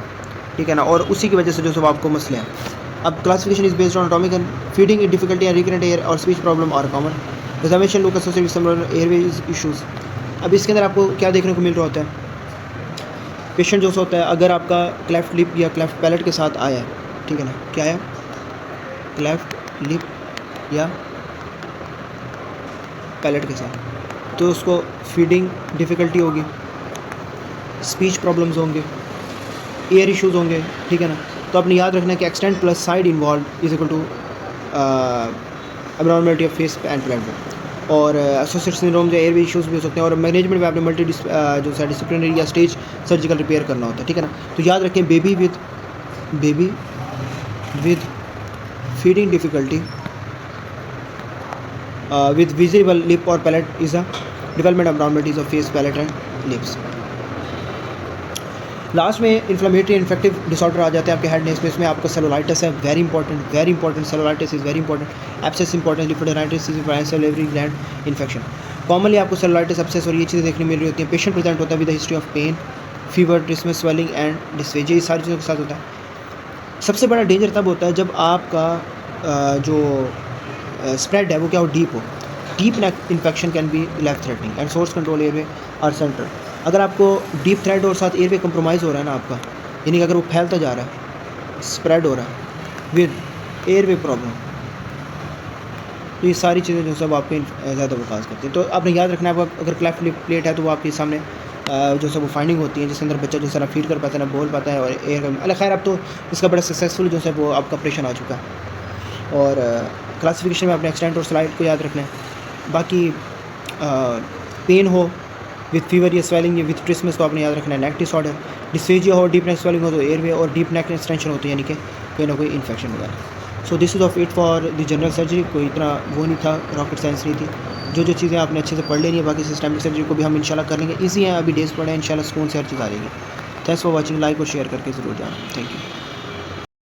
ठीक है ना, और उसी की वजह से जो है आपको मसले हैं। अब classification is based on atomic and feeding difficulty and recurrent ear और speech problem are common, examination look associated with airways issues. अब इसके अंदर आपको क्या देखने को मिल रहा होता है, पेशेंट जो होता है अगर आपका क्लेफ्ट लिप या क्लेफ्ट पैलेट के साथ आया है, ठीक है ना, क्या है, क्लेफ्ट लिप या पैलेट के साथ, तो उसको फीडिंग डिफ़िकल्टी होगी, स्पीच प्रॉब्लम्स होंगे, एयर इश्यूज़ होंगे, ठीक है ना। तो आपने याद रखना है कि extent plus side involve is equal to abnormality of face and platform, और एसोसिएटेड सिंड्रोम जो एयरवे इश्यूज़ भी हो सकते हैं। और मैनेजमेंट में आपने मल्टी जो है डिसिप्लिनरी या स्टेज सर्जिकल रिपेयर करना होता है, ठीक है ना। तो याद रखें baby with feeding difficulty with visible lip और palate is a development abnormalities of face, palate and lips. Last में इन्फ्लेमेटरी इन्फेक्टिव डिसऑर्डर आ जाते हैं आपके हेड नेक स्पेस में। आपका सेलुलाइटिस है, very important, cellulitis is very important, abscess important, लिपोडेराइटिस is salivary gland infection. Commonly आपको सेलुलाइटिस, एब्सेस और ये चीज़ें देखने मिल रही होती हैं। पेशेंट प्रेजेंट होता है with history of pain, fever, trismus, swelling and dysphagia, ये सारी चीज़ों के साथ होता है। सबसे बड़ा डेंजर तब होता है जब आपका जो स्प्रेड है वो क्या हो, डीप हो। Deep neck infection can be life threatening and source control airway और सेंटर। अगर आपको डीप थ्रेड और साथ एयरवे कंप्रोमाइज़ हो रहा है ना आपका, यानी कि अगर वो फैलता जा रहा है, स्प्रेड हो रहा है विद एयरवे प्रॉब्लम, तो ये सारी चीज़ें जो सब आपके ज़्यादा वकास करती हैं। तो आपने याद रखना है, अगर क्लेफ्ट लिप प्लेट है तो वो आपके सामने जो सब वो फाइंडिंग होती है जिसके अंदर बच्चा जो सारा फीड कर पाता है, ना बोल पाता है, और एयर अल्लाह खैर अब तो इसका बड़ा सक्सेसफुल जो है वो आपका ऑपरेशन आ चुका है। और क्लासिफिकेशन में आपने एक्सटेंट और स्लाइड को याद रखना है। बाकी पेन हो विथ फीवर या स्वेलिंग या विथ ट्रिसमस तो आपने याद रखना है नेक डिसऑर्डर, डिस्फेजिया हो, डीप नेक स्वेलिंग हो तो एयरवे, और डीप नेक एक्सटेंशन होती है यानी कि कोई ना कोई इन्फेक्शन वगैरह। So this is of it for the general surgery. कोई इतना वो नहीं था, रॉकेट साइंस नहीं थी, जो चीज़ें आपने अच्छे से पढ़ लेनी है, बाकी सिस्टमिक सर्जरी को भी हम इंशाल्लाह कर लेंगे। ईज़ी है, अभी डेज़ पढ़े हैं, इंशाल्लाह सुकून से हर चीज़ आ जाएगी। थैंक्स फॉर वॉचिंग, लाइक और शेयर करके ज़रूर जाना। Thank you.